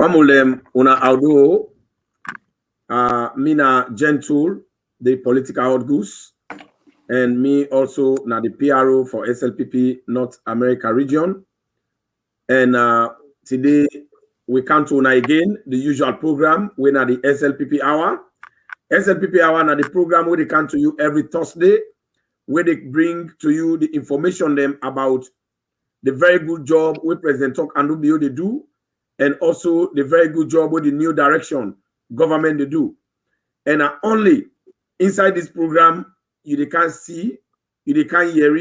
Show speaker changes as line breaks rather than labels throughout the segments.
Famulem una audio mina gentle the political hot goose and me also na the PRO for SLPP North America region. And today we come to una again the usual program we na the SLPP Hour. SLPP Hour na the program where they come to you every Thursday where they bring to you the information them about the very good job we President Talk and Rubio they do, and also the very good job with the new direction government they do. And only inside this program you can see, you can hear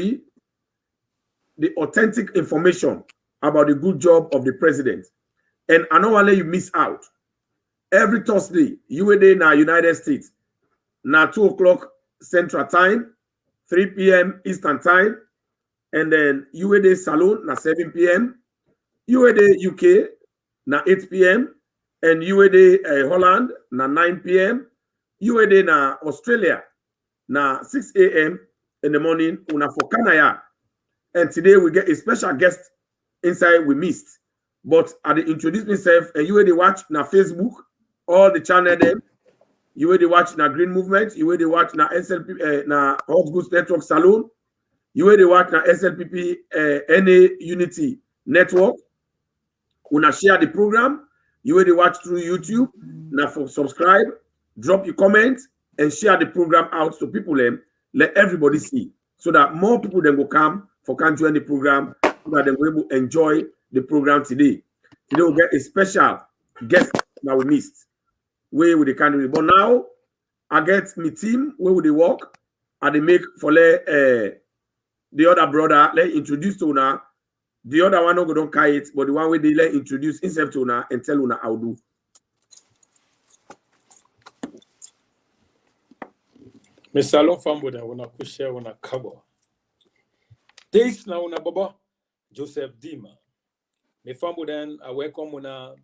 the authentic information about the good job of the president. And I don't want to let you miss out. Every Thursday, you were there in the United States, now 2 o'clock Central Time, 3 p.m. Eastern Time, and then you were there Salon, now 7 p.m. You were there UK, now 8 p.m. and you were there Holland, now 9 p.m. You were there now Australia, now 6 a.m. in the morning, una for Canada. And today we get a special guest inside we missed. But I introduce myself, and you were there watch now Facebook, all the channel them. You were there watch now Green Movement, you were there watch now SLP, now Hot Goods Network Salon. You will watch na SLPP NA Unity Network. Una share the program. You will watch through YouTube. Now for subscribe, drop your comment, and share the program out to people. Let everybody see, so that more people then will come for can join the program, so that they will enjoy the program today. Today we'll get a special guest that we missed. Where would they can? But now I get my team. Where would they work? And they make for the other brother, let introduce to una. The other one no go don't carry it, but the one where they let introduce himself to una and tell una how do.
Me salon fambo da una kushe una kabo. This na una baba Joseph Dima. Me fambo then I welcome una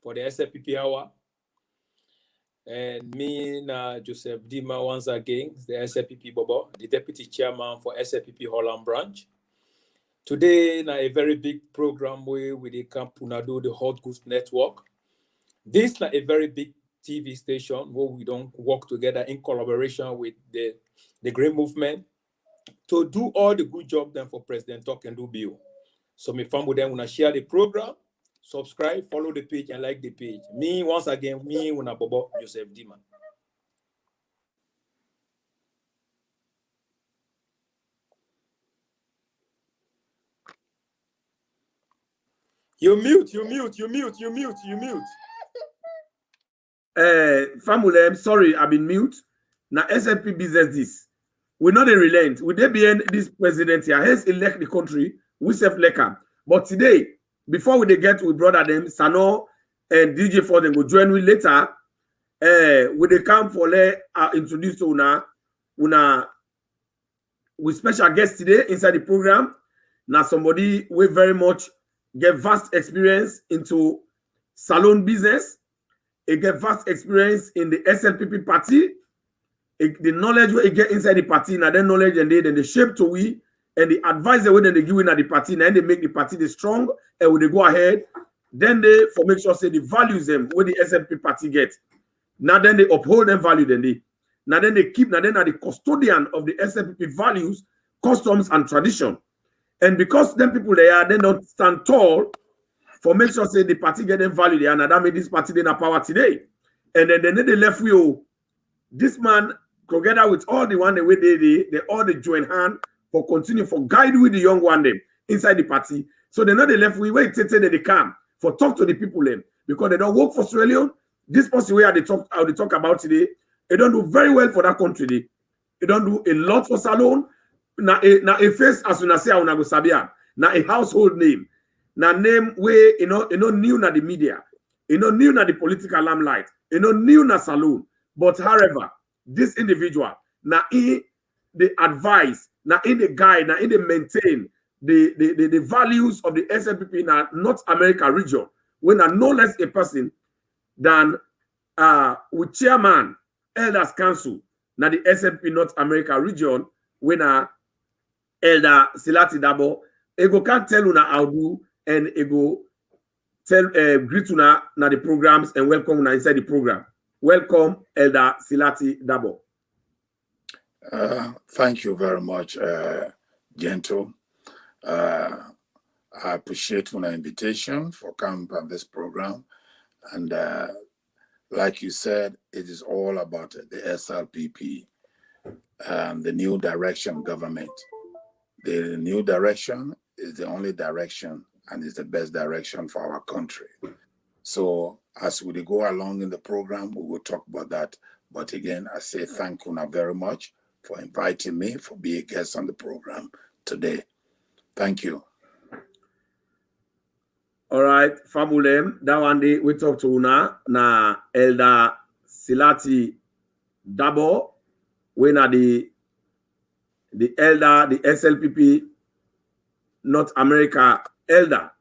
for the SLPP Hour. And me na Joseph Dima once again, the SLPP Bobo, the Deputy Chairman for SLPP Holland Branch. Today, na a very big program where we come to the Hot Goods Network. This na a very big TV station where we don't work together in collaboration with the Green Movement to do all the good job then for President Talk and do bill. So me family then wanna share the program. Subscribe, follow the page, and like the page. Me, once again, me, una Bobo Joseph Dima. You mute.
Family, I'm sorry, I've been mute. Now SLP business this. We not a relent. We they be this president here. Hence elect the country. We self-elect. But today, before we get with brother them, Sano and DJ for them go join we later. We they come for introduce to una with special guest today inside the program. Now somebody we very much get vast experience into salon business. It get vast experience in the SLPP party. The knowledge we get inside the party, now then knowledge and then the shape to we. And the advisor when they give in at the party, and they make the party the strong, and when they go ahead, then they for make sure say the values them where the SLP party get. Now then they uphold them value, then they keep now then are the custodian of the SLP values, customs, and tradition. And because them people they are, they don't stand tall for make sure say the party get them value there, and that made this party in power today. And then they left you this man together with all the one the way they all the join hand. For continue for guide with the young one them inside the party. So they're not the left we wait till they come for talk to the people them because they don't work for Sierra Leone. This person where they talk about today, they don't do very well for that country. They don't do a lot for Salon. Now a face as soon as say go sabia. Now a household name. Now name where new na the media, new na the political limelight, new na Salon. But however, this individual now the advice. Now in the guide, now in the maintain the values of the SLPP in our North America region, when are no less a person than with chairman Elders Council, now the SLPP North America region, when Elder Silati Dabo, ego can tell una how do and ego tell greet una na the programs and welcome una inside the program. Welcome, Elder Slpp Dabo.
Thank you very much, Gentle. I appreciate your invitation for coming on this program. And like you said, it is all about the SLPP and the new direction government. The new direction is the only direction and is the best direction for our country. So as we go along in the program, we will talk about that. But again, I say thank you very much for inviting me for being a guest on the program today. Thank you.
All right, Fabulem. That one day we talk to una na Elder Slpp Dabo. We na the elder, the SLPP North America elder.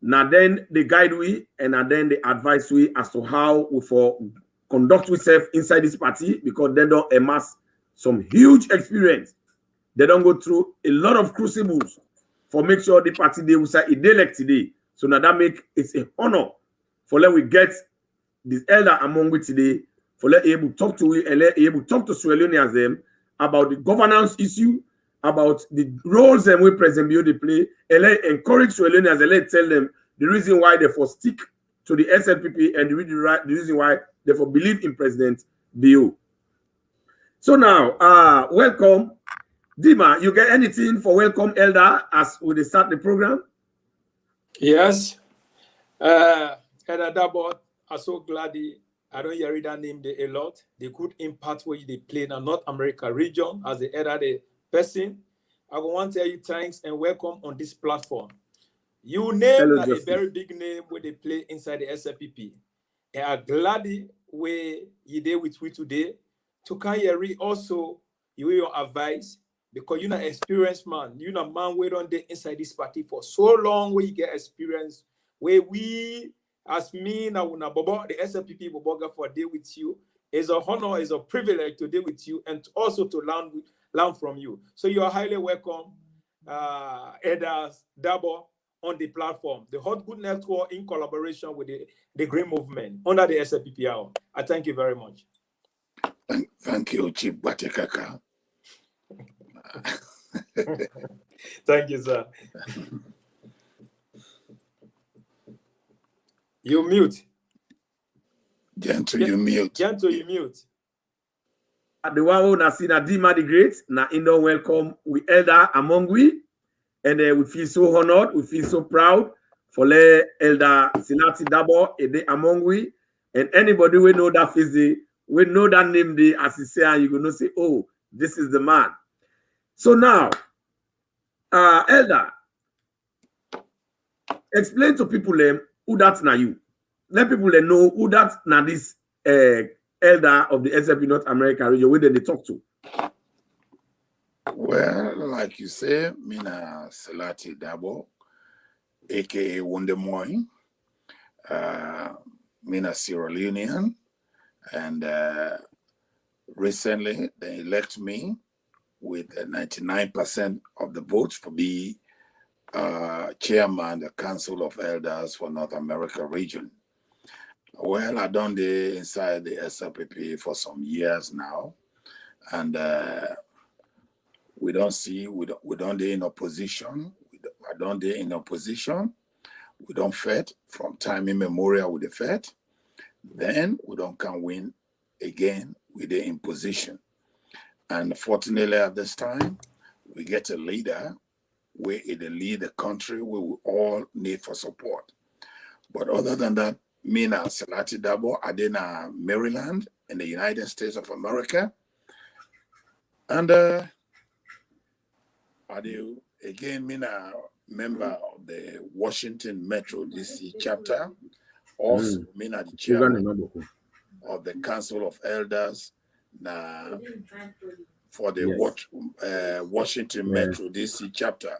Now then they guide we and then they advise we as to how we for conduct ourselves inside this party, because they don't amass some huge experience. They don't go through a lot of crucibles for make sure the party they will say it elect today. So now that make it's an honor for let we get this elder among we today, for let able talk to we and let able talk to Sierra Leoneans them about the governance issue, about the roles and we President Bio they play, and let encourage Sierra Leoneans and let tell them the reason why they for stick to the SLPP and the reason why they for believe in President Bio. So now, welcome. Dima, you get anything for welcome elder as we start the program?
Yes. Elder Dabo, I'm so glad I don't hear that name a lot. The good impact where they play in the North America region as the elder person. I want to tell you thanks and welcome on this platform. You name a very big name where they play inside the SLPP. And I'm glad where you there with me today to carry also your advice, because you're an experienced man. You're a man where on there inside this party for so long where you get experience, where we, as me now, the SLPP will for day with you. It's a honor, it's a privilege to deal with you and also to learn from you. So you are highly welcome, Elders Dabo, on the platform, the Hot Good Network in collaboration with the Green Movement under the Slpp Hour. I thank you very much.
Thank you, Chief Batekaka.
Thank you, sir. You mute.
Gentle, you mute.
Gentle, you mute.
The one who na see na Dima the Great, na Indo welcome we elder among we. And we feel so honored, we feel so proud for the Elder Slpp Dabo a day among we. And anybody we know that face, we know that name day as he say, and you're gonna say, oh, this is the man. So now, Elder, explain to people who that's na you. Let people know who that's na this elder of the SLP North America region, where they talk to.
Well, like you say, Mina Slpp Dabo, aka Wonder Moy, Mina Sierra Leonean, and recently they elect me with 99% of the votes for be chairman the Council of Elders for North America region. Well, I done the inside the SLPP for some years now, and we don't see, we don't do in opposition. I don't do in opposition. We don't fight from time immemorial with the fight. Then we don't can win again with the imposition. And fortunately at this time, we get a leader where it lead the country where we all need for support. But other than that, me and Slpp Dabo, I did in Maryland in the United States of America. And I do again, me a member of the Washington Metro DC chapter. Also, me the chairman of the Council of Elders for the Washington Metro DC chapter,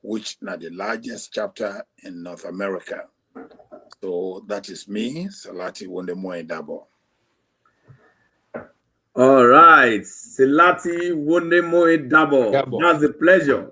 which is the largest chapter in North America. So that is me, Slpp Dabo.
All right, Slpp Dabo. That's a pleasure.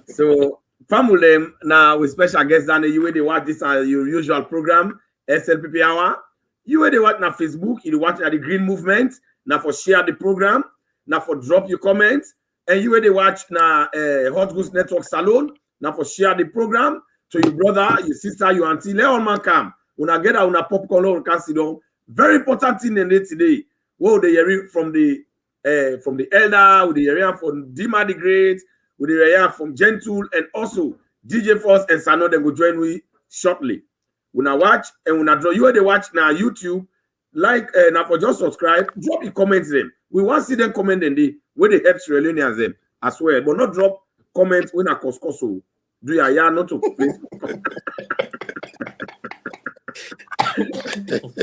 So family now with special guests and you where they watch this your usual program, SLPP Hour. You where they watch na Facebook, you watch na the Green Movement, now for share the program, now for drop your comments, and you where they watch na Hot Goose Network Salon, now for share the program to your brother, your sister, your auntie, let all man come. When I get out, una popcorn or can sit down. Very important thing in it today. Whoa, they hear from the elder, with the area from Dima the Great, with the area from Gentle, and also DJ Force and Sano, then go join me shortly. When I watch and when I draw you where they watch now YouTube, like now for just subscribe, drop your comments them. We want to see them comment in the where they help Sierra Leoneans them as well, but not drop comments when I cause so. Do you not to Facebook?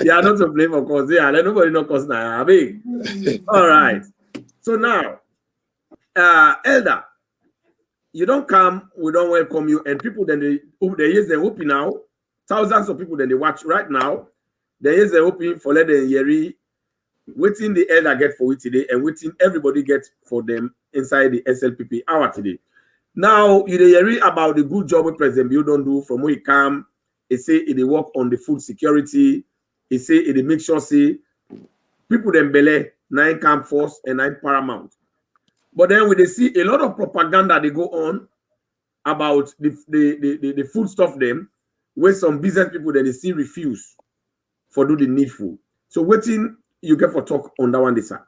Yeah, not to blame, of course. Yeah, nobody know cause now. All right. So now, Elder, you don't come, we don't welcome you, and people then they use the open now. Thousands of people then they watch right now. They use the open for let them hear waiting the Elder get for it today, and waiting everybody get for them inside the SLPP hour today. Now you hear about the good job President Bill don't do from where he come. He say he work on the food security. He say he make sure say people then belay 9 camp force and 9 Paramount. But then we they see a lot of propaganda they go on about the food stuff them, where some business people then they still refuse for do the needful. So waiting you get for talk on that one this side.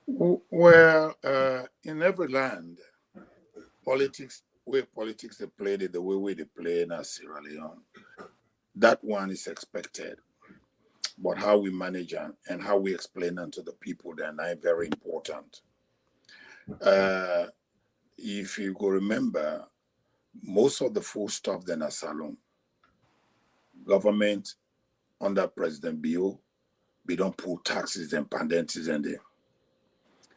Well, in every land, politics they played it the way they play in Sierra Leone. That one is expected. But how we manage them and how we explain them to the people, then are very important. If you go remember, most of the food stuff then are salon. Government under President Bio, we don't put taxes and penalties in there.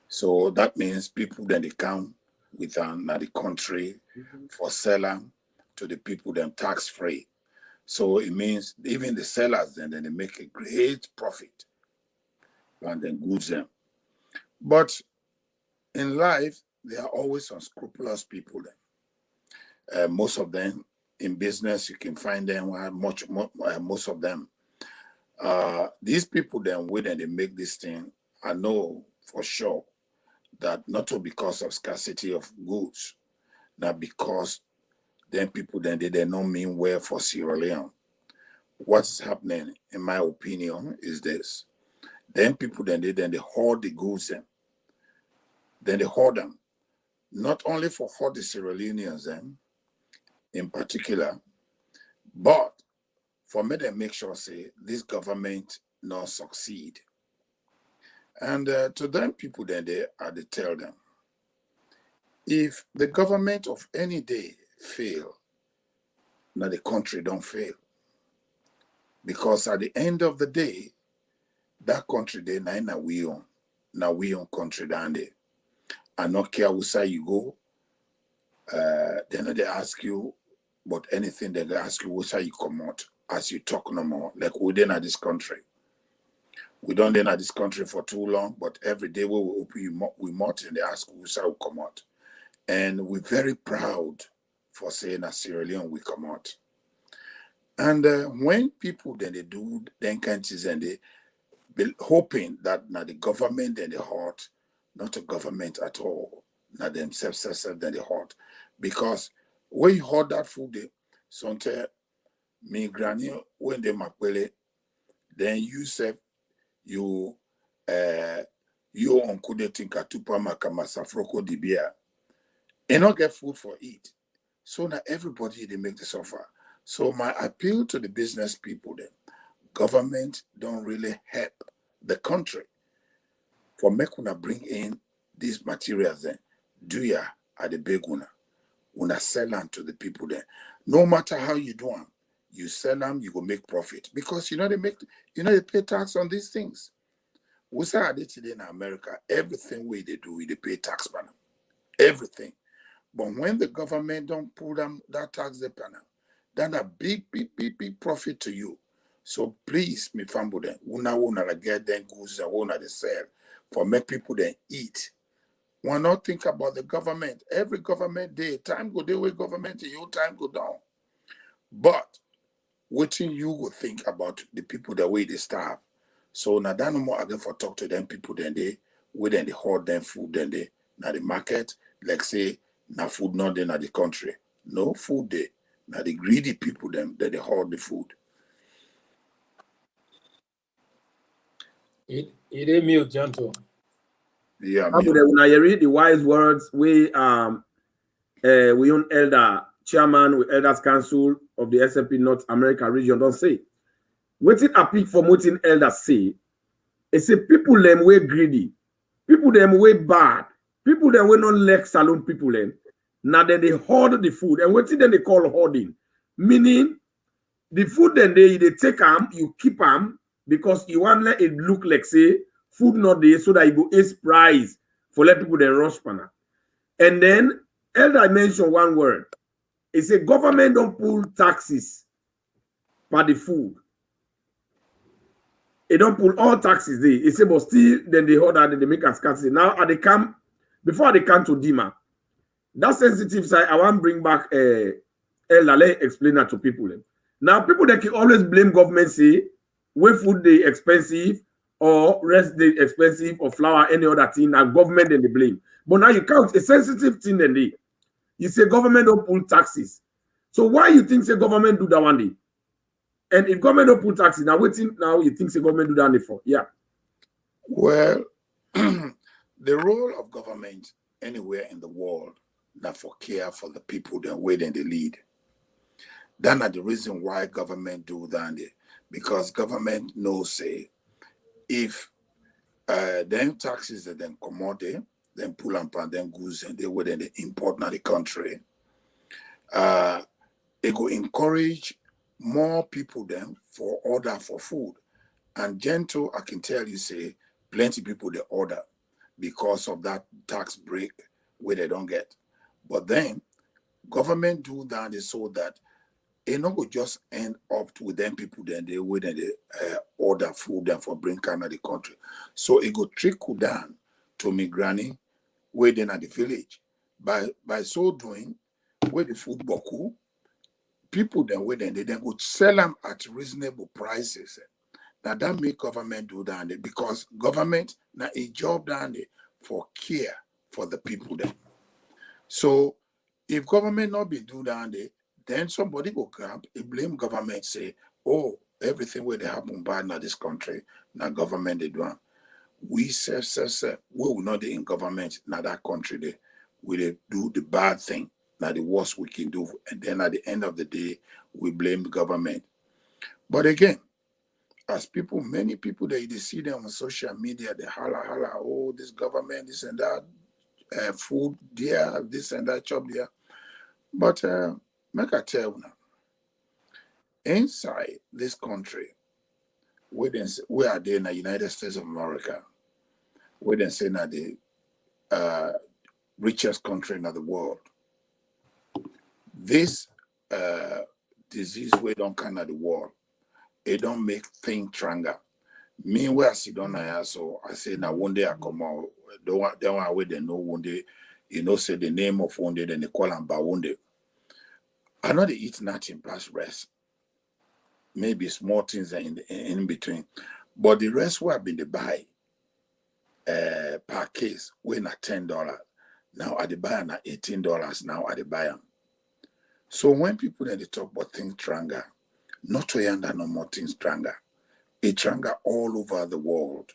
So that means people then they come within the country for selling to the people then tax free. So it means even the sellers then they make a great profit and then goods them. But in life, there are always unscrupulous people then. Most of them in business, you can find them most of them. These people then when they make this thing, I know for sure that not because of scarcity of goods, not because then people then they don't mean well for Sierra Leone. What's happening, in my opinion, is this. Then people then they hoard the goods then they hoard them. Not only for hoard the Sierra Leoneans then, in particular, but for me to make sure say this government not succeed. And to them people then they tell them, if the government of any day fail, now the country don't fail. Because at the end of the day, that country they now we own country down there. I not care which side you go. Then they ask you about anything. They ask you which side you come out as you talk no more. Like we didn't at this country. We don't then at this country for too long, but every day we will open you we mouth and they ask which side we come out. And we're very proud for saying that Sierra Leone we come out. And when people then they do then countries and they be hoping that now the government then they hurt, not a government at all, not themselves then they hurt. Because when you hoard that food, they sometimes me granny when they makwele, then you say you uncle they think atupa makamasa froko dibia and not get food for eat. So now everybody they make the suffer. So my appeal to the business people then, government don't really help the country for make una bring in these materials then. Do ya at the big una sell them to the people then. No matter how you do them, you sell them, you go make profit. Because they pay tax on these things. We say today in America, everything they do, they pay tax on them. Everything. But when the government don't pull them that tax they pay them, then a big profit to you. So please, me family, una get them goods and una they sell for make people then eat Why not think about the government? Every government day, time go day with government, your time go down. But what you will think about the people the way they starve. So now that no more again for talk to them people then they hoard them food then they now the market, like say now food not in the country. No food there. Now the greedy people them that they hoard the food.
It is mute, gentle.
Yeah,
When I read the wise words, we own elder chairman with Elders Council of the SLP North America region don't say. Waiting appeal for mountain elders say, it's a people them way greedy, people them way bad, people them way not like saloon people them. Now then they hoard the food, and what then they call hoarding, meaning the food then they take them, you keep them because you want let it look like say food not there so that you go ace price for let people then rush panel. And then elder mentioned one word. It's a government don't pull taxes for the food. They don't pull all taxes there. It's but still then they order then they make a scarcity. Now at the camp, before they come to Dima, that sensitive side, I want to bring back elder, let explain that to people. Now people that can always blame government say where food they expensive or rest they expensive or flour, any other thing, now government then they blame. But now you count a sensitive thing then they. You say government don't pull taxes. So why you think say government do that one day? And if government don't pull taxes, now waiting now you think say government do that one day for? Yeah.
Well, the role of government anywhere in the world that for care for the people that way then they lead. That's not the reason why government do that. Because government knows say if them taxes that then come out there, then pull and pan them goods and they would then they import now the country. It will encourage more people then for order for food. And gentle, I can tell you say plenty people they order because of that tax break where they don't get. But then government do that so that it not go just end up with them people then they would then they order food and for bring kind of the country. So it go trickle down to me granny where then at the village. By so doing, where the food boku, people then where then they then go sell them at reasonable prices. Now that make government do that because government now a job down there for care for the people then. So if government not be do that there, then somebody go grab a blame government say, oh, everything where they happen bad in this country, now government they do. We we will not be in government now that country they will do the bad thing, now the worst we can do, and then at the end of the day we blame the government. But again, as people, many people they see them on social media, they holla, oh, this government, this and that, food there, this and that, job there. But make I tell you now, inside this country, we are there in the United States of America, we then say now the richest country in the world. This disease we don't kind of the world, it don't make things stronger. Meanwhile, I sit down here, so I say now one day I come out, don't want wait they know one day, say the name of one day, then they call them by one day. I know they eat nothing plus rest. Maybe small things are in between. But the rest will have been the buy per case when at $10. Now at the buy at $18 now at the buy. So when people then they talk about things stronger, not to yonder no more things stronger. It's stronger all over the world.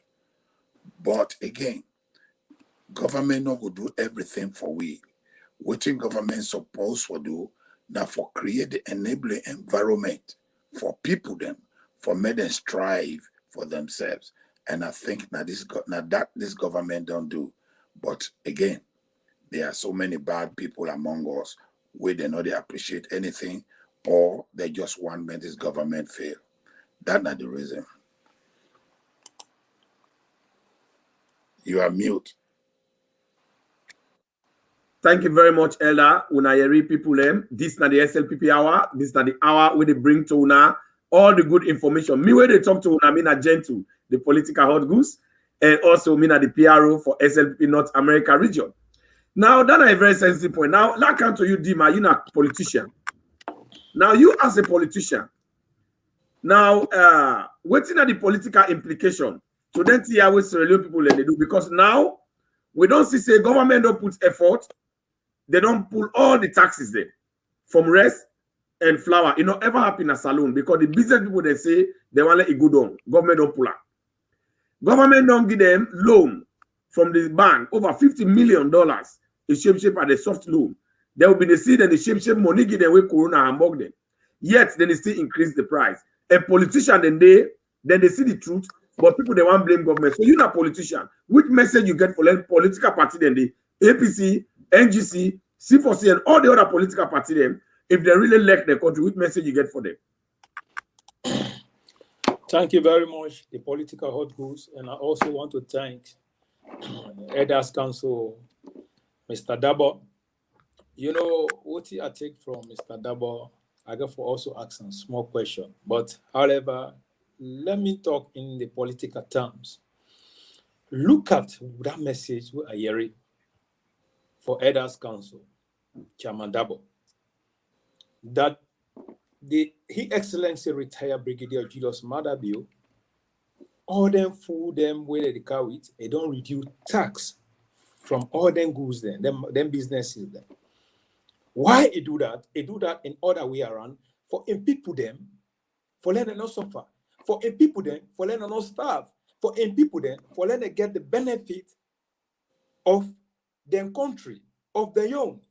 But again, government not will do everything for we. What government supposed to do now for create the enabling environment for people them, for make them strive for themselves. And I think now this government don't do. But again, there are so many bad people among us where they know they appreciate anything or they just want when this government fail. That's not the reason. You are mute.
Thank you very much, Elder. Una yeri people this na the SLPP hour. This na the hour where they bring to una all the good information. Me where they talk to una, me na gentle, the political hot goose. and also me na the PRO for SLP North America region. Now, that's a very sensitive point. Now, that come to you, Dima, you're not a politician. Now, you as a politician, now, what's in the political implication? So then see how Sierra Leone people let they do, because now we don't see say government don't put effort, they don't pull all the taxes there from rice and flour. It not ever happen in a saloon because the business people they say they want let it go down. Government don't pull out. Government don't give them loan from the bank over $50 million. A shape at the soft loan. There will be the seed and the shape money give them with Corona and bug them. Yet then they still increase the price. A politician then they see the truth, but people they want blame government. So you're not a politician. Which message you get for the political party then the APC, NGC, C4C, and all the other political party them, if they really like the country, which message you get for them?
Thank you very much, the political hot goose, and I also want to thank Elders Council, Mr. Dabo. You know what I take from Mr. Dabo, I got for also asking a small question. But however, let me talk in the political terms. Look at that message we are hearing for Elders Council, Chairman Dabo, that His Excellency retired Brigadier Julius Madabio, all them food them where they carry it, they don't reduce tax from all them goods then, them businesses then. Why he do that? He do that in other way around for in people them, for letting not suffer, for in people them, for letting not starve, for in people them, for letting get the benefit of their country, of their young.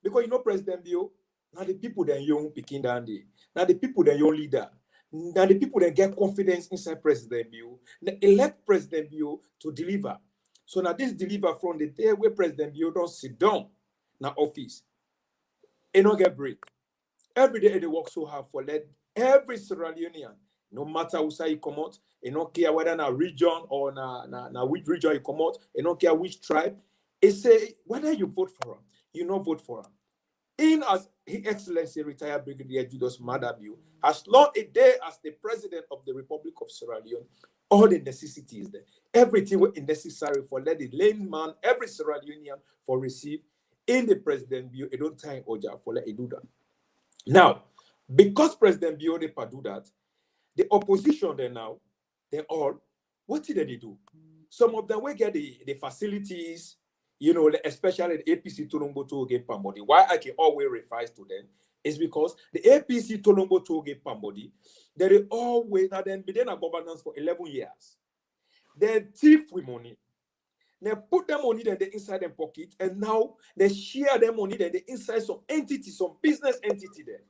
Because you know President Bio, now the people that young picking down there, now the people that young leader, now the people that get confidence inside President Bio, they elect President Bio to deliver. So now this deliver from the day where President Bio don't sit down in office. They don't get break. Every day they work so hard for let every Sierra Leonean, no matter who say you come out, they don't care whether na region or na which region you come out, they don't care which tribe. They say whether you vote for him, you not vote for him. In as His Excellency retired Brigadier Julius Madabio, as long a day as the President of the Republic of Sierra Leone, all the necessities there, everything was necessary for let the layman, every Sierra Leonean for receive in the President Bio, it don't time Oja for let it do that. Now, because President Bio they do that, the opposition there now, they all, what did they do? Some of them will get the facilities, you know, especially the APC Tolombo Toge Pambodi. Why I can always refer to them is because the APC Tolombo Toge Pambodi, they always now then been a governance for 11 years. They thief with money. They put their money then inside their pocket, and now they share their money then inside some entity, some business entity there.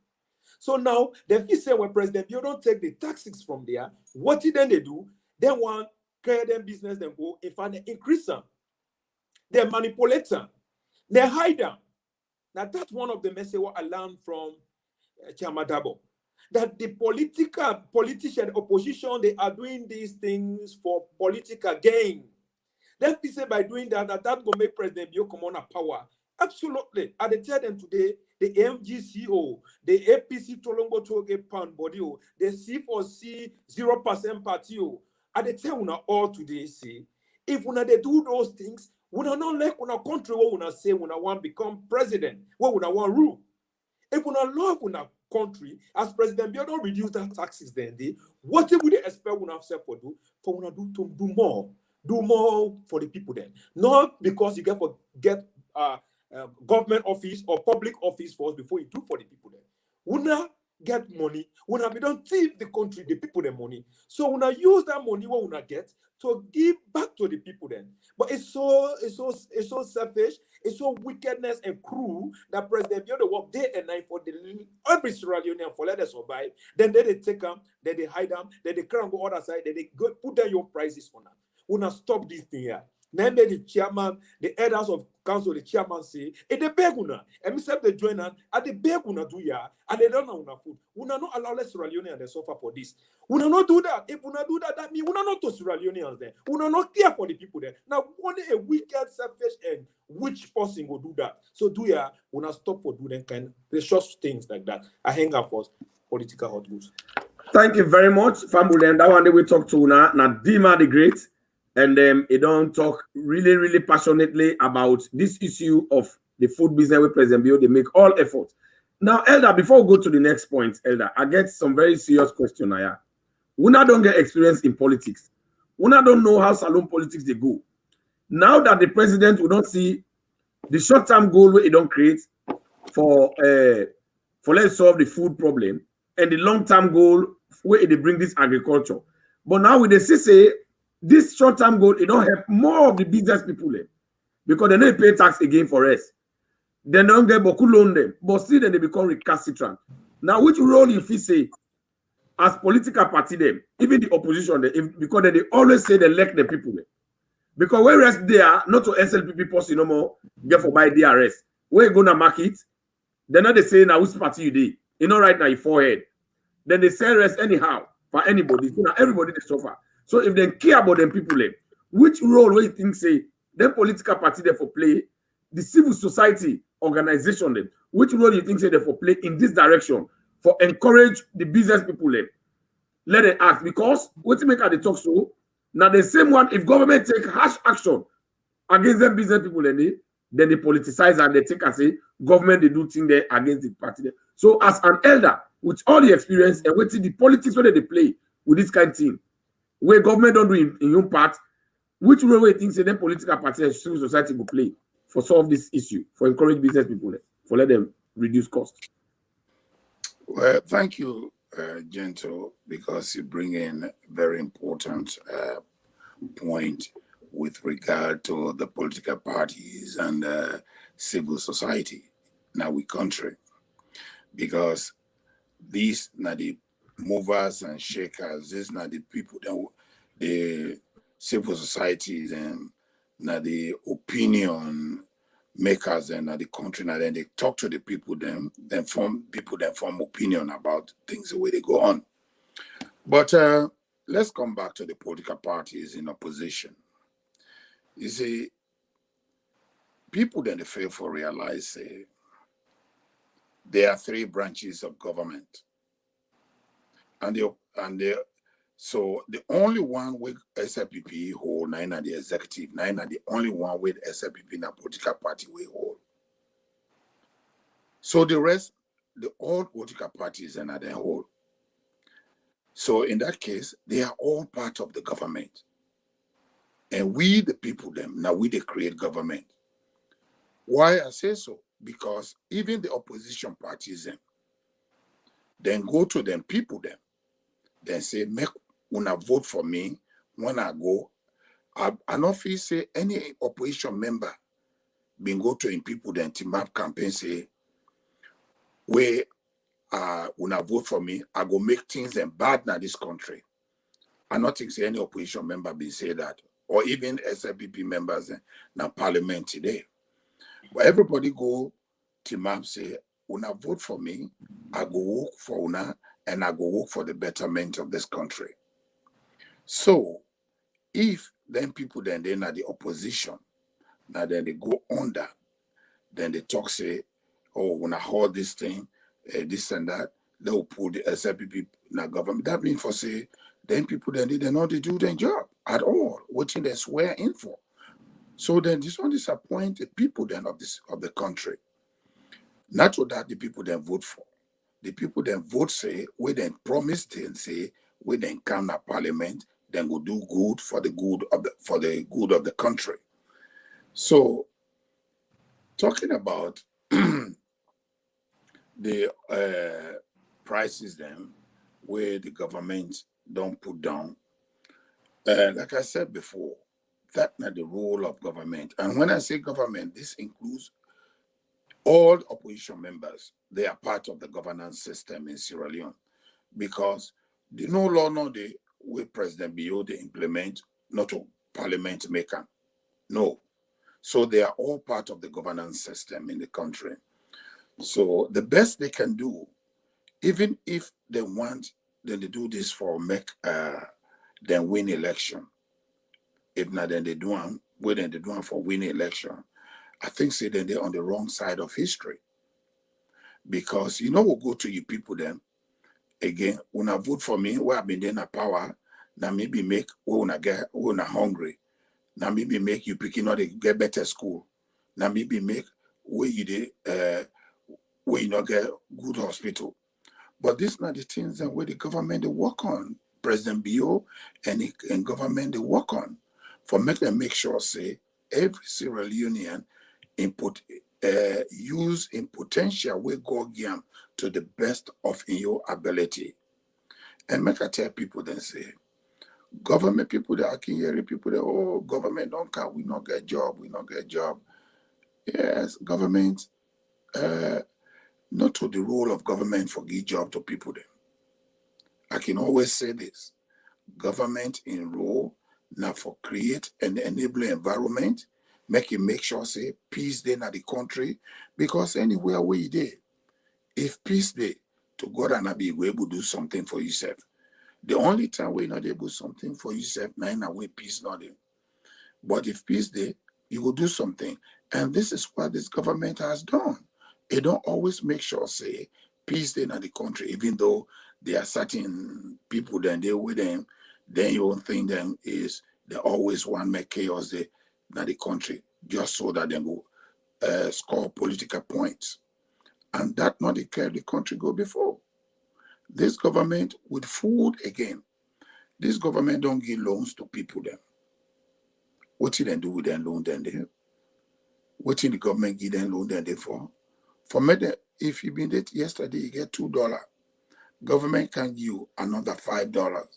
So now they say when President you don't take the taxes from there, what did then they do? They want create them business, then go if they increase them. They manipulate them. They hide them. Now that's one of the messages what I learned from Chairman Dabo. That the politician, opposition, they are doing these things for political gain. Then they say by doing that will make President Bio come on a power. Absolutely. I tell them today, the MGCO, the APC Tolongo Toge Pound Body, the C4C 0% party, I tell you all today, say, if they do those things, we don't like when a country what we say when I want become president, what we want rule. If we don't love when a country, as President Bio don't reduce that taxes then what would they expect we have for do? For we do more. Do more for the people then. Not because you get government office or public office first before you do for the people then. We now get money. We now don't thief the country, the people the money. So we now use that money what we now get to give back to the people then. But it's so selfish, it's so wickedness and cruel that President Bio work day and night for every Sierra Leonean for let us survive. Then they take them, then they hide them, then they come go other side, then they go put down your prices on them. We not stop this thing here. Then the chairman, the elders of council, the chairman say, "It the beg una." And myself the joiner, and the beg una do ya, and they don't know una food. We not allow less Sierra Leoneans and they suffer for this. We not do that. If we not do that, that means we not to Sierra Leoneans there. We not care for the people there. Now, only a wicked, selfish, and which person will do that? So do ya? We not stop for doing kind of precious things like that. I hang up for political hot news.
Thank you very much, Fambulen. That one day we talk to now Dima the Great. and then he don't talk really, really passionately about this issue of the food business with President Bio. They make all efforts. Now, Elder, before we go to the next point, Elder, I get some very serious question here. Una don't get experience in politics. Una don't know how salon politics they go. Now that the president will not see the short-term goal where he don't create for let's solve the food problem, and the long-term goal where they bring this agriculture. But now with the say this short-term goal, it don't help more of the business people because they don't pay tax again for us. They don't get beaucoup loan them, but still then they become recalcitrant. Now, which role you feel say as political party them, even the opposition, because they always say they elect the people them. Because whereas they are not to SLPP policy no more, get for buy DRS. Where you gonna market? They're not they say now which party you did. You know right now your forehead. Then they sell rest anyhow for anybody. So now everybody they suffer. So if they care about them people, which role will you think say them political party they for play, the civil society organization them, which role you think say they for play in this direction for encourage the business people them? Let them act because what to make at the talk so now the same one if government take harsh action against them business people then they politicize and they think and say government they do things there against the party. So as an elder with all the experience and waiting the politics where they play with this kind of thing, where government don't do in your part, which role we think say them political party and civil society will play for solve this issue, for encourage business people, for let them reduce costs?
Well, thank you, Gentle, because you bring in a very important point with regard to the political parties and civil society in our country, because these are the movers and shakers, these are the people that the civil societies and now the opinion makers and the country, and then they talk to the people, then form opinion about things the way they go on. But let's come back to the political parties in opposition. You see, people then they fail to realize there are three branches of government, so the only one with SLPP hold, nine are the executive, nine are the only one with SLPP in a political party we hold. So the rest, the all political parties are not their hold. So in that case, they are all part of the government. And we, the people, them, now we they create government. Why I say so? Because even the opposition parties, then go to them people, them, then say, make una vote for me when I go. I not feel say any opposition member been go to in people then to map campaign say, where una vote for me, I go make things and bad in this country. I not think say any opposition member been say that, or even SLPP members in parliament today. But everybody go to map say, una vote for me, I go work for una, and I go work for the betterment of this country. So if then people then they're not the opposition, now then they go under, then they talk say, oh, when I hold this thing, this and that, they will pull the SLPP in the government. That means for say, then people then they not do their job at all, which they swear in for. So then this one disappoint the people then of the country. Not to that the people then vote for. The people then vote say, we then promise and say, we then come to parliament, then will do good for the good of the country. So talking about the prices then where the government don't put down, like I said before, that's not the role of government. And when I say government, this includes all opposition members. They are part of the governance system in Sierra Leone, because the no law no the way President Bio they implement not a parliament maker. No. So they are all part of the governance system in the country. So the best they can do, even if they want, then they do this for make then win election. If not, then they do them, well, then they do them for win election. I think say then they're on the wrong side of history. Because we'll go to you people then again, when I vote for me, where I've been in a power, now maybe make when I hungry, Now maybe make you picking out get better school. Now maybe make where you where you not get good hospital. But these are the things that where the government they work on. President Bio and government they work on for make them make sure say every Sierra Leonean input use in potential where God give them to the best of your ability. And make I tell people then say government people that I can hear people that oh government don't come, we not get job, we not get job. Yes, government not to the role of government for give job to people then. I can always say this. Government in role now for create an enabling environment, make sure say peace there in the country, because anywhere we there, if peace there, to God and I be able to do something for yourself. The only time we're not able to do something for yourself, now in a way peace not there. But if peace there, you will do something. And this is what this government has done. It don't always make sure say peace there in the country, even though there are certain people then they with them, then you won't think them is they always want to make chaos there in the country just so that they will score political points. And that not the care the country go before. This government with food again. This government don't give loans to people then. What did they do with their loan then they? What did the government give them loan then they for? For me, if you been there yesterday, you get $2. Government can give you another $5.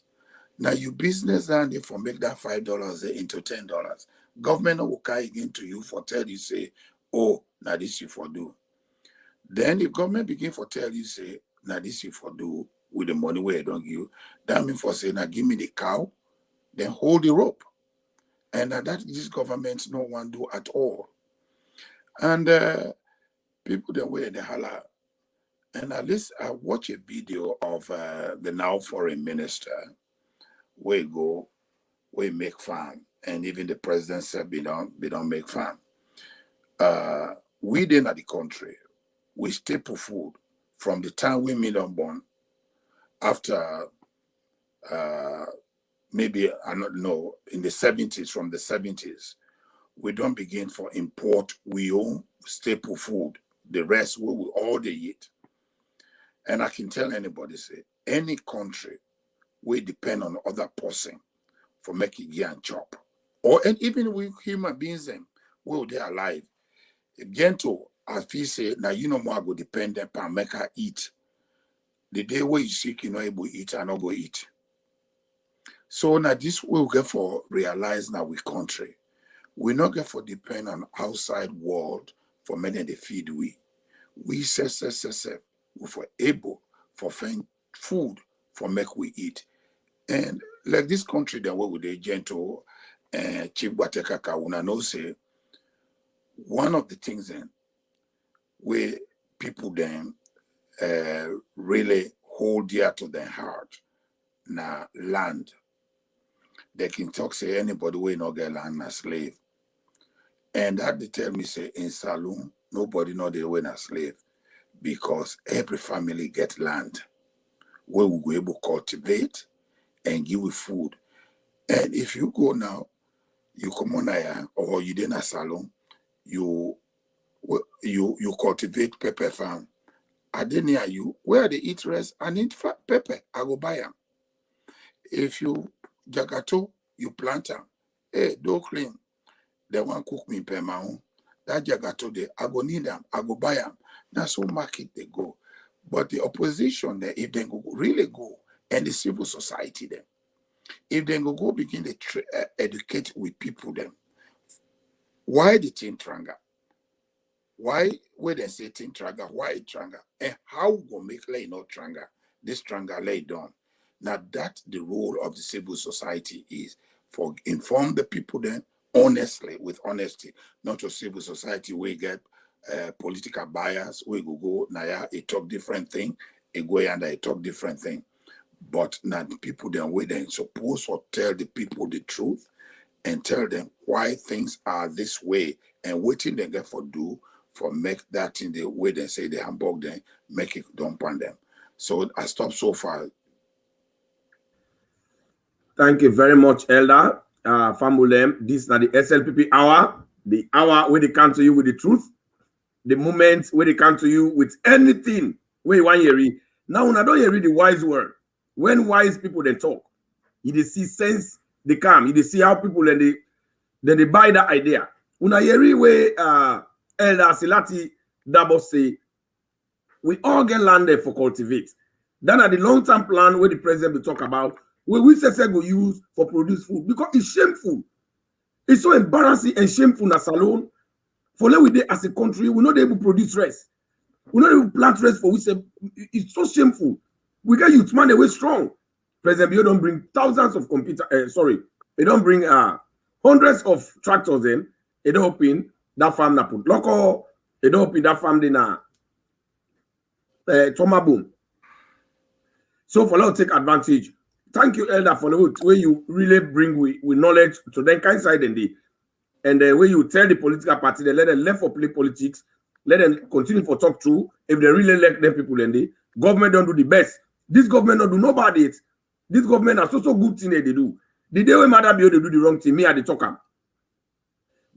Now you business down there for make that $5 into $10. Government will carry again to you for tell you say, oh, now this you for do. Then the government begin for tell you say, now this you for do with the money where you don't give you. That mean for say, now give me the cow, then hold the rope. And that this government no one do at all. And people that wear the holla. And at least I watch a video of the now foreign minister where go, where make fun. And even the president said we don't make fun. We then at the country, we staple food from the time we million born after maybe I don't know in the 70s, from the 70s, we don't begin for import we own staple food. The rest we will all they eat. And I can tell anybody say any country we depend on other person for making gear and chop. Or and even with human beings them, will they alive. Again to as he say, now you know more go depend upon make her eat. The day where you sick, you know able to eat, I not go eat. So now this will get for realize now we country. We not get for depend on outside world for many the feed we. We say we for able for find food for make we eat. And like this country that work with the gentle Chief Watekaka una know say one of the things then where people then really hold dear to their heart now land. They can talk say anybody will not get land a slave. And that they tell me say in Saloon, nobody know they were a slave because every family get land where we were able to cultivate and give you food. And if you go now, you come on here or you in a salon, you cultivate pepper farm. I didn't near you where they eat rest and eat pepper. I go buy them. If you jagato, you plant them. Hey, do clean. They want cook me per my own. That jagato there, I go need them. I go buy them. That's how market they go. But the opposition there, if they go really go, and the civil society then, if they go begin to educate with people then, why the tin tranga? Why when they say tin tranga? Why tranga? And how we go make lay no tranga? This tranga lay down. Now that the role of the civil society is for inform the people then honestly, with honesty, not to civil society we get political bias, we go now it talk different thing, it go and it talk different thing. But now the people then we then supposed to tell the people the truth and tell them why things are this way and what thing they get for do for make that in the way they say they hamburg them, make it dump on them. So I stopped so far.
Thank you very much, Elder. Famulem, this is the SLPP hour, the hour where they come to you with the truth, the moment where they come to you with anything where you want to read. Now, I don't read the wise word. When wise people then talk, you see sense they come, you see how people then they buy that idea. Una hear where Elder Silati Dabo say, we all get landed for cultivate. Then at the long-term plan where the president will talk about, where we say go use for produce food, because it's shameful. It's so embarrassing and shameful as alone. For let we dey as a country, we're not able to produce rice. We're not able to plant rice for we say it's so shameful. We get youth man away strong. President Bio don't bring thousands of they don't bring hundreds of tractors in. They don't open that farm na put local. They don't open that farm na Toma boom. So for now, take advantage. Thank you, Elder, for the way you really bring with knowledge to them kind side and the way you tell the political party, they let them left for play politics, let them continue for talk through. If they really elect them people and the government don't do the best. This government don't do nobody it. This government are so good thing they do. The day when Mother Bio they do the wrong thing, me at the talker.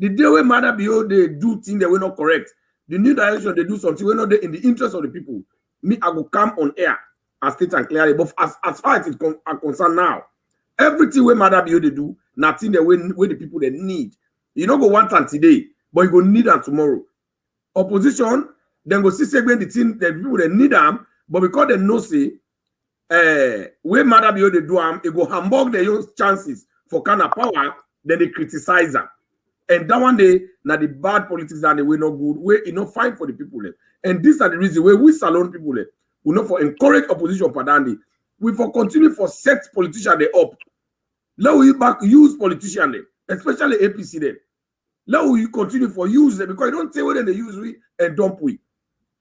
The day when Mother Bio they do things that were not correct. The new direction they do something we're not in the interest of the people. Me, I will come on air and state and clearly. But as far as it's concerned now, everything where Mother Bio they do, nothing the way the people they need. You don't go want time today, but you go need them tomorrow. Opposition, then go see segment the thing that people they need them, but because they know say, where Mother Bio they do them, it go hamburg their own chances for kind of power, then they criticize them. And that one day, now the bad politics and the way not good, way it not fine for the people. And these are the reasons where we salon people. We not for encourage opposition padandi. We for continue for set politicians they up. Let we back use politicians, especially APC then. Let we continue for use them because you don't say whether they use we and dump we.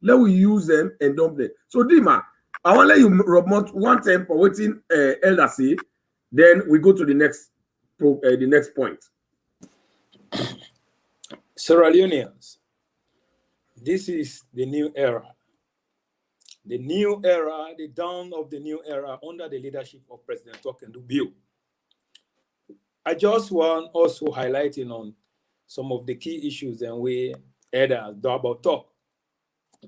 Let we use them and dump them. So Dima, I want to let you remote one time for waiting Elder say. Then we go to the next point.
Sierra Leoneans, this is the new era. The new era, the dawn of the new era under the leadership of President Tokendu Bio. I just want also highlighting on some of the key issues and we Elder Dabo talk.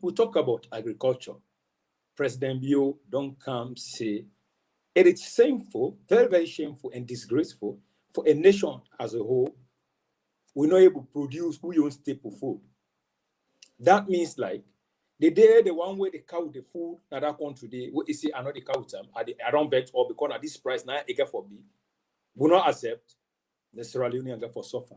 We talk about agriculture. President Bio don't come say it is shameful, very, very shameful and disgraceful for a nation as a whole. We're not able to produce our own staple food. That means like the day the one way they cow the food that I country today, we see another cow time at the around bet or because at this price now it for me, will not accept the Sierra Leone get for suffer.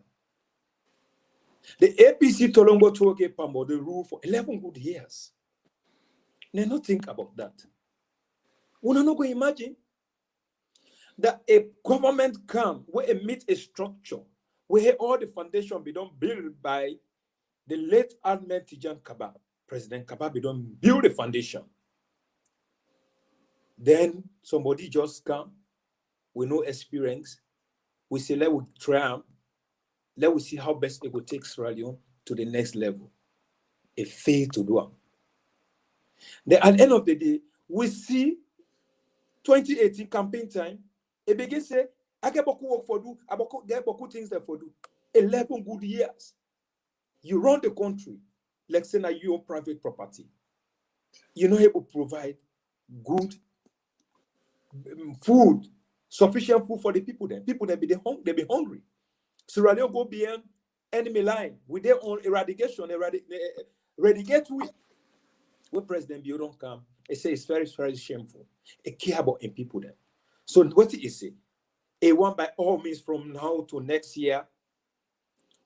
The APC Tolongo Toge Pambo the rule for 11 good years. They not think about that. We not go imagine that a government come where it meet a structure where all the foundation be done built by the late Ahmed Tijan Kaba, President Kaba be done build the foundation. Then somebody just come with no experience. We say let we try, let we see how best it will take Sierra Leone to the next level. A fail to do it. Then at the end of the day, we see 2018 campaign time. It begins to say, I get beaucoup work for do, I get beaucoup things that for do. 11 good years. You run the country, like say now your private property. You're not able to provide good food, sufficient food for the people then. People then they be hungry. Sierra Leone go beyond enemy line with their own eradication, eradicate with. When President Bio don't come, it says it's very, very shameful. It care about in people then. So what it is say? A one by all means from now to next year,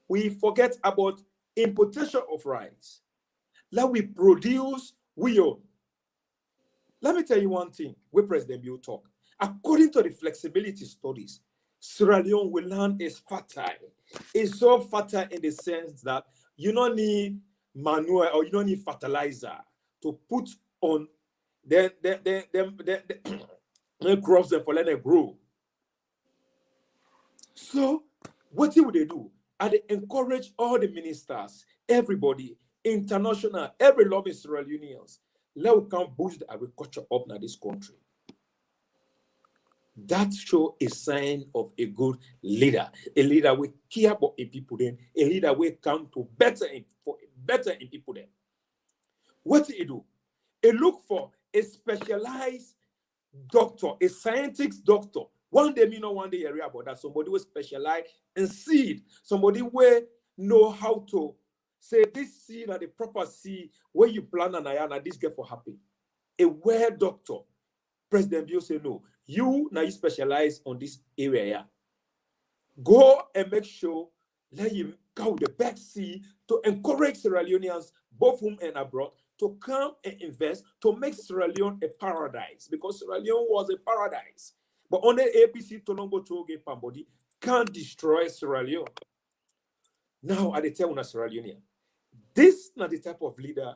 we forget about importation of rice. Let we produce we own. Let me tell you one thing, where President Bio talk. According to the flexibility studies, Sierra Leone will land is fertile. It's so fertile in the sense that you don't need manure or you don't need fertilizer to put on the crops and for let them grow. So what would they do? And they encourage all the ministers, everybody, international, every lobby Sierra Leoneans, let us come boost the agriculture up in this country. That show a sign of a good leader. A leader will care about a people then. A leader will come to better in people then. What do he do? He look for a specialized doctor, a scientist doctor. One day, me know one day area about that. Somebody will specialize in seed. Somebody will know how to say this seed are the proper seed where you plant an iron and this get for happy. A well doctor. President Bio say no. You now you specialize on this area. Yeah. Go and make sure let him go the best seed to encourage Sierra Leoneans, both home and abroad, to come and invest to make Sierra Leone a paradise, because Sierra Leone was a paradise. But only APC Tolongo Toge Pambodi can't destroy Sierra Leone. Now, at the time of Sierra Leone, this is not the type of leader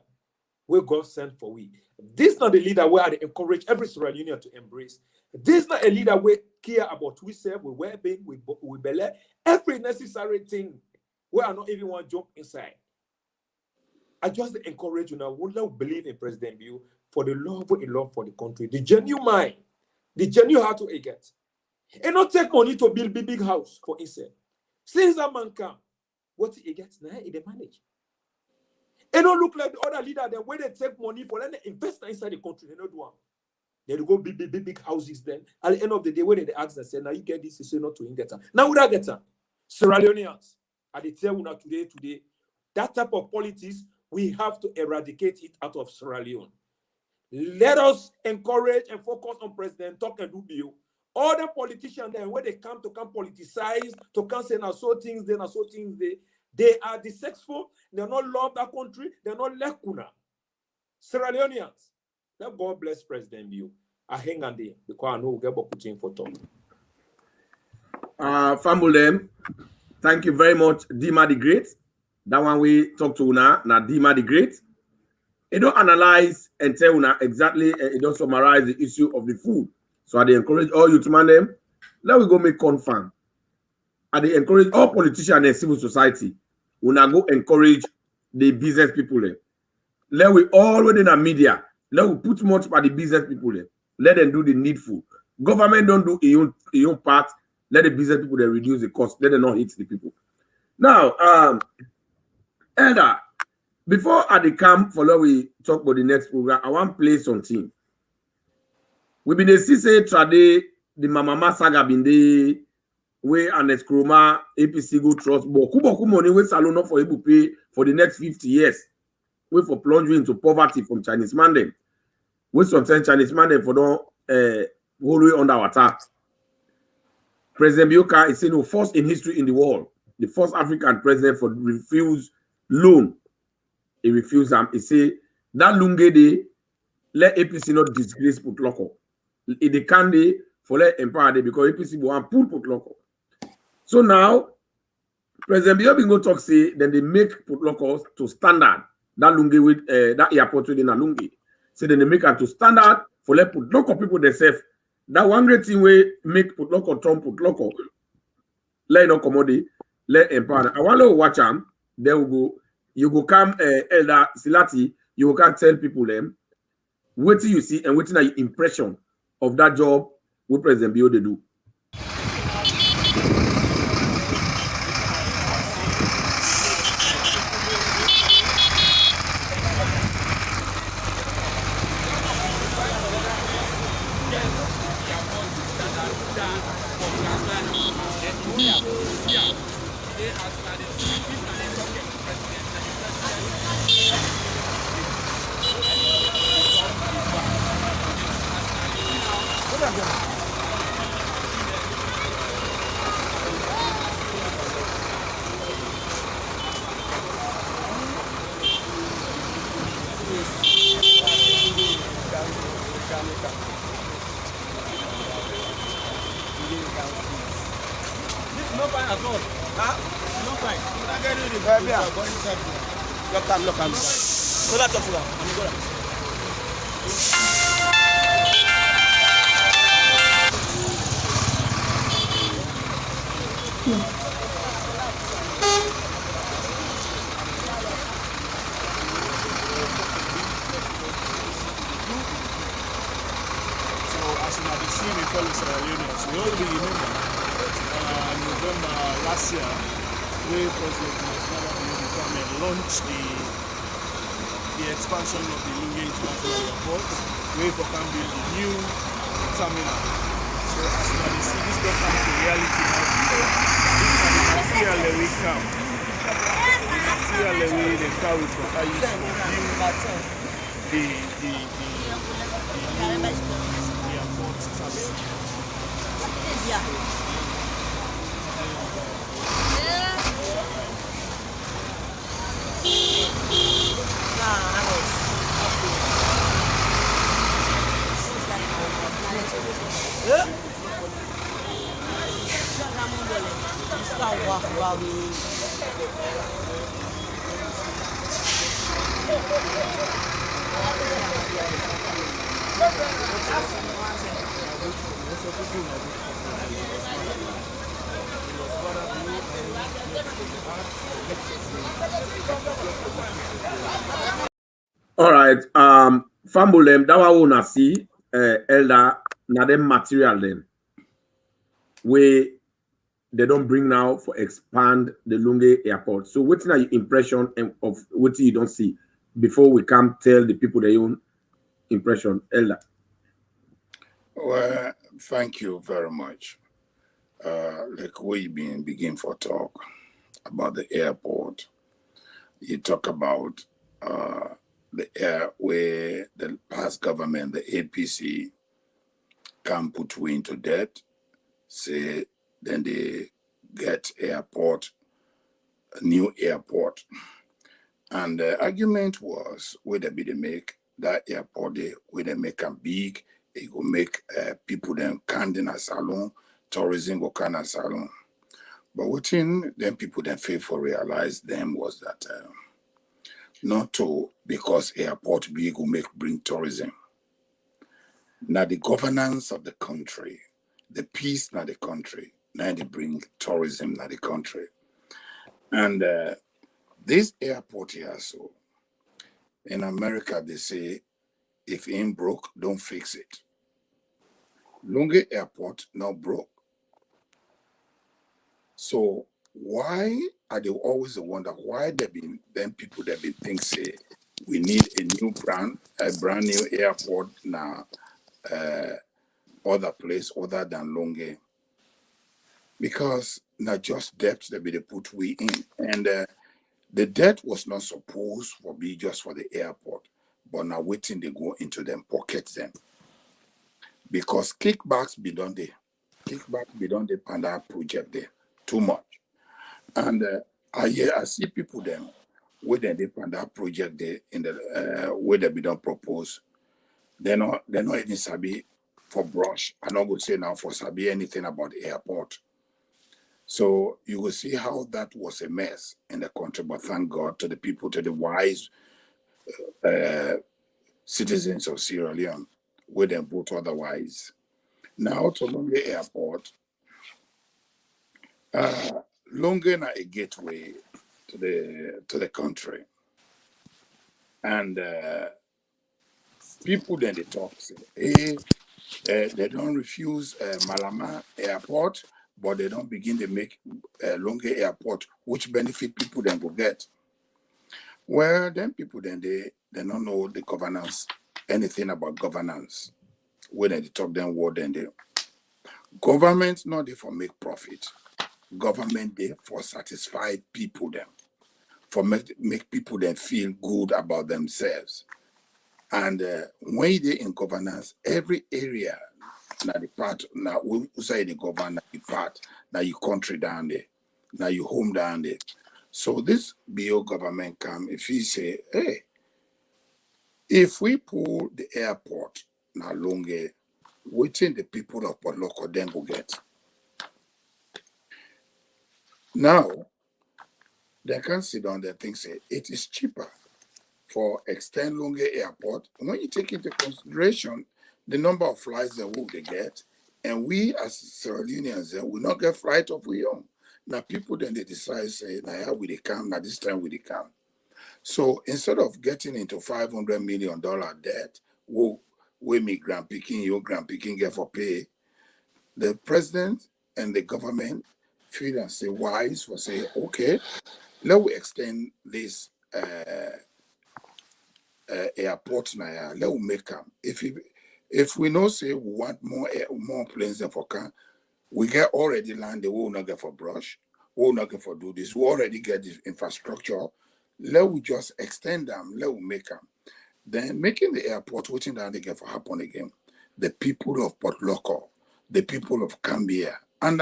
where God sent for we. This is not the leader where I encourage every Sierra Leonean to embrace. This is not a leader where care about we serve, we well-being, we belay, every necessary thing where I not even want to jump inside. I just encourage you now, would not believe in President Bill for the love for the country, the genuine mind, the genuine heart to get. And not take money to build big house for himself. Since that man come, what he gets now, he manage. And don't look like the other leader, the way they take money for them, invest inside the country, they don't do them. They go big houses then. At the end of the day, when they ask and say, now you get this, you say not to get them. Now we don't get them. Sierra Leoneans, at the tell you now today, that type of politics, we have to eradicate it out of Sierra Leone. Let us encourage and focus on President Talk and do bill. All the politicians then, when they come politicize, to come say now so things they are deceitful, they not love that country, they're not lekuna. Sierra Leoneans, let God bless President Bill. I hang on there because I know we'll get putting for talk.
Fambulem, thank you very much, Dima the Great. That one we talk to now Dima the Great. It don't analyze and tell una exactly, it don't summarize the issue of the food. So I encourage all you to man them. Let we go make confirm. I encourage all politicians and civil society. Una go encourage the business people there. Let we all within the media. Let we put much by the business people there. Let them do the needful. Government don't do your own part. Let the business people there reduce the cost. Let them not hit the people. Now, Elder, before I come for we talk about the next program, I want to play something. We been see say trade the Mama saga been the way and Eskroma APC go trust boku money we salon for able pay for the next 50 years. We for plunge into poverty from Chinese man them. We sometimes Chinese man them for don't hold way under attack. President Bioka is saying first in history in the world, the first African president for refuse loan. He refused them. He say that lunge day let APC not disgrace put local. It can day for let empower day because APC want put local. So now President Bioka go talk say then they make put locals to standard that lunge with that airport within a lunge. So then they make it to standard for let put local people themselves. That one great thing we make put local Trump put local. Let no commodity, let empower. I want to watch them. There we go. You go come Elder Silati, you will come tell people them what you see and what is your impression of that job what President Bio they do.
We all remember November last year, where President Mohamed launched the expansion of the Leone International Airport, where for can build a new terminal. So as you can see, this don't come to reality now. This is the material we come. The material we the car with what I use for build the airport terminal.
All right. Fambulem, that one wanna see elder na them material then. Where they don't bring now for expand the Lunge airport. So what's your impression of what you don't see before we come tell the people their own impression, elder?
Well, thank you very much. Like we begin for talk about the airport. You talk about the air where the past government, the APC, can put we into debt, say then they get airport, a new airport. And the argument was where they make that airport where they make them big, it will make people then can in a salon, tourism go can a salon. But what then people then fail for realize them was that not to because airport big will bring tourism. Now the governance of the country, the peace now the country, now they bring tourism now the country. And this airport here, so in America they say if it ain't broke, don't fix it. Lunge Airport now broke. So why are they always the wonder why then people that been think say we need a brand new airport now other place other than Lunge? Because not just debt that they put we in. And the debt was not supposed to be just for the airport, but now waiting they go into them pockets them. Because kickbacks be done there. Kickbacks be done the Panda project there. Too much. And I see people then where they Panda project there in the where they be done propose. They're not even sabi for brush. I'm not going to say now for sabi anything about the airport. So you will see how that was a mess in the country, but thank God to the people, to the wise citizens of Sierra Leone, where they vote otherwise. Now to Lunge Airport, Lunge na a gateway to the country, and people then they talk say, hey, they don't refuse Malama Airport, but they don't begin to make Lunge Airport, which benefit people then will get. Well, then people then they don't know the governance, anything about governance. When they talk them word, then they government not there for make profit. Government there for satisfy people them, for make people then feel good about themselves. And when they in governance, every area now the part now we say the government the part now your country down there, now your home down there. So this BO government come if he say, hey, if we pull the airport now Lunge, waiting the people of Port Loco then go get. Now they can sit down there and think say it is cheaper for extend Lunge Airport when you take into consideration the number of flights that they get, and we as Sierra Leoneans will not get flight of we own. Now people then they decide say, now how will they come? Now this time will they come? So instead of getting into $500 million debt, we me grand picking, your grand picking get for pay. The president and the government feel and say wise for say, okay, let we extend this airport now. Let we make them. If we know say we want more planes than for can, we get already land. We will not get for brush. We will not get for do this. We already get this infrastructure. Let we just extend them. Let we make them. Then making the airport, waiting down again for happen again. The people of Port Loco, the people of Gambia, and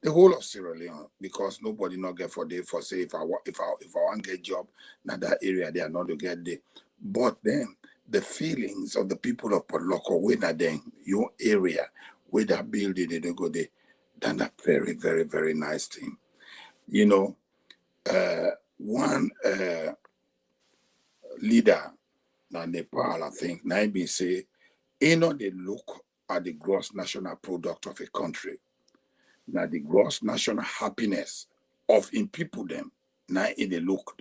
the whole of Sierra Leone, because nobody not get for day for say if I want get job, now that area they are not to get there. But then the feelings of the people of Port Loco, when that then your area, where that building they go there, then that very, very, very nice thing. You know, one leader now Nepal, I think, now be say, they look at the gross national product of a country. Now the gross national happiness of in people them, now they look.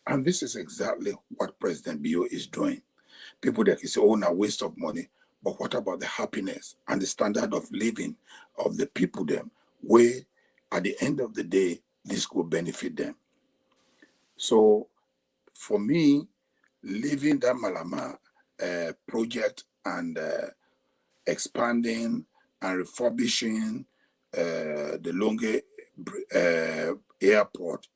And this is exactly what President Bio is doing. People that can say, oh, now waste of money. But what about the happiness and the standard of living of the people them, where at the end of the day, this will benefit them. So for me, leaving that Malama project and expanding and refurbishing the Longe airport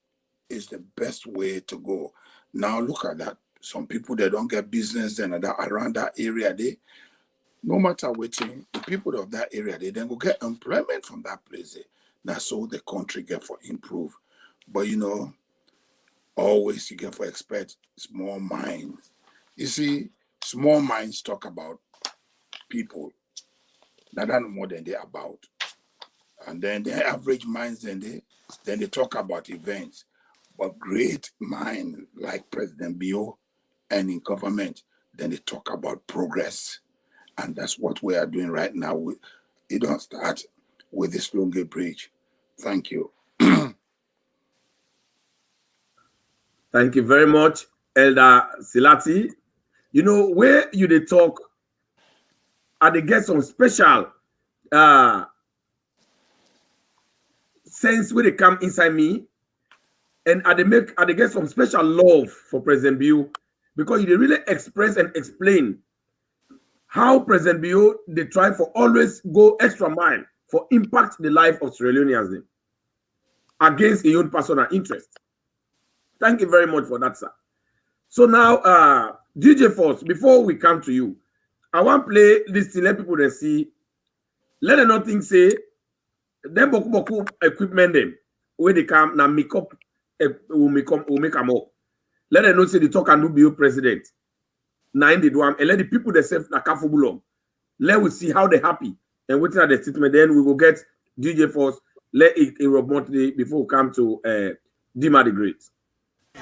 is the best way to go. Now look at that. Some people they don't get business then around that area. They no matter waiting, the people of that area they then go get employment from that place. That's so the country get for improve. But always you get for expect small minds. You see, small minds talk about people. That's more than they're about. And then the average minds then they talk about events. But great mind like President Bio and in government, then they talk about progress. And that's what we are doing right now. It don't start with this Longe Bridge. Thank you.
Thank you very much, Elder Silati. Where you they talk, they get some special sense where they come inside me, and they get some special love for President Bio, because you really express and explain how President Bio they try for always go extra mile for impact the life of Sierra Leoneans against your own personal interest. Thank you very much for that, sir. So now, DJ Force, before we come to you, I want to play this to let people they see. Let them not think say them boku equipment them where they come now make up will make them up. Let them not say the talk and do be president. Now in the do and let the people themselves na kafubulong. Let we see how they happy and waiting at the statement. Then we will get DJ Force. Let it remotely before we come to Dima the Great.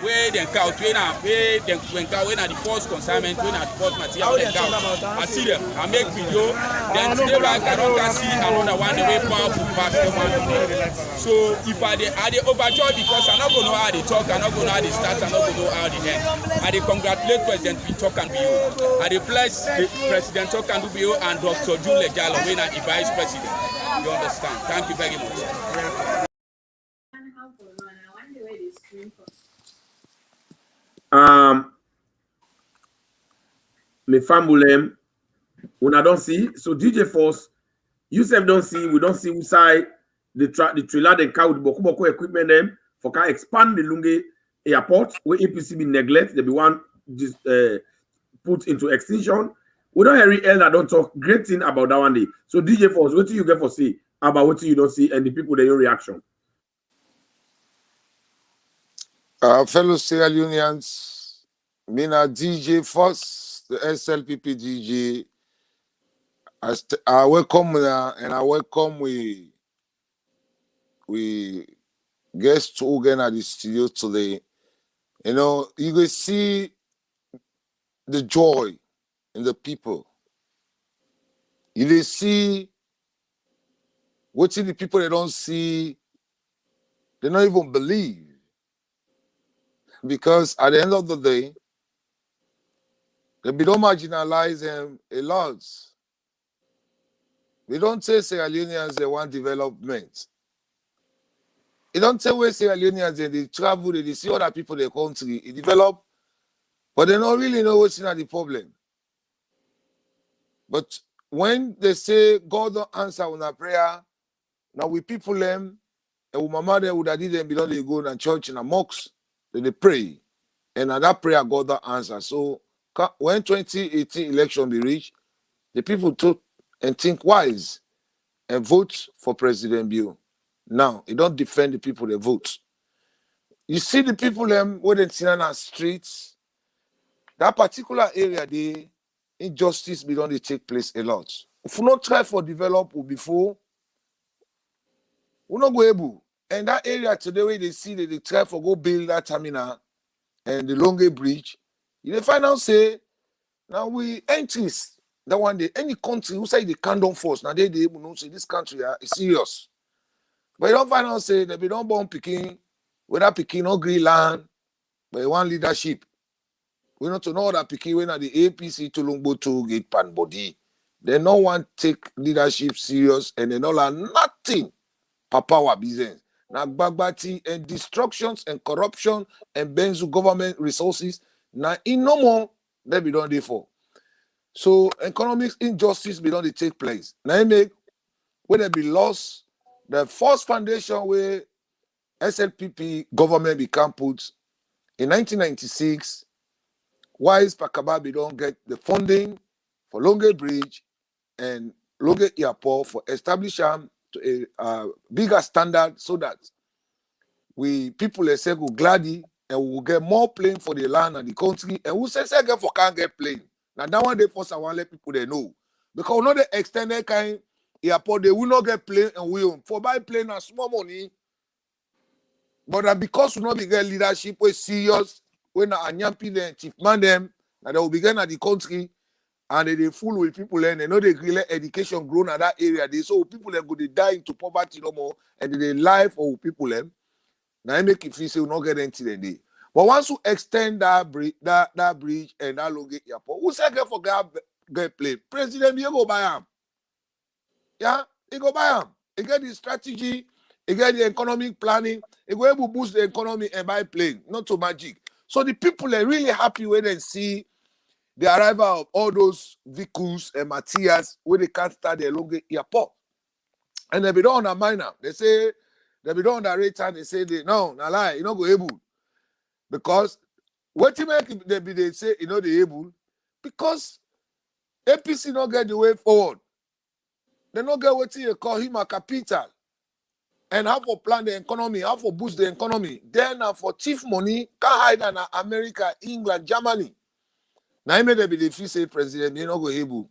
Where then count when the first consignment when the first material then count. I see them, I make video. Then today I cannot see another one the way powerful past the one. So if I overjoyed because I'm not gonna know how they talk, I'm not gonna know how they start, I'm not gonna know how they end. I congratulate President Talk and Bio. I bless President Talk and Bio and Dr. Jule Jallo when the vice president. You understand? Thank you very much.
Me family, when I don't see, so DJ Force, you self don't see, we don't see who side the trailer they car with boku equipment them for can expand the Lunge airport where APC be neglect, they be one just put into extinction. We don't hear elder don't talk great thing about that one day. So DJ Force, what do you get for see about what you don't see and the people their reaction?
Fellow Sierra Leoneans, me na DJ Force, the SLPP DJ. I welcome and I welcome we guests who again at the studio today. You will see the joy in the people. You will see what the people they don't see, they don't even believe. Because at the end of the day, they don't marginalize them a lot. We don't say Sierra Leoneans they want development. It don't say where Sierra Leoneans they travel, they see other people in the country, they develop, but they don't really know what's in the problem. But when they say God don't answer on a prayer, now we people them, and my mother would have did them belong they go to church in a mosque, they pray. And at that prayer, God don't answer. So when 2018 election be reached, the people took and think wise and vote for President Bill. Now, it don't defend the people that vote. You see the people them when they sit on the streets, that particular area, the injustice be don't take place a lot. If we not try for develop before, we not go able. And that area today where they see that they try for go build that terminal and the Longe Bridge, you find out say, now we entries that one day, any country who say they can't do force, now they able to say this country is serious. But you don't find out say that we don't born picking, whether picking or green land, but they want leadership. We not to know that picking when at the APC to Lumbo to get pan body. They no one take leadership serious and they no learn nothing for power business. Now bagbati and destructions and corruption and benzu government resources. Now in no more that we don't do for. So economic injustice be don't take place. Now it make when they be lost, the first foundation where SLPP government become put in 1996. Wise Pakababi don't get the funding for Longe Bridge and Longe Airport for establishing to a bigger standard so that we people let's say go gladly and we will get more plane for the land and the country and we say get for can't get plane. Now that one day first I want to let people they know. Because we know the extended kind airport they will not get plane and we own. For buy plane and small money. But because we not be get leadership we serious when a nyampi them chief man them and they will begin at the country and they full with people and they know they really education grown at that area. They so people that go they die into poverty no more and they life of people them. Now I make it feel say we not get anything the day. But once you extend that bridge, that bridge and that Longe airport, who say get for get plane? President you go buy him. Yeah, he go buy him. He get the strategy, he get the economic planning, he go able to boost the economy and buy plane, not so magic. So the people are really happy when they see the arrival of all those vehicles and materials when they can't start their Longe airport. And they be done on a minor. They say they be done on the rate and they say they no, na lie, you not go able. Because what you make they say you know they able because APC not get the way forward. They not get what you call him a capital. And how for plan the economy, how for boost the economy. Then for chief money, can hide in America, England, Germany. Now I made a belief say president, you know go able.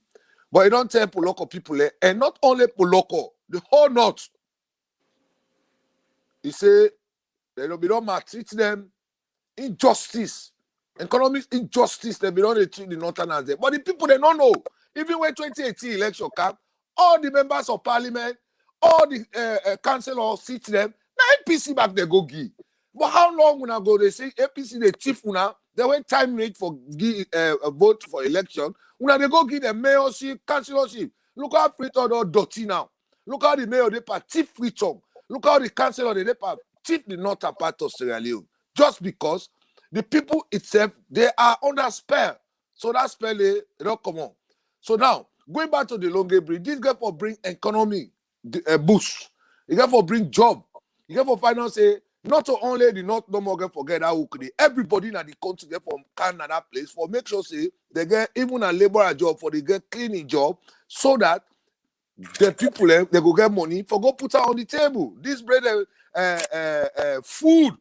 But you don't tell Poloko people, and not only Poloko, the whole north. He say they don't be don't maltreat them, injustice, economic injustice, they be don't treat the northerners there. But the people they don't know. Even when 2018 election come, all the members of parliament, all the councillors sit them, now APC back they go give. But how long when I go, they say APC the chief una, they went time rate for give a vote for election. When they go give the mayorship, councillorship. Look how free all dirty now. Look how the mayor they part chief free chop. Look how the councillor they part chief the northern part of Sierra Leone. Just because the people itself they are under spell. So that spell they don't come on. So now going back to the Longe Bridge, this guy for bring economy boost. You get for bring job. You get for finance not only the not no more get forget how everybody in the country get from Canada place for make sure say they get even a laborer job for they get cleaning job so that the people they go get money for go put her on the table. This bread food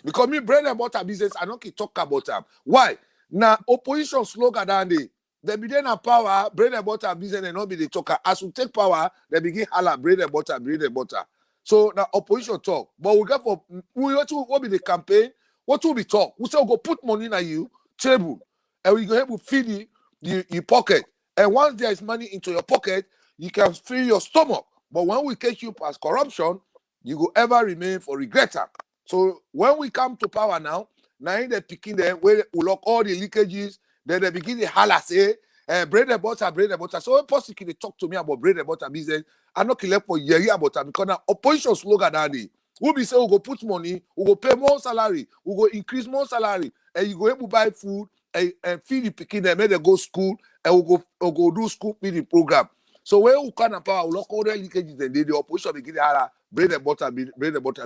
because me bread and butter business I don't keep talk about them. Why? Now opposition slogan down there. They begin a power, bread and butter business and not be the talker. As we take power, they begin holla bread and butter, bread and butter. So now opposition talk. But we get for what be the campaign? What will be talk? We say we go put money in you table and we go able to feed your pocket. And once there is money into your pocket, you can fill your stomach. But when we catch you past corruption, you go ever remain for regretter. So when we come to power now in the picking them where we lock all the leakages. Then they begin to holler say, bread and butter, bread and butter. So when person can talk to me about bread and butter business, I'm not killing for year about that because now opposition slogan that day. We'll be saying we go put money, we go pay more salary, we go increase more salary, and you go able to buy food and feed the picking and make them go school, and we go do school feeding program. So when we can power, we lock all the leakages and the opposition begin to bread and butter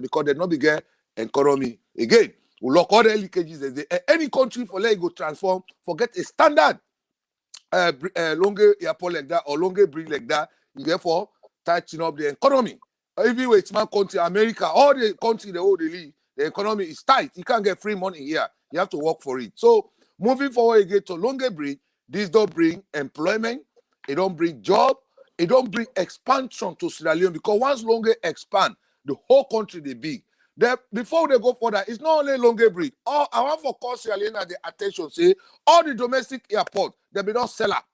because they not begin economy again. We lock all the leakages and any country for let it go transform, forget a standard longer airport like that or longer bridge like that, you therefore tightening up the economy. Even with small country, America, all the country the economy is tight. You can't get free money here. You have to work for it. So moving forward again to longer bridge, this don't bring employment, it don't bring job, it don't bring expansion to Sierra Leone because once longer expand, the whole country they big. Before they go further, it's not only longer bridge. I want for call Sierra Leone the attention, say all the domestic airport, they be not sell up.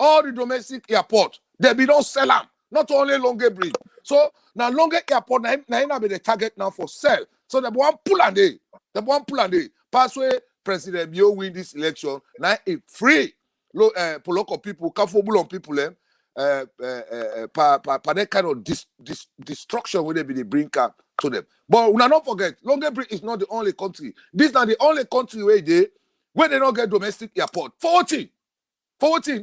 All the domestic airport, they be not sell up. Not only longer bridge. So now longer airport, now be the target now for sell. So the one pull and day. The one pull and day. Passway President Bio win this election. Now it free. Local people, on people, that kind of destruction when they bring up to them. But we not forget, longer bridge is not the only country. This is not the only country where they don't get domestic airport. 14.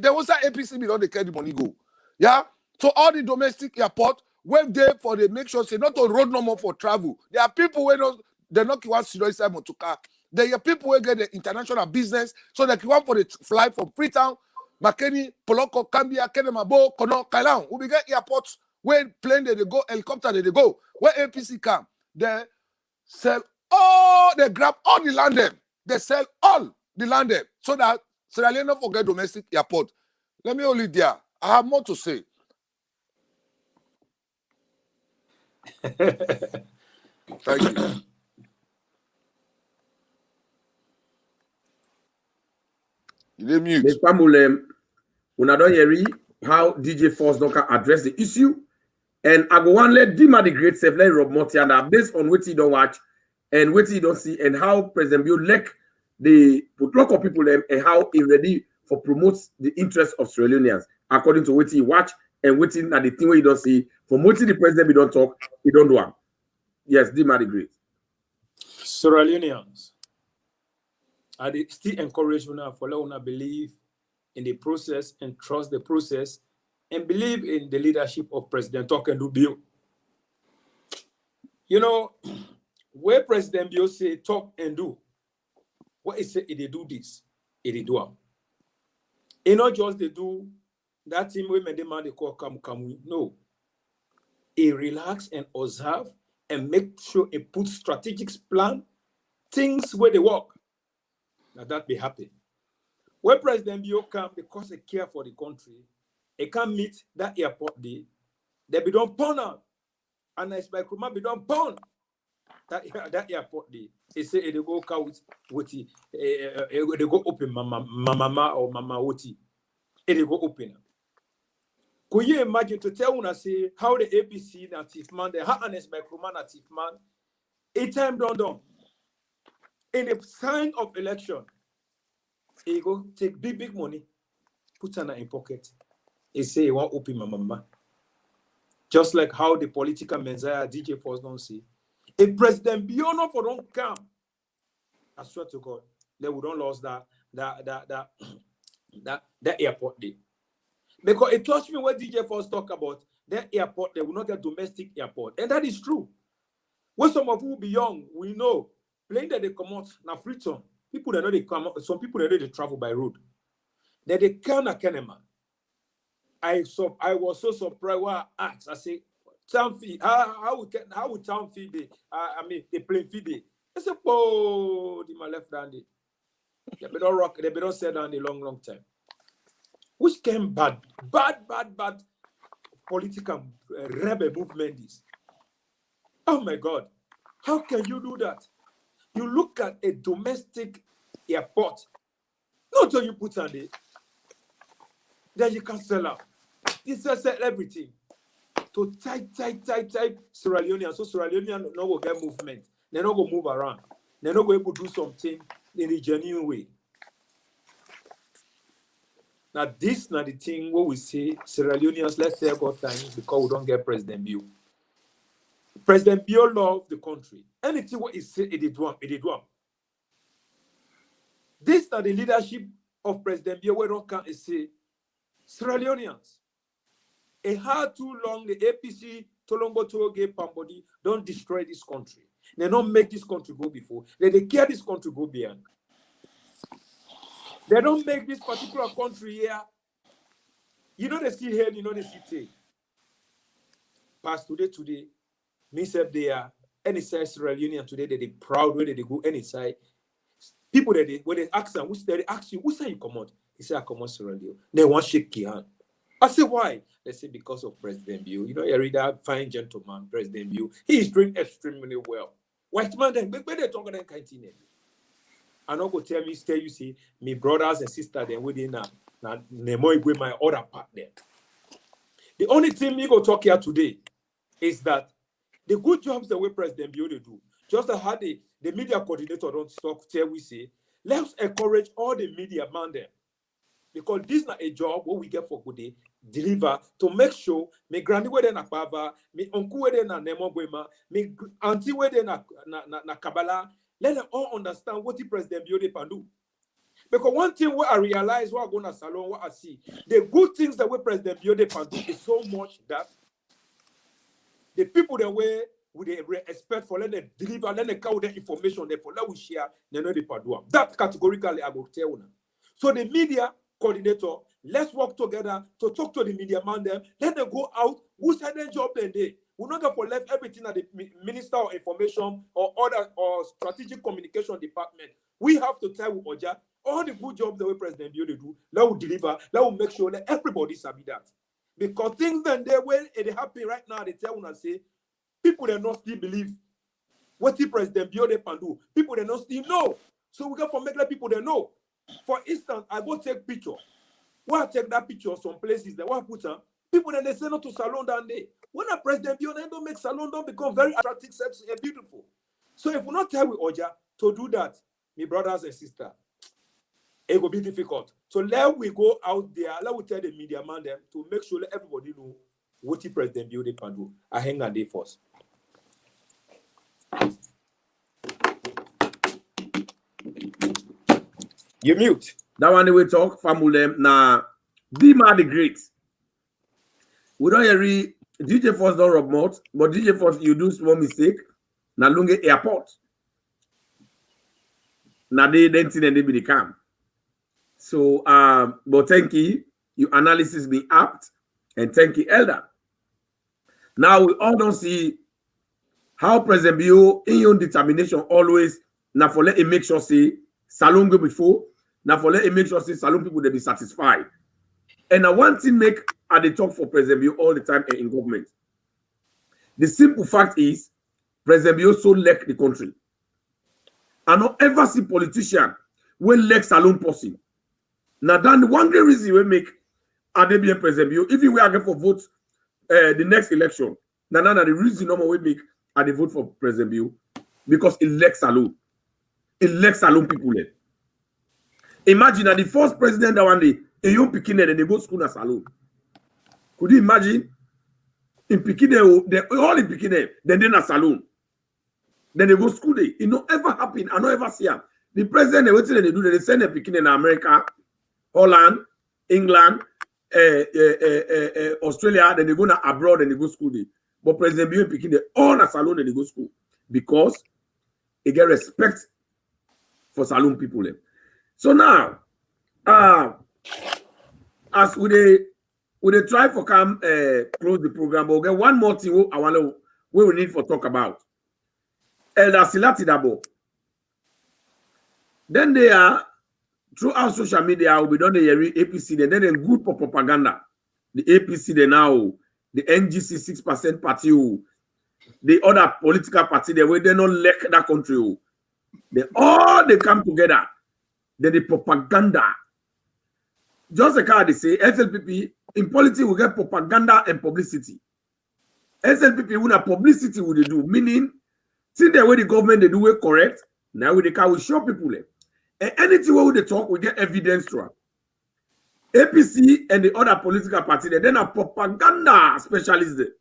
There was that APC don't they carry the money go. Yeah. So all the domestic airport, when they for they make sure say not on road no more for travel. There are people who they're not want serious time to car. There are people who get the international business, so that you want for the flight from Freetown, Makeni, Poloko, Cambia, Kenemabo, Kono, Kailan. We get airports where plane they go, helicopter they go. Where APC come, they sell all, they grab all the land them. They sell all the land them, so that Sierra Leone don't forget domestic airport. Let me hold it there. I have more to say. Thank you. You mute.
Ms. Pamulem, una don hear how DJ Force don't address the issue, and I go one let Dima the Great self let Rob Motiana based on what he don't watch and what he don't see, and how President Bio like the put lot of people them and how he ready for promotes the interest of Sierra Leoneans according to what he watch and what he the thing where you don't see. From what the president he don't talk, he don't do am. Yes, Dima the Great.
Sierra Leoneans, I still encourage you for let una believe in the process and trust the process and believe in the leadership of President Talk and do Bio. You know, where President Bio say talk and do, what he say, they do this, they do am. It not just they do that thing where they demand they call come. No. He relax and observe and make sure he put strategic plan, things where they work. Now that be happy. When President Bio come, because they care for the country, they can meet that airport day, they be done pound out. And as by Kruma be done pound that airport day. They say they go count with they go open mama or mama woti. They go open. Could you imagine to tell una say how the APC native man, the harness by Kruma native man, a time done. In the sign of election, he go take big money, put her in pocket. He say he want open my mama. Just like how the political messiah DJ Force don't see. A president beyond for don't come. I swear to God, they would don't lose that airport day. Because it touched me what DJ Force talk about. That airport, they will not get domestic airport. And that is true. When some of you be young, we know. Plane that they come out now Freetown. People that know they come out, some people that know they travel by road. Then they come to Kenema. I was so surprised when I asked. I say, town fee, how would town fee be? The plane fee be. I said, oh, my left hand. They be not rock, they be not set down a long time. Which came bad political rebel movement is. Oh my God, how can you do that? You look at a domestic airport, not until you put on it, then you can sell out. This is everything. To tight Sierra Leone, so Sierra Leone no go get movement. They not go move around. They not go able to do something in a genuine way. Now, this not the thing where we say Sierra Leoneans, let's say God thanks because we don't get President Bio. President Bio love the country. Anything what he say, it did one, it did one. This not the leadership of President Bio where don't can say Sierra Leoneans. It had too long the APC Tolombo Toge Pambodi don't destroy this country. They don't make this country go before. They care this country go beyond. They don't make this particular country here. You know they see here, you know they see take. Past today, me say they are any side Sierra Leonean today, they proud where they go any side. People that when they ask them, they ask you, who say you come out? He say I come out Sierra Leone. They want shake your hand. I say why? They say because of President Bio. You know, you read that fine gentleman, President Bio. He is doing extremely well. White man then, but they talk about kind of I not go tell me, stay, you see, me brothers and sisters, then within with my other part there. The only thing me go talk here today is that the good jobs the way President Bio they do, just how the media coordinator don't talk, tell we say, let's encourage all the media man there. Because this is not a job what we get for good day, deliver to make sure me granny where na baba, me uncle where na nemo gwema, me auntie where na kabala. Let them all understand what the President Bio they can do. Because one thing what I realize, what I go to salon, what I see, the good things that we President Bio they can do is so much that the people that way with the expect for let them deliver, let them carry the information there for let we share, they know they can do. That categorically I will tell you. So the media coordinator, let's work together to talk to the media man them, let them go out, who said their job then they. We're not going to left everything at the Minister of Information or other or Strategic Communication Department. We have to tell Oja all the good jobs the way President Bio do. Let will deliver. Let will make sure that everybody sabi that. Because things then they when it happen right now, they tell us say people that not still believe what the President Bio can do. People that not still know. So we got to make let people that know. For instance, I go take picture. Why I take that picture some places that what put on. People then they say not to salon down there. When a President Bio don't make salon don't become very attractive, sexy, and beautiful. So if we not tell with Oja to do that, my brothers and sisters, it will be difficult. So let we go out there, let we tell the media man them to make sure that everybody know what the President Bio they can do. I hang on day first. You mute.
That one we talk family now. Dima the Great. We don't hear DJ Force don't rub mouth, but DJ Force you do small mistake. Na Lunge Airport. Na they didn't and they be the camp. So but thank you. Your analysis be apt, and thank you, Elder. Now we all don't see how President Bio in your determination always na for let him make sure say salon go before, na for let him make sure say salon people they be satisfied. And I want to make at the talk for President Bio all the time in government. The simple fact is, President Bio so lack the country. I don't ever see politician when lack salon person. Now, then one great reason we make Adebian President Bio, if we are going for votes the next election, now the reason number we make at the vote for President Bio because it lacks salon. It lacks salon people. Imagine that the first president that one day a young Pekin and they go to school at salon. Could you imagine? In Pekin, all in Pekin, then they na salon. Then they go to school day. It not ever happen. I not ever see them. The president, they do, they send a Pekin in America, Holland, England, Australia, then they go abroad and they go to school day. But President Bio in Pekin, they all na salon and they go to school. Because they get respect for salon people. So now, as we try for come close the program, but get one more thing I want we need for talk about. Elder Silati Dabo. Then they are throughout social media, we done the APC, then they good for propaganda. The APC they now, the NGC 6% party, the other political party, they don't like that country. They come together. Then the propaganda. Just like how they say, SLPP, in politics, we get propaganda and publicity. SLPP, when a publicity would they do, meaning, see the way the government they do it correct, now we show people. And anything where they talk, we get evidence to it. APC and the other political party, they then a propaganda specialist there.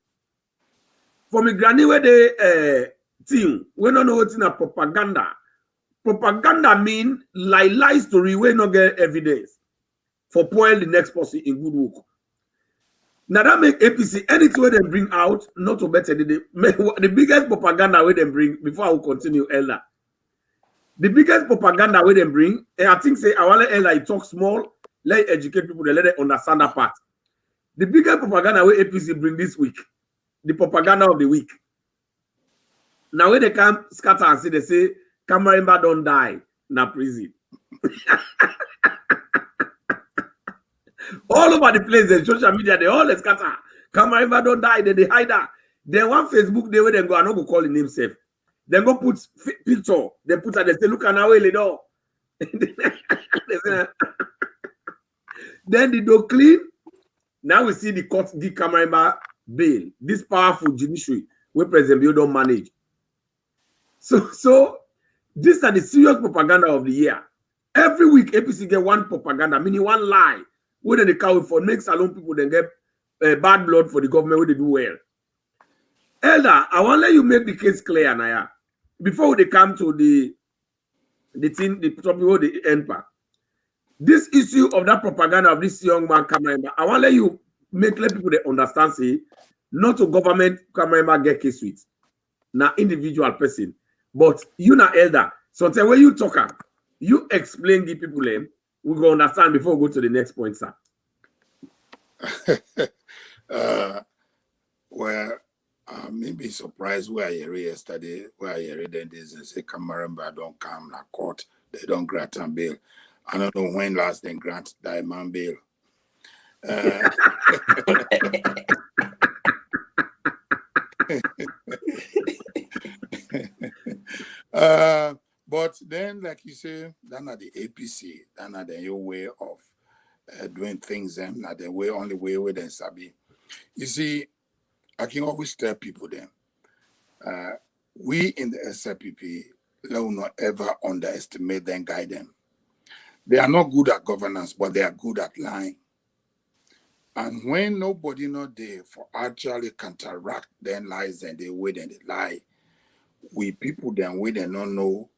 For me, granny where they team, we don't know what's in a propaganda. Propaganda mean lie story where no get evidence for spoil the next person in good work. Now that make APC anything where they bring out, not to better the biggest propaganda where they bring before I will continue, Elder. The biggest propaganda where they bring, and I think say I want to Elder talk small, let educate people, they let them understand that part. The biggest propaganda where APC bring this week, the propaganda of the week. Now when they come scatter and say they say Camerimba don't die in prison. All over the place, the social media, they all scatter. Camerimba don't die, they hide that. Then one Facebook, they where they go, I don't go call the name safe. Then go put picture, they put and they say, look at now, then the door clean. Now we see the court give Camerimba bail. This powerful judiciary where President Bio don't manage. So these are the serious propaganda of the year. Every week, APC get one propaganda, meaning one lie. Where they carry for make salon people then get bad blood for the government where they do well. Elder, I want to let you make the case clear, Naya. Before they come to the topic where the end part. This issue of that propaganda of this young man Camerimba, I want to let you let people they understand, say, not to government Camerimba get case with. Now individual person. But you na elder. So when you talk, you explain the people them, we go understand before we go to the next point, sir.
Well, maybe surprised where I heard yesterday, where I heard this and say Camerimba don't come na court, they don't grant him bail. I don't know when last they grant that man bail. But then, like you say, that's not the APC, that's not the way of doing things, and not the only way where they sabi. You see, I can always tell people then, we in the SLPP, let us not ever underestimate them, guide them. They are not good at governance, but they are good at lying. And when nobody not there for actually counteract their lies and the way they lie, we people then we they don't know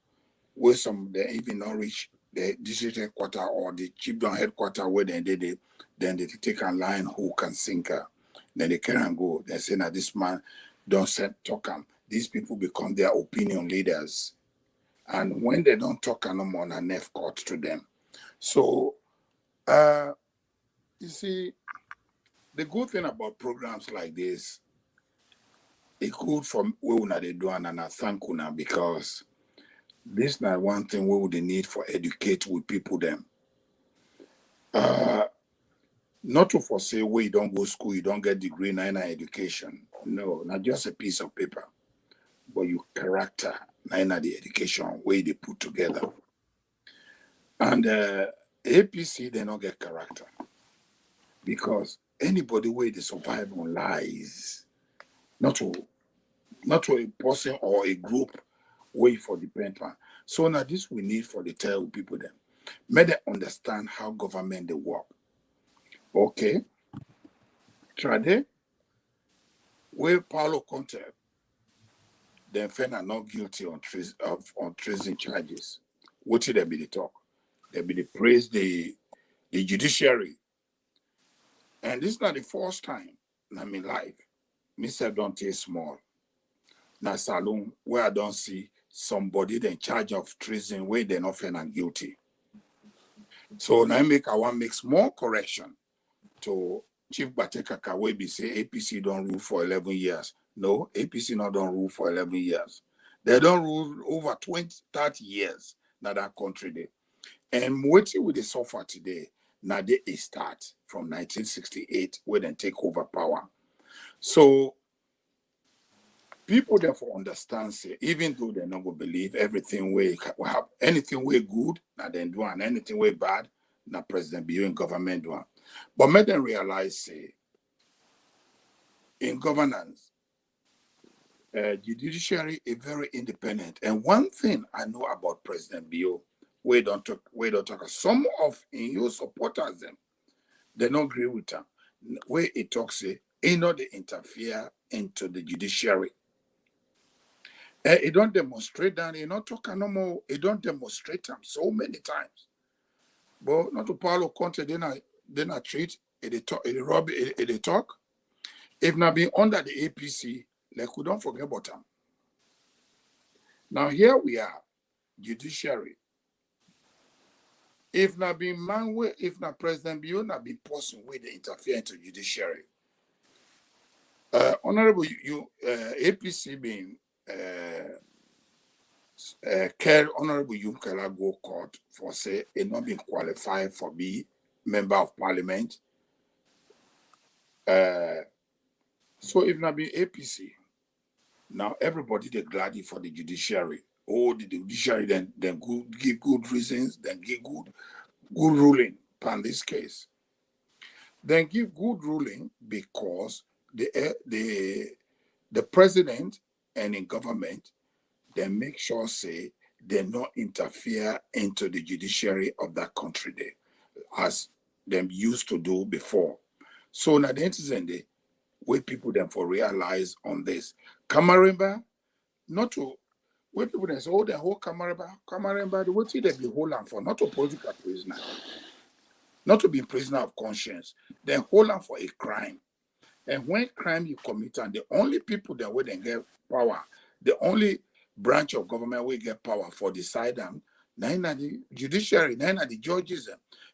where some they even not reach the district headquarters or the chiefdom headquarters where they did it, then they take a line hook and sinker. Then they can go. They say that this man don't set talk him. These people become their opinion leaders. And when they don't talk no more, na nef court to them. So you see, the good thing about programs like this, it good from where they do and I thank you now because this is not one thing we would need for educate with people them. Not to foresee where you don't go school, you don't get degree in education. No, not just a piece of paper, but your character, not the education way they put together. And APC, they don't get character because anybody where they survive on lies, not to a person or a group way for the paper. So now this we need for the tell people them. May they understand how government they work. Okay. Trade, where Paulo Conte, then found are not guilty on treason charges. What did they be the talk? They be the praise the judiciary. And this is not the first time in my life. Mr. Don't take small. Now salon where I don't see somebody in charge of treason where they're not found guilty. So now I want to make small correction to Chief Batekaka where be say APC don't rule for 11 years. No, APC not don't rule for 11 years. They don't rule over 20, 30 years now that country there. And waiting with the suffer today, now they start from 1968 where they take over power. So people therefore understand, say, even though they not go believe everything we have, anything we good, now they do, and anything we bad, now President Bio in government do. But make them realize, say, in governance, judiciary is very independent. And one thing I know about President Bio, we don't talk. Some of in your supporters them, They don't agree with them. Where it talks, they interfere into the judiciary. It don't demonstrate that. You not talk no more. It don't demonstrate them so many times. But not to Paulo Conte, they not treat. They talk. They talk. If not being under the APC, like we don't forget about them. Now here we are, judiciary. If not being Manwe, if not President Bio, not be person with the interfere into judiciary. Honorable, APC being Honorable Yumkela go court for say it not being qualified for be member of parliament. So if not be APC, now everybody they glad for the judiciary. Oh, the judiciary then give good reasons, then give good ruling on this case. Then give good ruling because the president and in government, they make sure say they not interfere into the judiciary of that country there, as them used to do before. So now the end the way people then for realize on this. Kamaremba, not to where people then say, oh, the whole Kamaremba, the what they be hold on for, not a political prisoner, not to be prisoner of conscience, then hold on for a crime. And when crime you commit, and the only people that will then get power, the only branch of government will get power for decide them, nine are the judiciary, nine are the judges.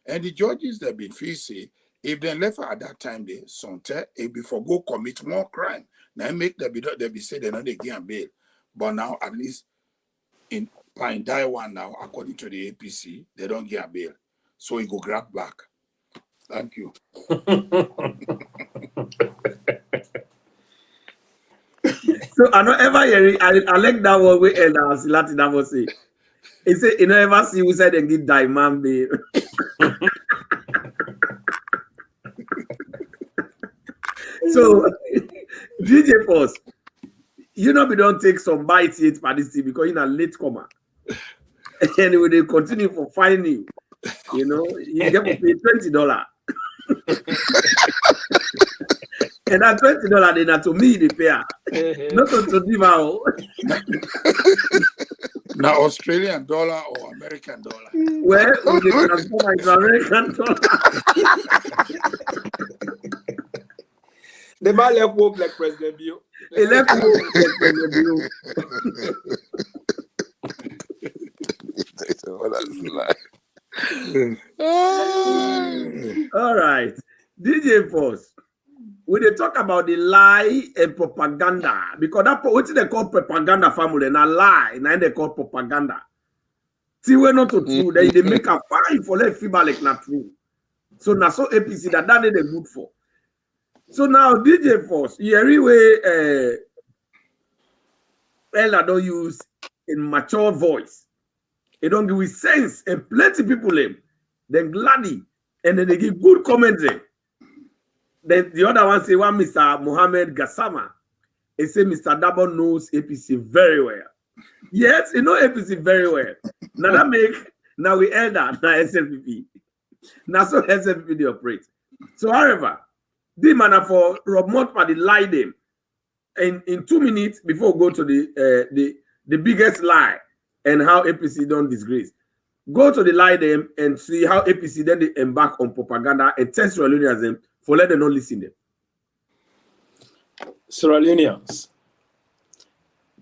And the judges that be free say, if they left at that time, they sometimes if before go commit more crime. Now make they be say they not they get bail. But now at least in Pine Die one now, according to the APC, they don't get bail. So he go grab back. Thank you.
So I don't ever hear it. I like that one we elders Latin Dabo say. He say you know ever see who said they give diamond bail. So DJ Force, you know we don't take some bites yet for this thing because you're a late comer. And when they continue for finding you know, you get to pay $20. And that $20 they not to me the pay. Not to give out.
Now Australian dollar or American dollar?
Well, we transform into American dollar.
The man left work like President Bio.
He left work like President Bio. All right, DJ Force. We they talk about the lie and propaganda because that what they call propaganda family and a lie, and they call propaganda. See, we're not to true. They make a fine for let fever like not true. So now so APC that they good for. So now DJ Force, way Ella don't use in mature voice. They don't give sense and plenty people them. Then gladly and then they give good comments. Then the other one say one Mr. Mohammed Gassama. He say Mr. Dabo knows APC very well. Yes, he know APC very well. Now that make now we elder now SLPP. Now so SLPP they operate. So however, the manner for Rob Montpa they lie them in 2 minutes before we go to the biggest lie and how APC don't disgrace. Go to the lie them and see how APC then they embark on propaganda and test Sierra Leoneans them for let them not listen them.
Sierra Leoneans,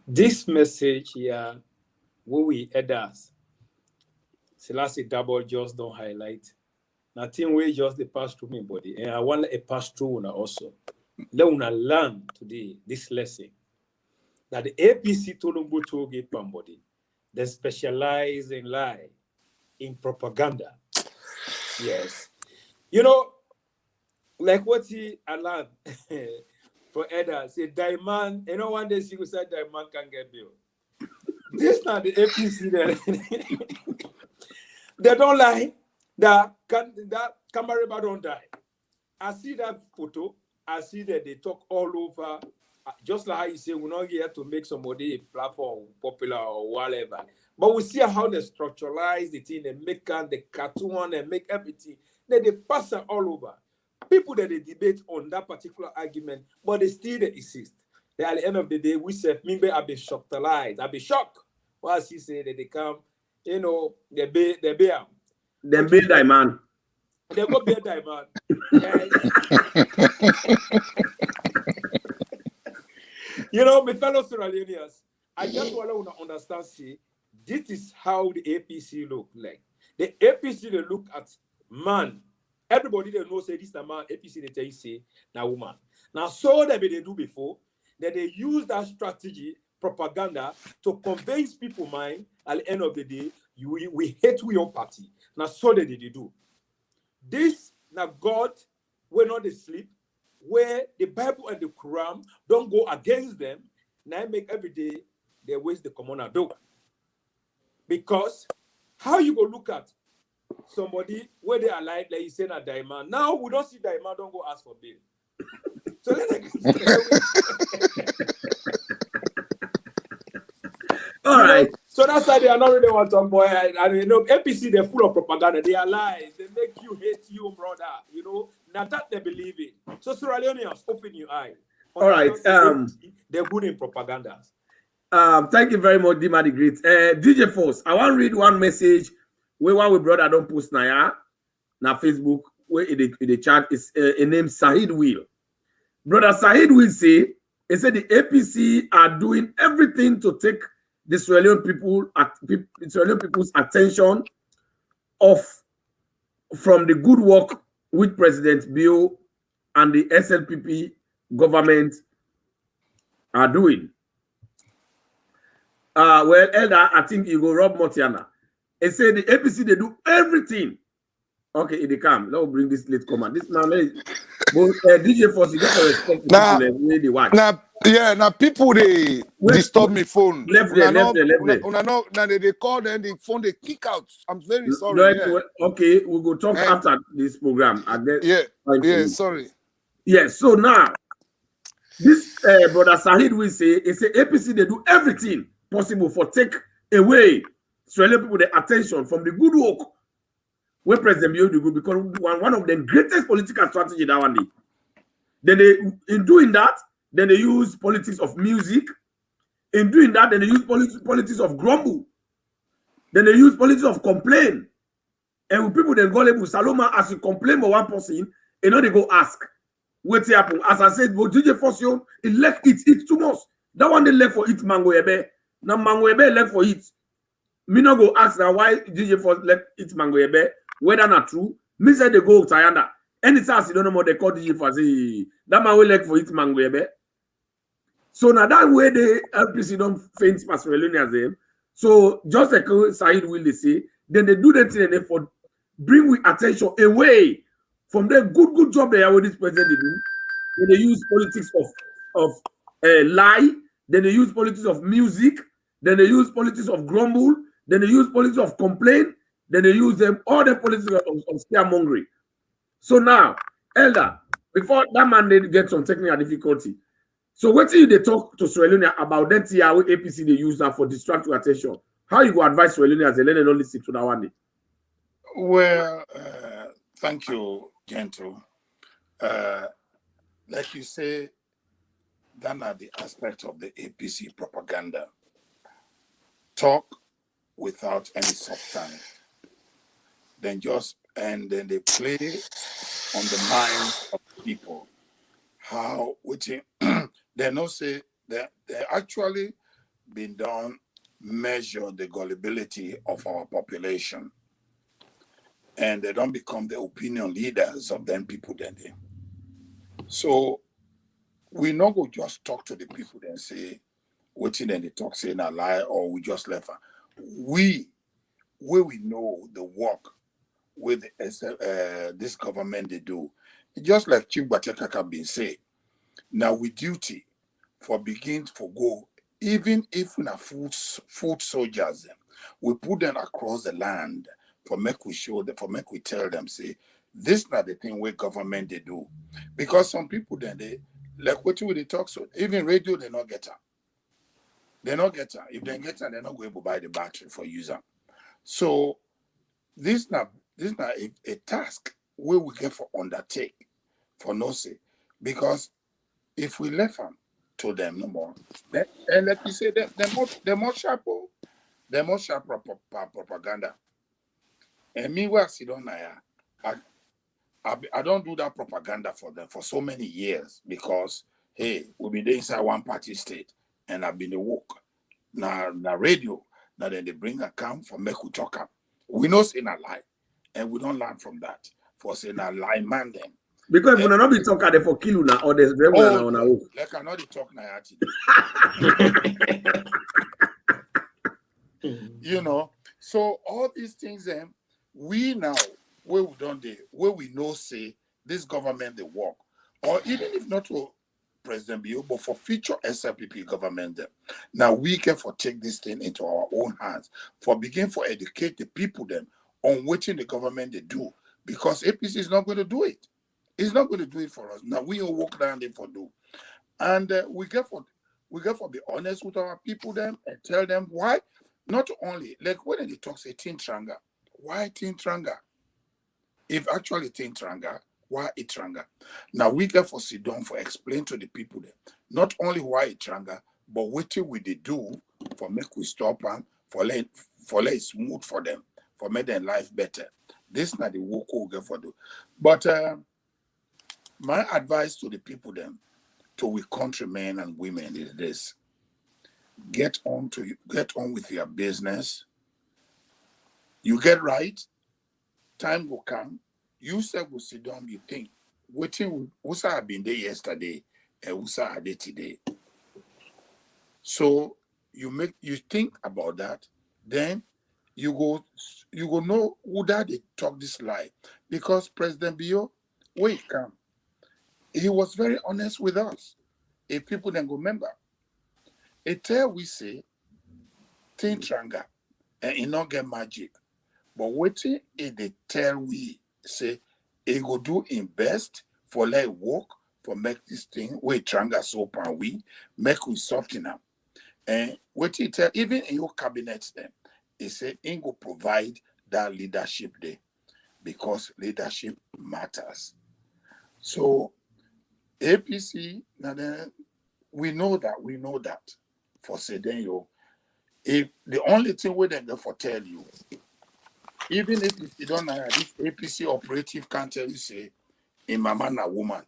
this message here, what we elders, Selassie Dabo just don't highlight. Nothing we just the pass through me body, and I want a pass through una also. Let una learn today this lesson that the APC Tolumbu Toge Pambody, they specialize in lie, in propaganda. Yes, you know, like what he learned for elders, say diamond. You know, one day she will say diamond can get built. This not the APC that they don't lie. That Kamareba don't die. I see that photo. I see that they talk all over. Just like how you say, we're not here to make somebody a platform popular or whatever. But we see how they structuralize the thing, they make the cartoon and make everything. Then they pass it all over. people that they debate on that particular argument, but they still they exist. Then at the end of the day, we say, maybe I'll be shocked alive. I'll be shocked. While she say that they come, you know, they be
Them be die man.
They go be die man. You know, my fellow Sierra Leoneans, I just want to understand, see, this is how the APC look like. The APC, they look at man. Everybody they know say this is a man. APC they tell you say now woman. Now so that they do before, then they use that strategy, propaganda, to convince people mind at the end of the day, we hate your party. Now so that they do. This now God will not sleep, where the Bible and the Quran don't go against them. Now make every day they waste the commoner do. Because how you go look at somebody where they are like you say a diamond. Now we don't see diamond, don't go ask for bail. So
All right.
So that's why they are not really want to talk, boy. And you know, APC, they're full of propaganda. They are lies. They make you hate you, brother. You know, now that they believe it. So Sierra Leoneans, open your eye.
All right.
They're good in propaganda.
Thank you very much, Dima the Great. DJ Force, I want to read one message where one we brother don't post now Facebook where in the chat is a name Sahid Will. Brother Sahid Will say, he said the APC are doing everything to take the Israeli people's attention off from the good work which President Bill and the SLPP government are doing. Well, Elder, I think you go Rob Motiana. He said the APC, they do everything. Okay, it come. Let's bring this late comment. This man, DJ Force, you got to respect the people where they watch.
Now people they disturb me phone.
Left there.
Now they call them the phone they kick out. I'm very sorry.
No, okay, we'll go talk after this program.
Sorry.
Yes, so now this brother Sahid will say, he say APC they do everything possible for take away Israeli people the attention from the good work where President Bill do good, because one of the greatest political strategy that one day. Then they in doing that, then they use politics of music. In doing that, then they use politics of grumble. Then they use politics of complain. And when people then go label Saloma as you complain for one person, you know they go ask. What's happen? As I said, but DJ Fosio, it left it too much. That one they left for it mango ebe. Now mango ebe left for it. Me not go ask now why DJ Fos left it mango ebe. Whether not true, me say they go Tayanda. Anytime you don't know what they call DJ Fos, that man will left for it mango ebe. So now that way the LPC don't faint past Relunias. So just like Said will they say, then they do that thing and they for bring with attention away from the good job they are with this president they do. Then they use politics of lie, then they use politics of music, then they use politics of grumble, then they use politics of complaint, then they use them all the politics of scaremongering. So now, Elder, before that man they get some technical difficulty. So what do they talk to Sierra Leone about that year with APC they use that for distract your attention? How you go advise Sierra Leone as a learner not listen to that one day?
Well, thank you, Gentle. Like you say, that are the aspect of the APC propaganda. Talk without any substance. Then then they play on the minds of people. How, which they not say that they actually been done measure the gullibility of our population. And they don't become the opinion leaders of them people then they. So we not go just talk to the people and say, what then they talk saying a lie or we just left her. We know the work with this government they do. Just like Chief Batekaka been saying, now we duty for begin to go, even if we are food soldiers, we put them across the land for make we show them, for make we tell them, say, this is not the thing where government they do. Because some people then they like what you they talk so even radio they not get her. They not get her. If they get her, they're not going to buy the battery for user. So this not a task where we get for undertake for no say. Because if we left them to them no more, and like you say, they're more sharp, they're more sharp propaganda. And me, where I sit on there, I don't do that propaganda for them for so many years because, hey, we'll be there inside one party state and I've been the woke. Now, radio, now then they bring a come for make we talk up. We know saying a lie and we don't learn from that. For saying a lie, man, them.
Because if we not be talking they for kill now or there's
Oh, like I know the talk now today. You know, so all these things, we now, where we don't do, where we know say this government they work, or even if not to President Bio, but for future SLPP government them. Now we can for take this thing into our own hands, for begin for educate the people them on what the government they do, because APC is not going to do it. It's not going to do it for us. Now we all walk down there for do, and we get for be honest with our people them and tell them why. Not only like when they talk say Tin Tranga, why Tin Tranga? If actually Tin Tranga, why Itranga? Now we get for sit down for explain to the people there, not only why Itranga, but what we they do for make we stop and for let it smooth for them, for make their life better. This not the work we get for do. But my advice to the people them, to we countrymen and women is this: get on with your business. You get right, time will come. You said will sit down, you think, waiting who's I been there yesterday and who's I there today. So you think about that, then you go know who that they talk this lie. Because President Bio, where he come, he was very honest with us. If people then go remember, a tell we say Tin Tranga and it not get magic. But waiting if they tell we say it go do in best for let work for make this thing we Tranga soap and we make we soften up. And what it tell even in your cabinets them, it say it go provide that leadership there because leadership matters. So APC now then we know that for say then if the only thing we then go for tell you, even if you don't know this APC operative can't tell you say in my man a woman,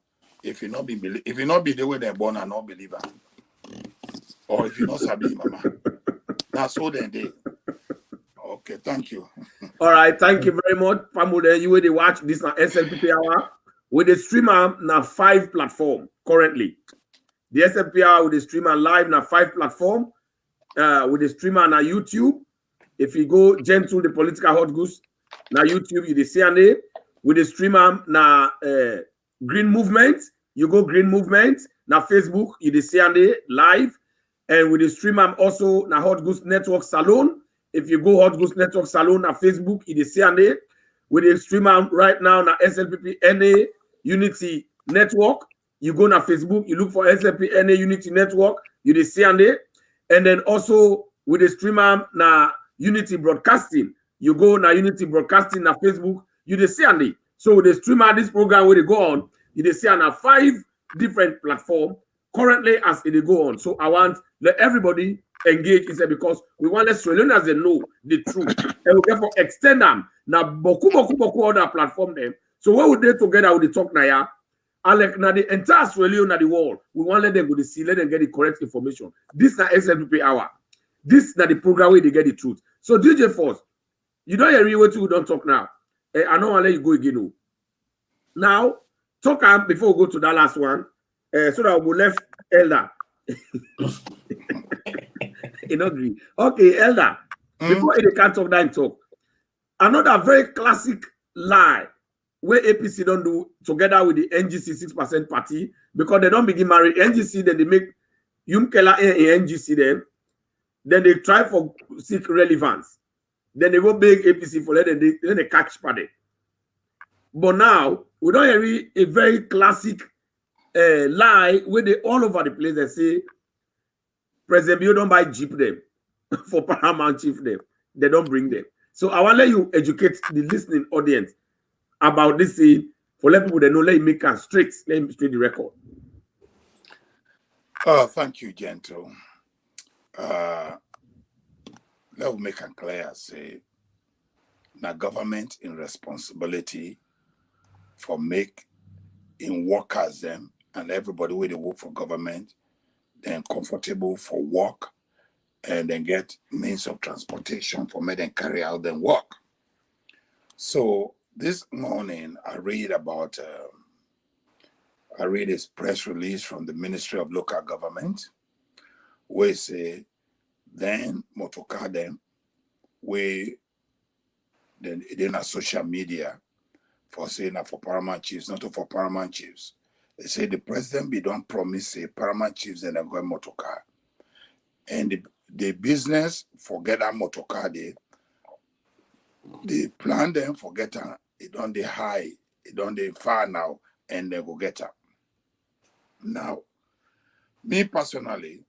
if you not be the way they're born and not believer, or if you not sabi mama, that's all they. Okay, thank you.
All right, thank you very much, Pamude. You will watch this na SLPP Hour with the streamer na 5 platform currently. The SLPP Hour with the streamer live na 5 platform. With the streamer na YouTube. If you go gentle the political hot goose na YouTube, you see and with the streamer na Green Movement, you go Green Movement na Facebook, you see and live, and with the streamer also na Hot Goose Network Salon. If you go Hot Goose Network Salon na Facebook, you see and with the streamer right now na SLPP NA Unity Network, you go na Facebook, you look for SLP NA Unity Network, you see and then also with the streamer na Unity Broadcasting, you go na Unity Broadcasting na Facebook, you see and so with the streamer this program where they go on, you see on 5 different platforms currently as it go on. So I want let everybody engage in it because we want as Leone as they know the truth and we therefore extend them now boku other platform them. So what would they together with the talk now? And like now the entire Leone na the world, we want let them go to see, let them get the correct information. This is the SLPP Hour. This is the program where they get the truth. So DJ Force, you don't hear what you don't talk now. I don't want to let you go again. Now, talk before we go to that last one. So that we left Elder. Okay, Elder. Before they can't talk that talk. Another very classic lie where APC don't do together with the NGC 6% party because they don't begin marry NGC, then they make Yumkela in NGC then they try for seek relevance. Then they go big APC for then they catch party. But now we don't hear a very classic lie where they all over the place they say President Bio don't buy Jeep them for Paramount chief them. They don't bring them. So I want to let you educate the listening audience about this thing For let people they know, let me make it straight. Let me straight the record.
Thank you, Gentle. Let me make it clear, say, the government in responsibility for make in workers them and everybody where they work for government, then comfortable for work, and then get means of transportation for me then carry out their work. So this morning I read this press release from the Ministry of Local Government where say then motorcar them where then on social media for saying that for Paramount chiefs, not for Paramount chiefs. They say the president be don't promise say Paramount chiefs and then go motorcar. And the business forget that motorcar they plan them forget it on the high, it on the far now, and they go get up. Now, me personally,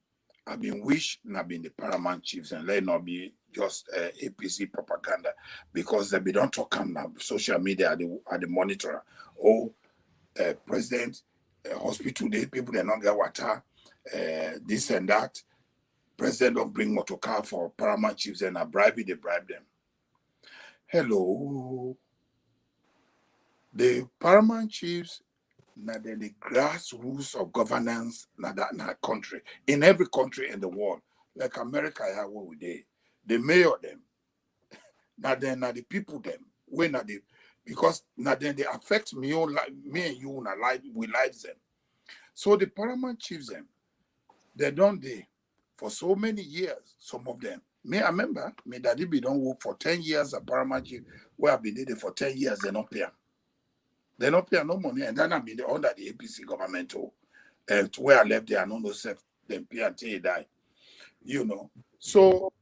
I've been wish not been the Paramount chiefs and let not be just APC propaganda because they be don't talk on now social media at the monitor. Oh, president, hospital day, people they don't get water, this and that. President don't bring motor car for Paramount chiefs and they bribe them. Hello. The Paramount chiefs, now the grassroots of governance na that na country. In every country in the world, like America, where we dey, the mayor them, now then the people them, when are they because now then they affect me and you na life we lives them. So the Paramount chiefs them, they don't they for so many years, some of them. Me, I remember, me daddy be don't work for 10 years at Paramount chief, where I've been there for 10 years, they not pay. They not pay no money, and then I've been under the APC government too. And to where I left there, I don't know self them pay until he die. You know. So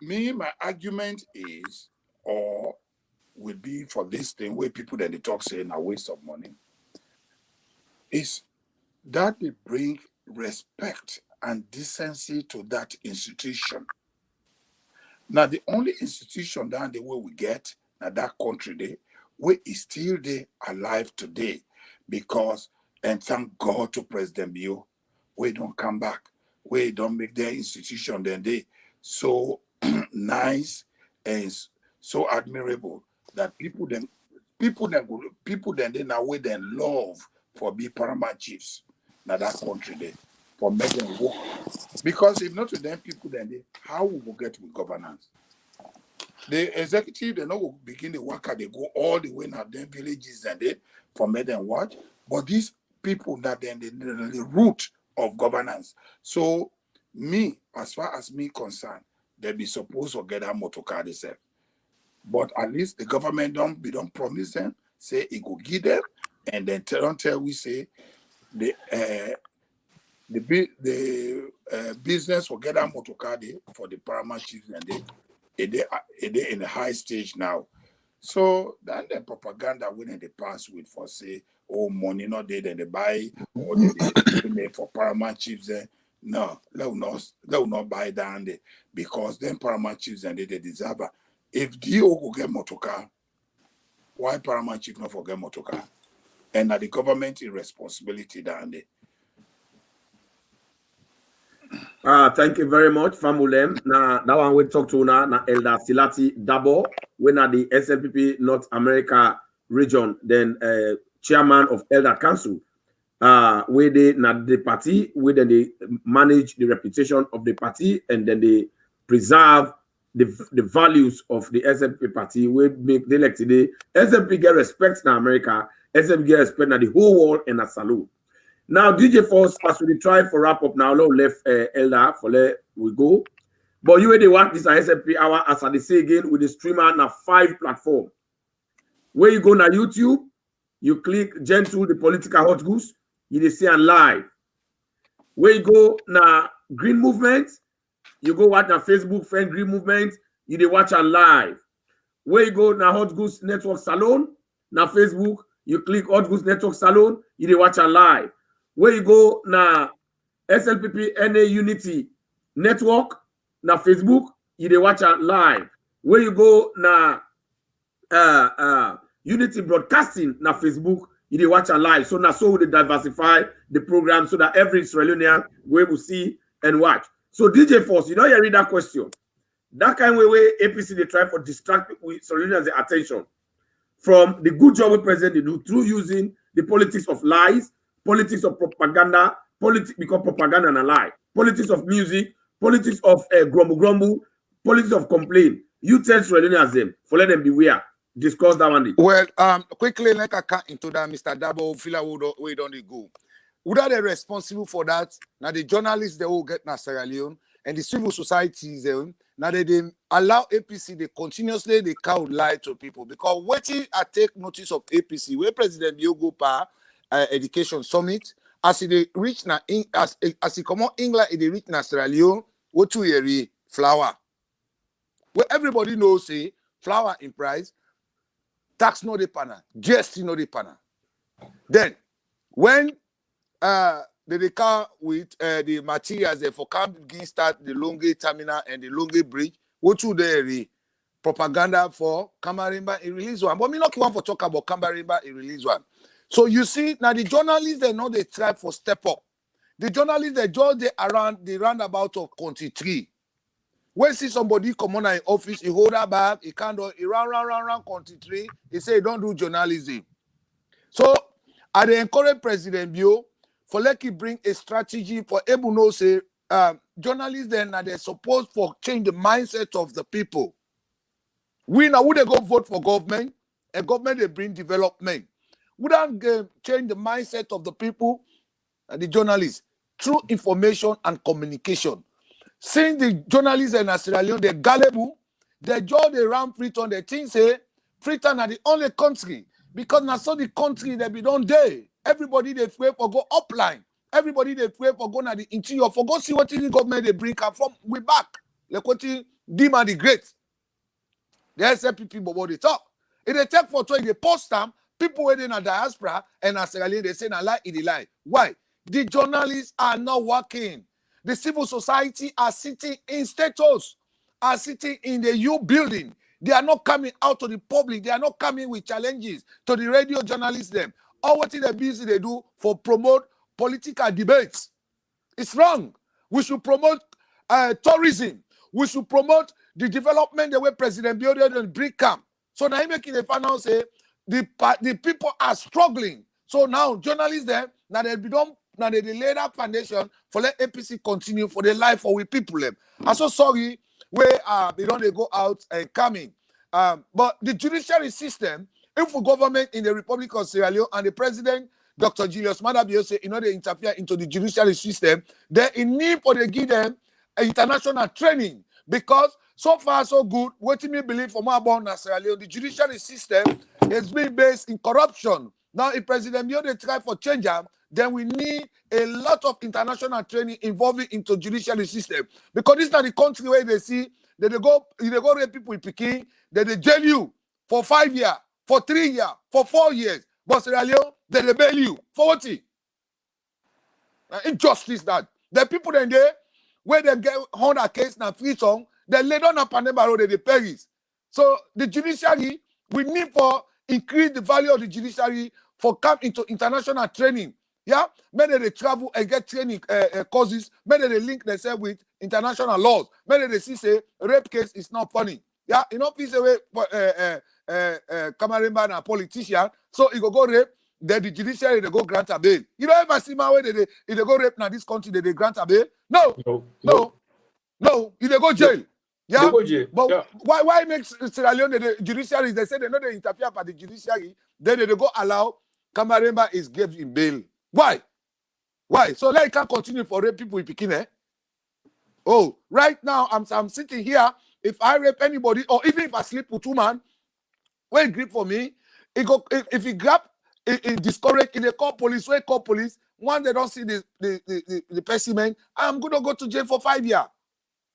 me, my argument is, or would be for this thing where people that they talk saying a waste of money, is that they bring respect and decency to that institution. Now, the only institution down the way we get, now that country there, we is still there alive today because, and thank God to President Bio, we don't come back. We don't make their institution then they so nice and so admirable that people then they now way then love for be Paramount chiefs. Now that country there for make them work. Because if not to them people then they how we will get with governance? The executive they not begin the work they go all the way now them villages and they for make them watch. But these people that then the root of governance. So me, as far as me concerned, they be supposed to get that motor car themselves. But at least the government don't promise them, say it go give them, and then don't tell we say the business will get that motor car for the Paramount chiefs and they in the high stage now. So then the propaganda when they pass with for say, oh money not there, then they buy or they for Paramount chiefs then. No, they will not buy down there because then Paramount chiefs and they deserve it. If DO will get motor car, why Paramount chief not forget motor car? And that the government irresponsibility down there.
Thank you very much, Famulem. Now that one we talk to now Elder Silati Dabo, when at the SLPP North America region, then chairman of Elder Council. Where they not the party, where then they manage the reputation of the party and then they preserve the values of the SLP party. We make the elect today. SLP get respect in America, SLP get respect in the whole world and a salute. Now, DJ Force, as we try for wrap up now, left Elder for let we go. But you already work this SLP hour as I say again with the streamer na 5 platform. Where you go na YouTube, you click Gentle the Political Hot Goose. You see on live. Where you go na Green Movement, you go watch na Facebook friend Green Movement, you dey watch on live. Where you go na Hot Goose Network Salon, na Facebook, you click Hot Goose Network Salon, you dey watch on live. Where you go na SLPP NA Unity Network, na Facebook, you dey watch on live. Where you go na Unity Broadcasting na Facebook, they watch a live. So now so we diversify the program so that every Sierra Leonean will able to see and watch. So DJ Force, you know you read that question. That kind of way APC they try for distract with Sierra Leoneans' attention from the good job the president they do through using the politics of lies, politics of propaganda, politics because propaganda and a lie, politics of music, politics of grumble grumble, politics of complaint. You tell Sierra Leoneans them for let them beware. Discuss that one day.
Well, quickly, like I can't into that, Mr. Dabo, feel like we don't go. Would are they responsible for that? Now the journalists they will get na Sierra Leone and the civil societies now they allow APC they continuously they can't lie to people because waiting I take notice of APC where President Diogo Pa Education Summit as they reach na as he come on England they reach na Sierra Leone what to hear flour where everybody knows say flour in price. Tax no the panel, GST no the panel. Then, when they come with the materials they for come begin start the Longe terminal and the Longe bridge, what to the propaganda for Kamarimba in release one. But me not want for talk about Kamarimba in release one. So you see now the journalists they know they try for step up. The journalists they just they around the roundabout of country 3. When see somebody come on in office, he hold her back, he can't do, he run country 3, he say he don't do journalism. So I encourage President Bio for let him bring a strategy for able no say journalists then are they supposed for change the mindset of the people. We now would they go vote for government, and government they bring development. Wouldn't change the mindset of the people and the journalists through information and communication. Since the journalists in Sierra Leone, they're gullible, they just they ram Freetown, they think say Freetown are the only country because now so the country they be done day. Everybody they pray for go upline. Everybody they pray for go na the interior for go see what the government they bring come from. We back. Like what Dima the Great. The SLPP but what they talk. If they take for 20, they post them, people waiting in a diaspora and Sierra Leone, they say na lie, it lie. Why? The journalists are not working. The civil society are sitting in status, are sitting in the U building. They are not coming out to the public. They are not coming with challenges to the radio journalists them. All what they're busy they do for promote political debates. It's wrong. We should promote tourism. We should promote the development the way President Biodio and bring camp. So now he making a final say the people are struggling. So now journalists there, now they become now they lay that foundation for let APC continue for the life of we people them. I'm so sorry where they don't they go out and coming. But the judiciary system, if the government in the Republic of Sierra Leone and the president, Dr. Julius Maada say, they interfere into the judiciary system, they're in need for they give them international training because so far so good. What do me believe for more about Sierra Leone, the judiciary system is being based in corruption. Now, if President Bio they try for change, then we need a lot of international training involving into judiciary system because this is not the country where they see that they go rape people in Peking, that they jail you for 5 years, for 3 years, for 4 years. But Sierra Leone, they bail you for what? Injustice that. The people then there, where they get 100 case now free song, they lay down a Panama road they Paris. So the judiciary, we need for increase the value of the judiciary for come into international training. Yeah, maybe they travel and get training courses. Maybe they link themselves with international laws. Maybe they see say rape case is not funny. Yeah, you know, piece away Kamarimba and a politician. So he go rape. Then the judiciary they go grant a bail. You don't ever see my way if they go rape now this country they grant a bail. No. If they go jail. Yeah,
go jail.
But
yeah.
why make Sierra Leone the judiciary? They say they know they interfere by the judiciary. Then they go allow Kamarimba is given bail. Why? So let it can continue for rape people in Peking. Oh, right now I'm sitting here. If I rape anybody, or even if I sleep with 2 man, when grip for me, it go if he grab, it discourage. If they call police, when call police, one they don't see the specimen, I'm gonna go to jail for 5 years.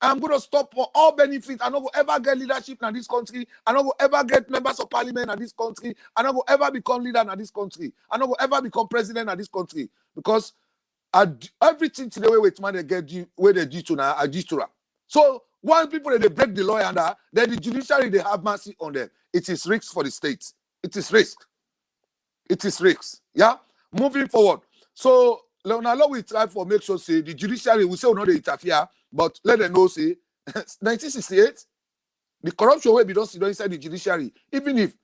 I'm going to stop for all benefits. I'm not going to ever get leadership in this country. I'm not going to ever get members of parliament in this country. I'm not going to ever become leader in this country. I'm not going to ever become president in this country. Because everything to the way with man they get you, where they do to now, I do to. So when people they break the law under, then the judiciary they have mercy on them. It is risk for the state. It is risk. It is risk. Yeah, moving forward. So Leone, we try for make sure say the judiciary we say we not interfere, but let them know say 1968 the corruption will be done inside the judiciary. Even if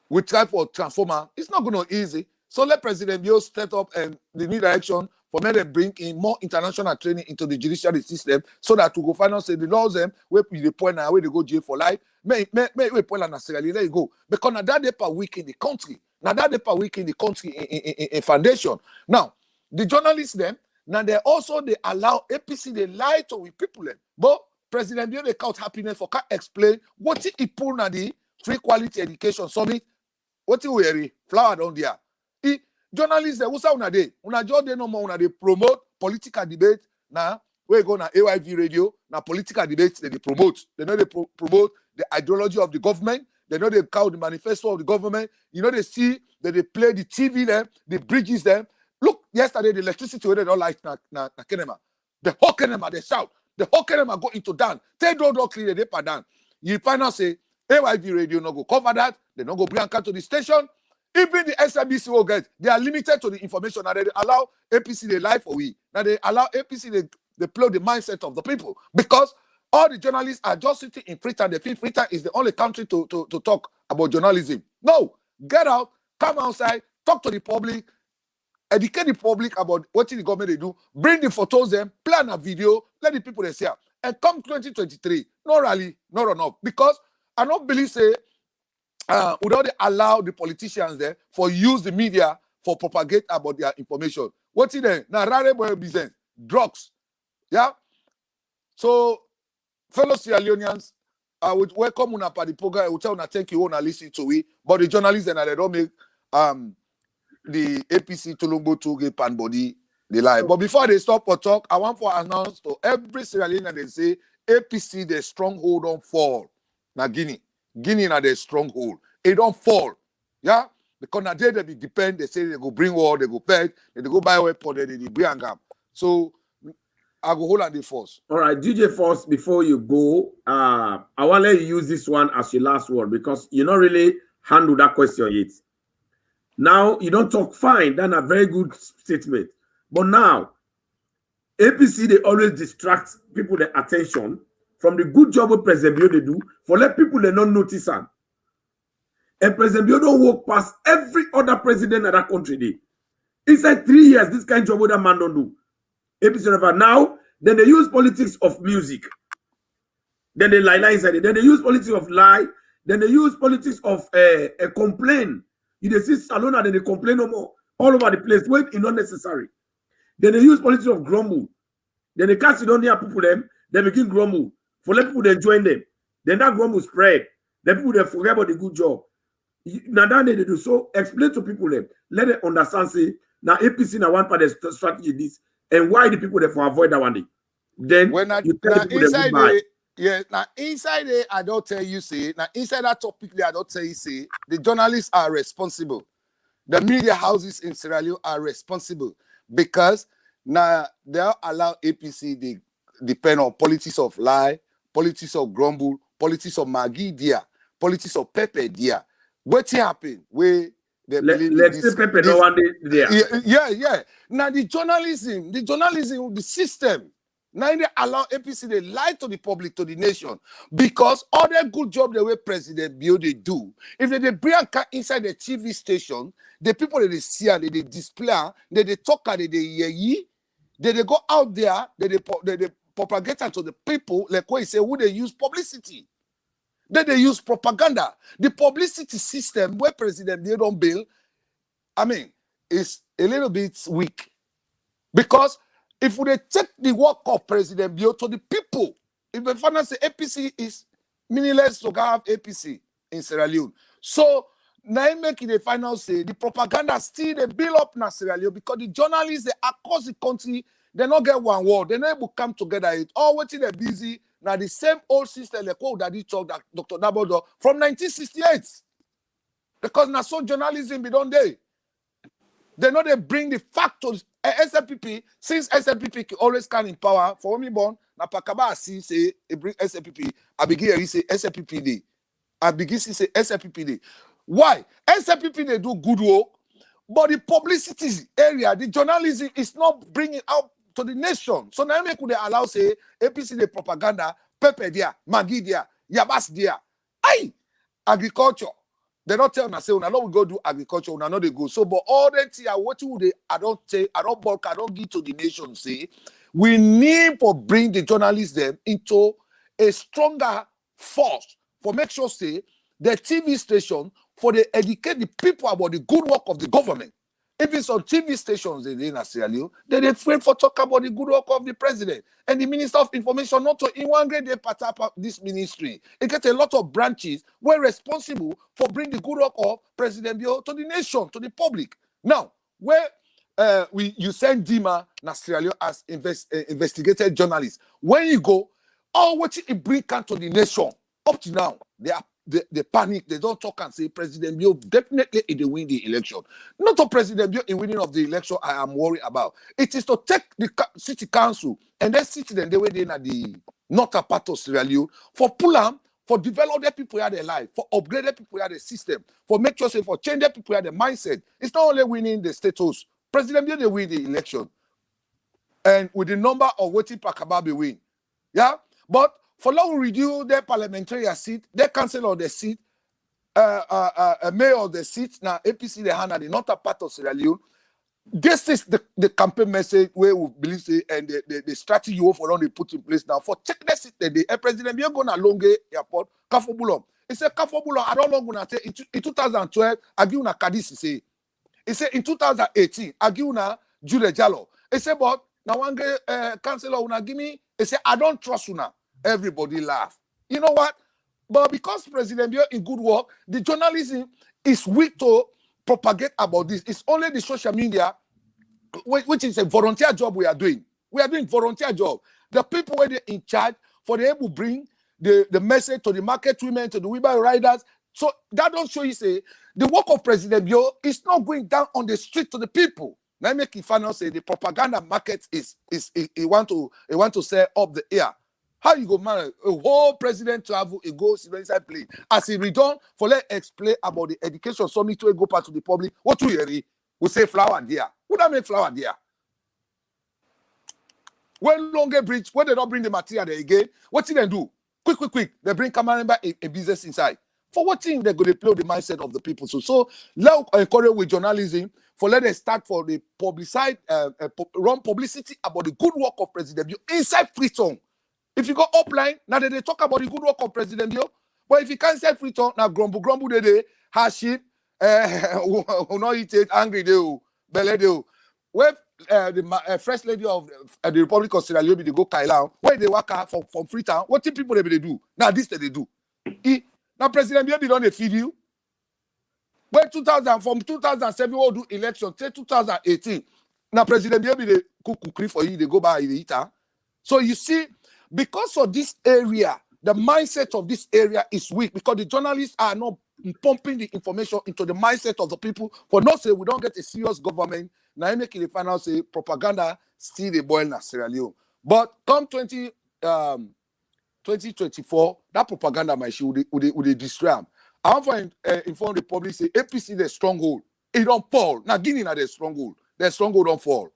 we try for transformer, it's not going to be easy. So let President Bio step up and the new direction for me to bring in more international training into the judiciary system so that we go find out say the laws them where the point now where they go jail for life. May point and necessarily let you go. Because now that they per week in the country. Now that they per week in the country in foundation. Now, the journalists them, now they also they allow APC they lie to with people them. But President Bio they count happiness for can explain what he pull na the free quality education summit. What you weary flower down there. Journalists they what's una day? Una just they no more una they promote political debate. Now we go na AYV radio, na political debates they promote. They know they promote the ideology of the government. They know they count the manifesto of the government. You know they see that they play the TV them, the bridges them. Look, yesterday the electricity they don't like na Kenema. The whole Kenema they shout. The whole Kenema go into dance. They don't clear the paper down. You find out say AYV radio no go cover that. They no go bring to the station. Even the SMBC will get. They are limited to the information. Now they allow APC the life for we. Now they allow APC they play the mindset of the people because all the journalists are just sitting in Freetown. They feel Freetown is the only country to talk about journalism. No, get out, come outside, talk to the public, educate the public about what the government they do, bring the photos them, plan a video, let the people they see. And come 2023, no rally, no runoff. Because I don't believe say without they allow the politicians there for use the media for propagate about their information. What's it then? Now rare boy business, drugs. Yeah. So fellow Sierra Leoneans, I would welcome una for the program. I would tell una thank you una listen to it. But the journalists and they don't make the APC Tolombo to get pan body they lie. But before they stop for talk, I want to announce to every Sierra Leonean they say APC the stronghold don't fall. Now Guinea na their stronghold. It don't fall. Yeah? Because now they be depend, they say they go bring war, they go peg, they go buy weapon, they bring up. So I go hold on the force.
All right, DJ Force, before you go, I want to let you use this one as your last word because you not really handle that question yet. Now, you don't talk fine. That's a very good statement. But now, APC, they always distract people their attention from the good job of President Bio they do for let people they not notice them. And President Bio don't walk past every other president in that country. Day. Inside 3 years, this kind of job that man don't do. APC never now, then they use politics of music. Then they lie inside it. Then they use politics of lie. Then they use politics of a complaint. You they see Salona, then they complain no more. All over the place when it's not necessary. Then they use politics of grumble. Then they cast it on their people them. They begin grumble. For let people they join them. Then that grumble spread. Then people they forget about the good job. Now that they do so, explain to people them. Let them understand say now APC now one part of the strategy this and why the people they for avoid that one day. Then
when
you tell the people
inside
the
yeah, now inside it, I don't tell you say now inside that topic I don't tell you say the journalists are responsible. The media houses in Sierra Leone are responsible because now they allow APC they depend on politics of lie, politics of grumble, politics of Maggie dia, politics of Pepe dia. What happened? Where they believe
let's say Pepe no one day there.
Yeah. Now the journalism, the system. Now they allow APC they lie to the public, to the nation, because all their good job the way President Bio they do. If they bring inside the TV station, the people that they see and they display, they talk and they they go out there, they propagate to the people like what you say who they use publicity. Then they use propaganda. The publicity system where President Bio don't build, I mean, is a little bit weak. Because if we take the work of President Bio to the people, if the finance say APC is meaningless to have APC in Sierra Leone. So now making the final say the propaganda still they build up in Sierra Leone because the journalists they across the country they not get one word, they not able to come together. It all waiting they're busy. Now the same old system like what Daddy talk that Dr. Dabo from 1968. Because now so journalism be done day. They know they bring the factors. SLPP, since SLPP always can in power, for me born, na Pakaba see say they bring SLPP. I begin to say SLPP day. I begin to say SLPP day. Why? SLPP they do good work. But the publicity area, the journalism is not bringing out to the nation. So now could they allow say APC the propaganda, Pepe there, Maggie there, Yabas there. Aye, agriculture. They don't tell me say, "Una we go do agriculture, una know they go." So, but all that here, what would they? I don't say, I don't bulk, I don't give to the nation. Say, we need to bring the journalists them into a stronger force for make sure say the TV station for they educate the people about the good work of the government. If it's on TV stations in Sierra Leone, they afraid for talk about the good work of the president and the Minister of Information. Not to in one grade they part up this ministry. It gets a lot of branches were responsible for bringing the good work of President Bio to the nation, to the public. Now, where you send Dima na Sierra Leone as investigated journalist, when you go, all what it bring to the nation up to now, they panic, they don't talk and say President Bio definitely they win the election. Not a President Bio in winning of the election I am worried about. It is to take the city council and then sit them the way they at the northern part of Sierra Leone for pull them, for develop their people here their life, for upgrade their people here the system, for make sure say for change their people here the mindset. It's not only winning the status. President Bio they win the election. And with the number of voting Pakababi win. Yeah? But for long reduce their parliamentary seat, they cancel all the seat, mayor of the seats, now APC they hand at the northern part of Sierra Leone. This is the campaign message where we believe say, and the strategy you for they put in place now for check the seat the president we are going to Longe airport, Kafobulom. He said Kafobulom, I don't know gonna say in 2012, I give una Kadisi say. He said in 2018, I give una Jude Jallo. He said, but now one councillor una give me, he said, I don't trust una. Everybody laugh. You know what? But because President Bio in good work, the journalism is weak to propagate about this. It's only the social media, which is a volunteer job we are doing. We are doing volunteer job. The people where they're in charge for the able to bring the message to the market women, to the women riders. So that don't show you say the work of President Bio is not going down on the street to the people. Now make it final say the propaganda market is it want to sell up the air. How you go man? A whole president travel, it goes inside plane. As he return, for let explain about the education summit to go part to the public. What do you we say flower there? Would that make flower there? When longer bridge, when they don't bring the material there again, what do they do? Quick. They bring camera a business inside. For what thing they're going to play the mindset of the people? So let encourage with journalism for let them start for the publicity, run publicity about the good work of President Bio inside Freetown. If you go upline, now they talk about the good work of President Bio. But if you can't say Freetown, now grumble they hardship, who not eat it, angry they belly they. Where the first lady of the Republic of Sierra Leone, they go Kailan, where they work out from Freetown, what the people they do? Now this they do. Now President Bio don't feed you. When 2007 we will do election, say 2018. Now President Bio they cook for you, they go by the eater. So you see, because of this area, the mindset of this area is weak because the journalists are not pumping the information into the mindset of the people. For not say we don't get a serious government, now you make it the final say propaganda still the boil in Sierra Leone. But come 2024, that propaganda machine would destroy them. I want to inform the public say APC the stronghold. It don't fall. Now Guinea are the stronghold. The stronghold don't fall.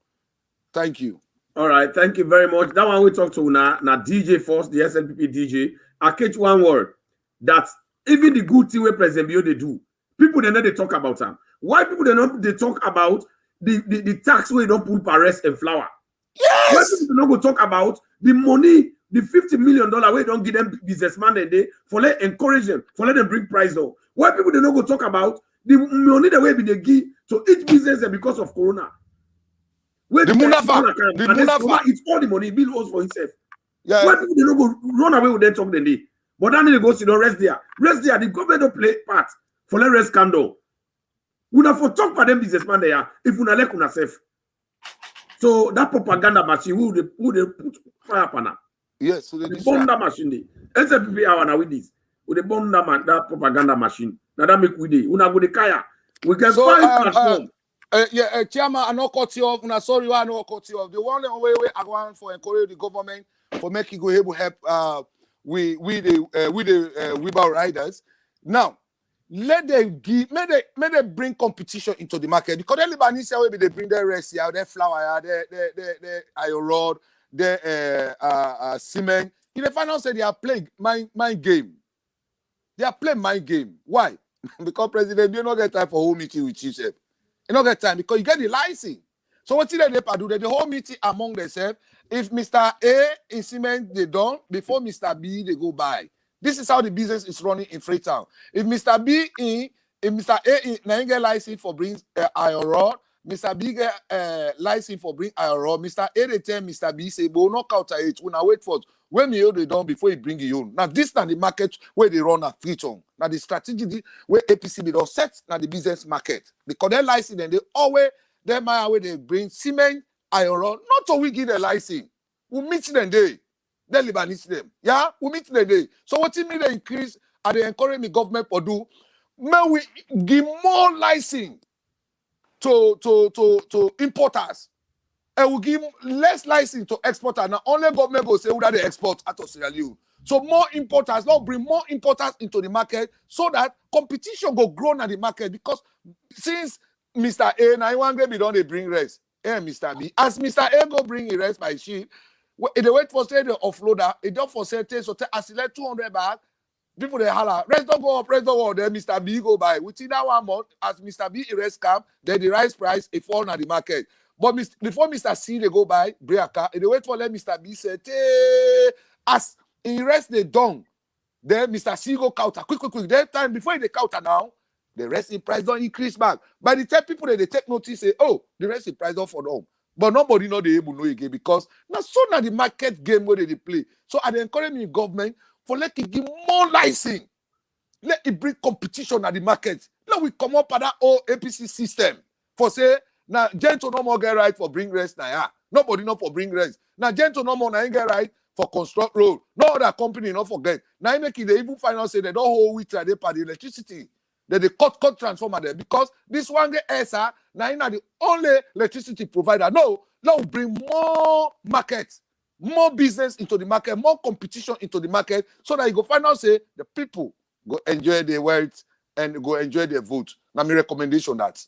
Thank you.
All right, thank you very much. That one we talk to now DJ Force, the SLPP DJ. I catch one word that even the good thing where President Bio they do, people they know they talk about them. Why people they talk about the tax where they don't put Paris and flour?
Yes.
Why people don't go talk about the money, the $50 million where they don't give them businessman and they for let encourage them, for let them bring price down. Why people they don't go talk about the money that way be they give to each business because of Corona? Where
the Munafa,
it's all the money Bill owes for himself.
Yeah.
Why people they don't go run away with them talk the day? But then they go see don't rest there. Rest there, the government don't play part for let rest scandal. We not for talk about them businessman there if we not let una safe. So that propaganda machine who they put fire upon her.
Yes, so they
burn that machine there. SLPP Hour now with this. We they burn that propaganda machine. Now that make we day. We not go the kaya. We can find platform.
Chairman, I not cut you off. Sorry, I not cut you off. The one way I want for encourage the government for making go able help with the wheelbarrow riders. Now, let them give, may they bring competition into the market, because everybody say maybe they bring their rest here, their flour, their iron rod, their cement. In the final say they are playing mind game. They are playing mind game. Why? Because President, you don't get time for whole meeting with you, sir. You don't get time because you get the license. So what did they do? They the whole meeting among themselves. If Mr. A in cement they done, before Mr. B they go buy. This is how the business is running in Freetown. If Mr. A in, now get license for bring iron rod, Mr. B get license for bring iron rod. Mr. A they tell Mr. B say, "But no counter it. We now wait for when you they done before you bring your own." Now this na the market where they run at Freetown. Now the strategy where APC they don't set now the business market. Because their license and they always them where they bring cement, iron rod. Not to we give the license. We meet them there. They Lebanese them. Yeah, we meet them there. So what you mean they increase and they encourage the government to do? May we give more license to importers. And we give less license to exporters. Now only government will say whether they export out of Sierra Leone. So more importers, now bring more importers into the market so that competition go grow in the market. Because since Mr. A now one day we don't they bring rest. And Mr. B, as Mr. A go bring a rest by ship, they wait for say the offloader, it don't for say so as let 200 bags. People they holler, rest don't go up, rest don't go up. Then Mr. B go by. Within that 1 month, as Mr. B arrest come, then the rice price it fall on the market. But before Mr. C they go by, Breaka, they wait for let Mr. B say, as in rest they done. Then Mr. C go counter, quick. That time before they counter now, the rest in price don't increase back. By the time people they take notice, say, oh, the rest in price don't fall down. But nobody know they able know again because now so now the market game where they play. So I encourage the government for let it give more license. Let it bring competition at the market. Let we come up at that old APC system. For say, now gentle no more get right for bring rest now. Yeah. Nobody know for bring rest. Now gentle no more now get right for construct road. No other company not forget. Now make it they even finance say they don't hold with they pay the electricity. They cut transformer there because this one get ESA now the only electricity provider. No, now bring more market, more business into the market, more competition into the market, so that you go find out say the people go enjoy their wealth and go enjoy their vote. Now my recommendation that.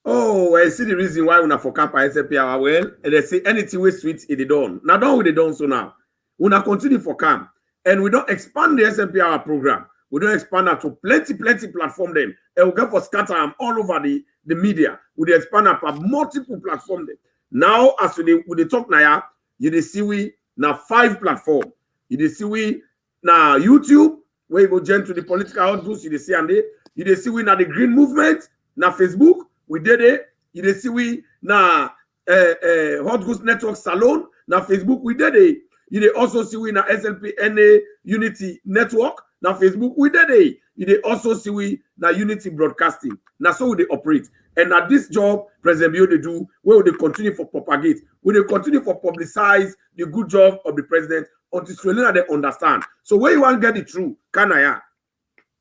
Oh, I see the reason why we not for camp SLP Hour well, and they say anything we sweet it done. Now done with the done so now. We not continue for camp, and we don't expand the SLP Hour program. We don't expand that to plenty platform them. And we go for scatter them all over the media. We expand up for multiple platform them. Now, as we talk now, you see we now 5 platform. You see we now YouTube, where you go join to the political outgroups, you see and they. You see we now the Green Movement, now Facebook, we did it. You see we now Hot Goose Network Salon, now Facebook, we did it. You also see we now SLP NA Unity Network. Now Facebook, we did it. You also see we now Unity Broadcasting. Now so they operate. And at this job, President Bio they do, where will they continue for propagate? Will they continue for publicize the good job of the president until Australia they understand? So where you want to get it through, Kanaya?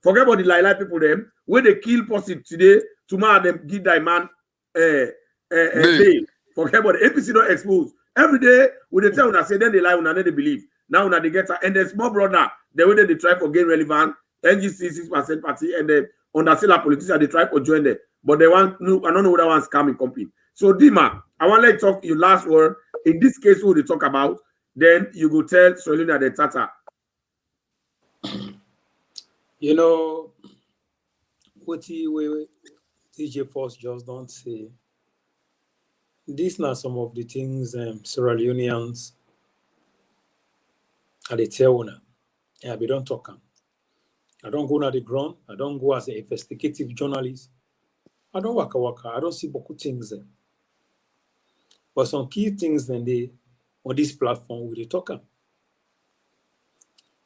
Forget about the lie people them. Where they kill person today, tomorrow them give that man bail. Forget about the APC don't expose. Every day, when they tell una say then they lie, una then they believe. Now una they get and the small brother, the way they try for gain relevant, NGC 6% party, and the undersell politician they try for join them. But they want no, I don't know what that one's coming company. So Dima, I want to talk your last word. In this case, who they talk about, then you go tell Solina the Tata.
You know what TJ Force just don't say. These are some of the things Sierra Leoneans are they tell now. Yeah, we don't talk. I don't go on the ground. I don't go as an investigative journalist. I don't waka. I don't see beaucoup things there. But some key things then they on this platform we talk.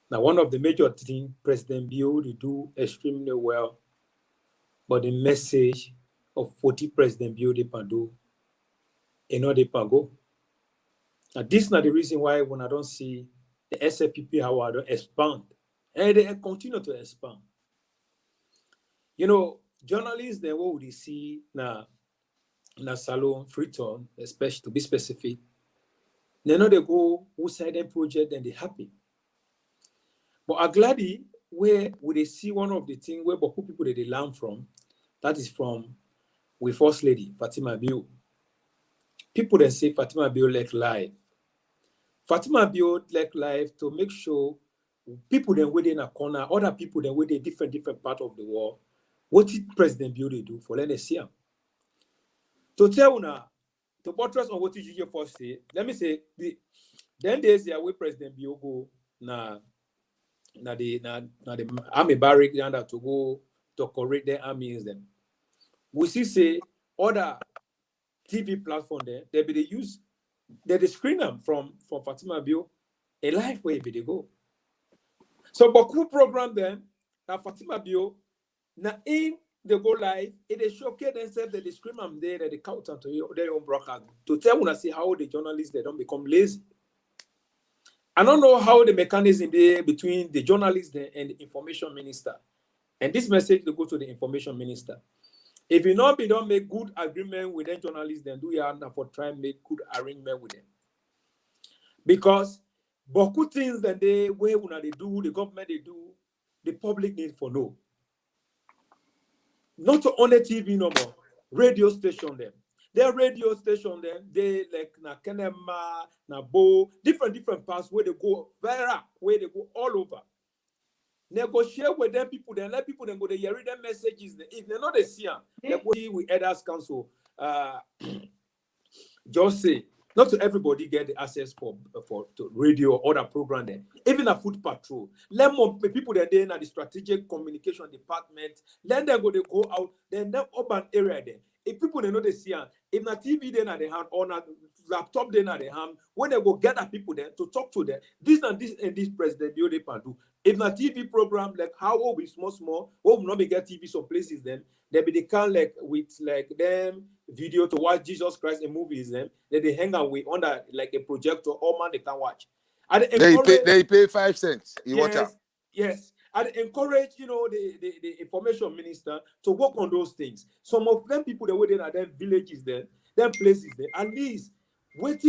Now one of the major things President Bio they do extremely well, but the message of 40 President Bio they do, and not they go. Now this is not the reason why when I don't see the SLP Hour don't expand, and they continue to expand. You know, journalists then what would they see now? Na Salon, Freetown, especially to be specific, they know they go who side them project and they happy. But I'm glad where would they see one of the things where Boku people they learn from, that is from we First Lady Fatima Bio. People that say Fatima Bio like life. Fatima Bio like life to make sure people then within a corner, other people then within different part of the world. What did President Bio they do for let us see? To tell una, to buttress on what did you first say, let me say then there's the way President Bio go na the army barrack yonder to go to correct their armies them. We see say other TV platform there, they be they use they screen them from Fatima Bio a life way be they go. So Boku program then now Fatima Bio now in they go live, it is showcase themselves that they scream them there that they count to their own broadcast to tell when I see how the journalists they don't become lazy. I don't know how the mechanism there between the journalist and the information minister. And this message will go to the information minister. If you don't make good agreement with the journalists, then do you have for try and make good arrangement with them? Because Boku things that they way when they do, the government they do, the public need for no. Not only TV no more, radio station them. Their radio station them, they like na Kenema, na Bo, different parts where they go viral, where they go all over. Negotiate with them people, then let people then go they hear them messages. If they're not the see, they go see with Elders Council. Just say not to everybody get the access for to radio or other program there. Even a food patrol. Let more people that they in the strategic communication department. Let them go out. Then that urban area there. If people they know they see, if na TV then at the hand or na laptop then at the hand, when they go gather people there to talk to them, this and this president they can do. If na TV program like how will be small, will not be get TV some places then they be they can like with like them video to watch Jesus Christ in movies them then they hang out with under like a projector all man they can watch. And
They pay 5 cents. You watch out.
Yes. And encourage, the information minister to work on those things. Some of them people that were there at them villages there, them places there. At least, what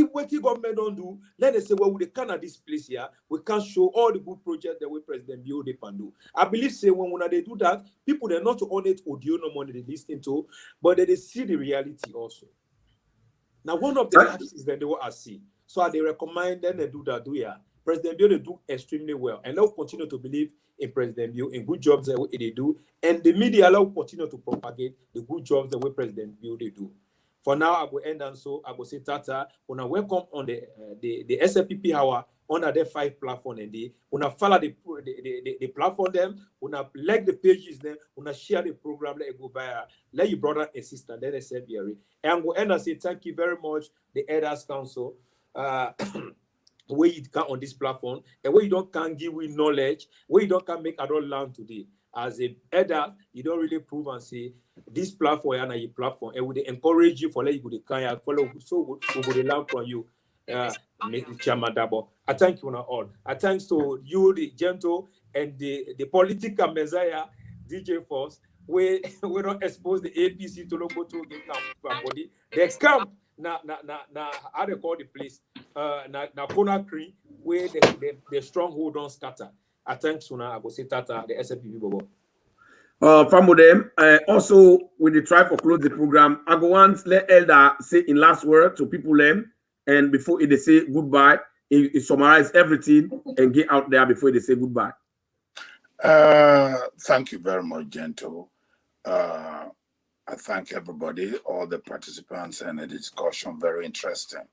government don't do, let us say, well, we can at this place here, we can show all the good projects that we President Bio they can do. I believe, say, when they do that, people they're not on it audio no more they listen to, but they see the reality also. Now, one of the lapses that they will see. So they recommend them they do that, President Bio they do extremely well, and they'll continue to believe in President Bio in good jobs that they do, and the media will continue to propagate the good jobs that President Bio they do. For now, I will end and so I will say Tata. When I welcome on the SLPP Hour under the 5 platform and they when I follow the platform them, when I like the pages them, when I share the program, let it go via, let your brother and sister, let us say and I will end and say thank you very much, the Elders Council. Where you can on this platform and where you don't can give with knowledge, where you don't can make adult learn today. As a elder, you don't really prove and say this platform and your platform, and would encourage you for let you go to Kenya, follow so we would learn from you. Chairman Dabo. I thank you all. I thanks to you, the gentle and the political messiah, DJ Force, where we don't expose the APC to go to the camp body. They come na how they call the place na Conakry where the stronghold don't scatter. I thank Suna, I go say Tata, the SLPP Bobo.
Famodem, also when they try for close the program, I go once let Elder say in last word to people them, and before they say goodbye, he summarize everything and get out there before they say goodbye.
Thank you very much, Gentle. I thank everybody, all the participants, and the discussion very interesting.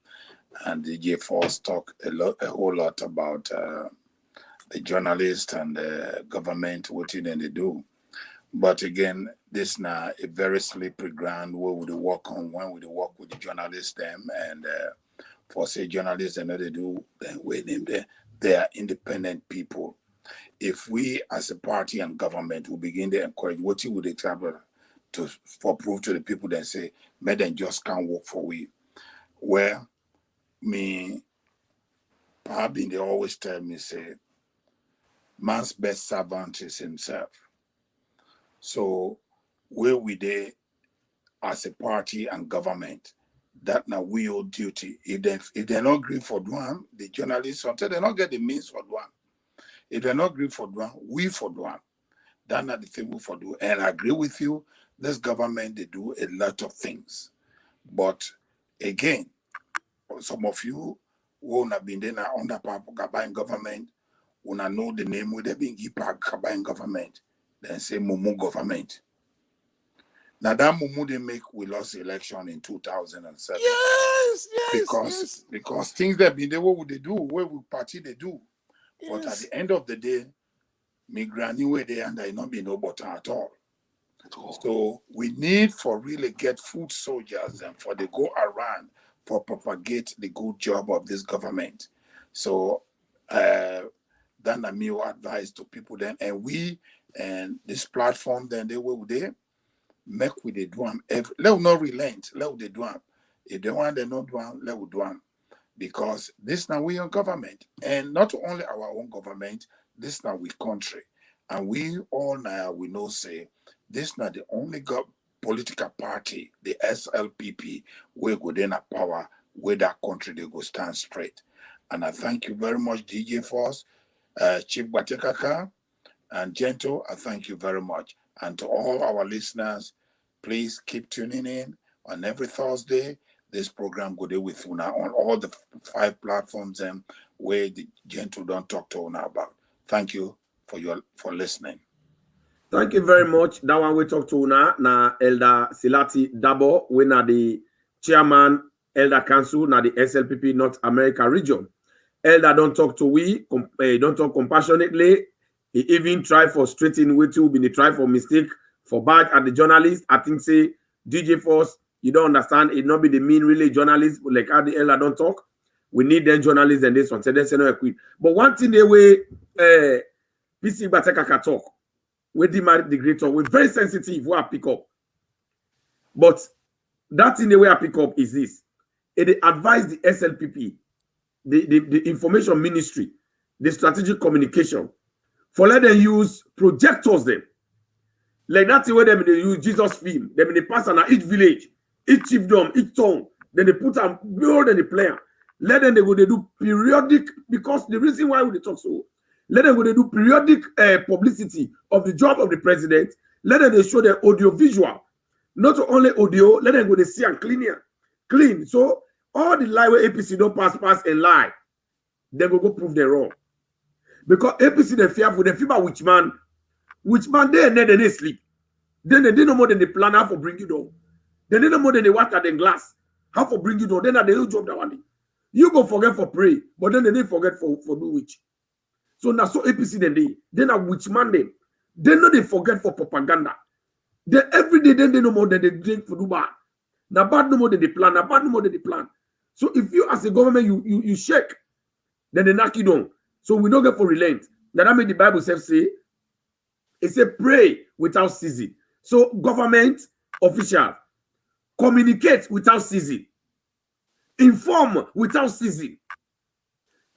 And DJ Force talk a whole lot about the journalists and the government, what they do. But again, this now a very slippery ground where we work on when we work with the journalists them and for say journalists and what they do, then we name them. They are independent people. If we as a party and government will begin to encourage what you would travel for proof to the people that say, men then just can't work for we. Where me, probably they always tell me, say, man's best servant is himself. So where we there as a party and government, that now we owe duty. If they not agree for one, the journalists until they not get the means for one. If they're not agree for do, we for do. That's not the thing we for do. And I agree with you. This government, they do a lot of things. But again, some of you who have been there under Kabayan government, when I know the name where they been give Kabayan government, then say Mumu government. Now that Mumu they make, we lost the election in 2007.
Yes.
Because things that been there, what would they do? Where would party they do?
Yes.
But at the end of the day, me granny were there and there not be no button at all. So we need for really get food soldiers and for they go around for propagate the good job of this government. So then I mean advice to people then, and we and this platform then they will there make with the drum. Let not relent, let the drum. If they want they not drum, let we drum. Because this now we on government, and not only our own government, this now we country. And we all now we know say this not the only political party, the SLPP, where go then a power where that country they go stand straight. And I thank you very much, DJ Force, Chief Batekaka, and Gentle. I thank you very much. And to all our listeners, please keep tuning in on every Thursday. This program go there with you now on all the 5 platforms and where the Gentle don't talk to you about. Thank you for listening.
Thank you very much. That one we talk to na Elder Slpp Dabo, we na the chairman Elder Council na the SLPP North America region. Elder don't talk to we, don't talk compassionately. He even try for straightening way to be try for mistake for bad at the journalist. I think say DJ Force, you don't understand. It not be the mean really journalist like how the Elder don't talk. We need them journalists and this one. So they say no equip. But one thing they way PC Batekaka talk. We demand the great talk. We're very sensitive. We pick up. But that in the way I pick up is this. It advise the SLPP, the information ministry, the strategic communication, for let them use projectors them. Like that's the way they use Jesus film. They pass on each village, each chiefdom, each town. Then they put a build and the player. Let them they do periodic, because the reason why we talk so. Let them go they do periodic publicity of the job of the president. Let them they show the audio visual. Not only audio, let them go they see and clean. So all the lie where APC don't pass and lie, they go prove they're wrong. Because APC they fearful, they fear about which man they sleep. Then they no more than they plan how to bring you down. They no more than they water than glass. How to bring you down. Then they don't job that one. You go forget for pray, but then they didn't forget for do which. So now so APC then a witch man them. They know they forget for propaganda. They every day then they no more than they drink for do bad. Now bad no more than they plan. Now bad no more than they plan. So if you as a government you shake, then they knock you down. So we don't get for relent. Now that made the Bible say it say pray without ceasing. So government official communicate without ceasing. Inform without ceasing.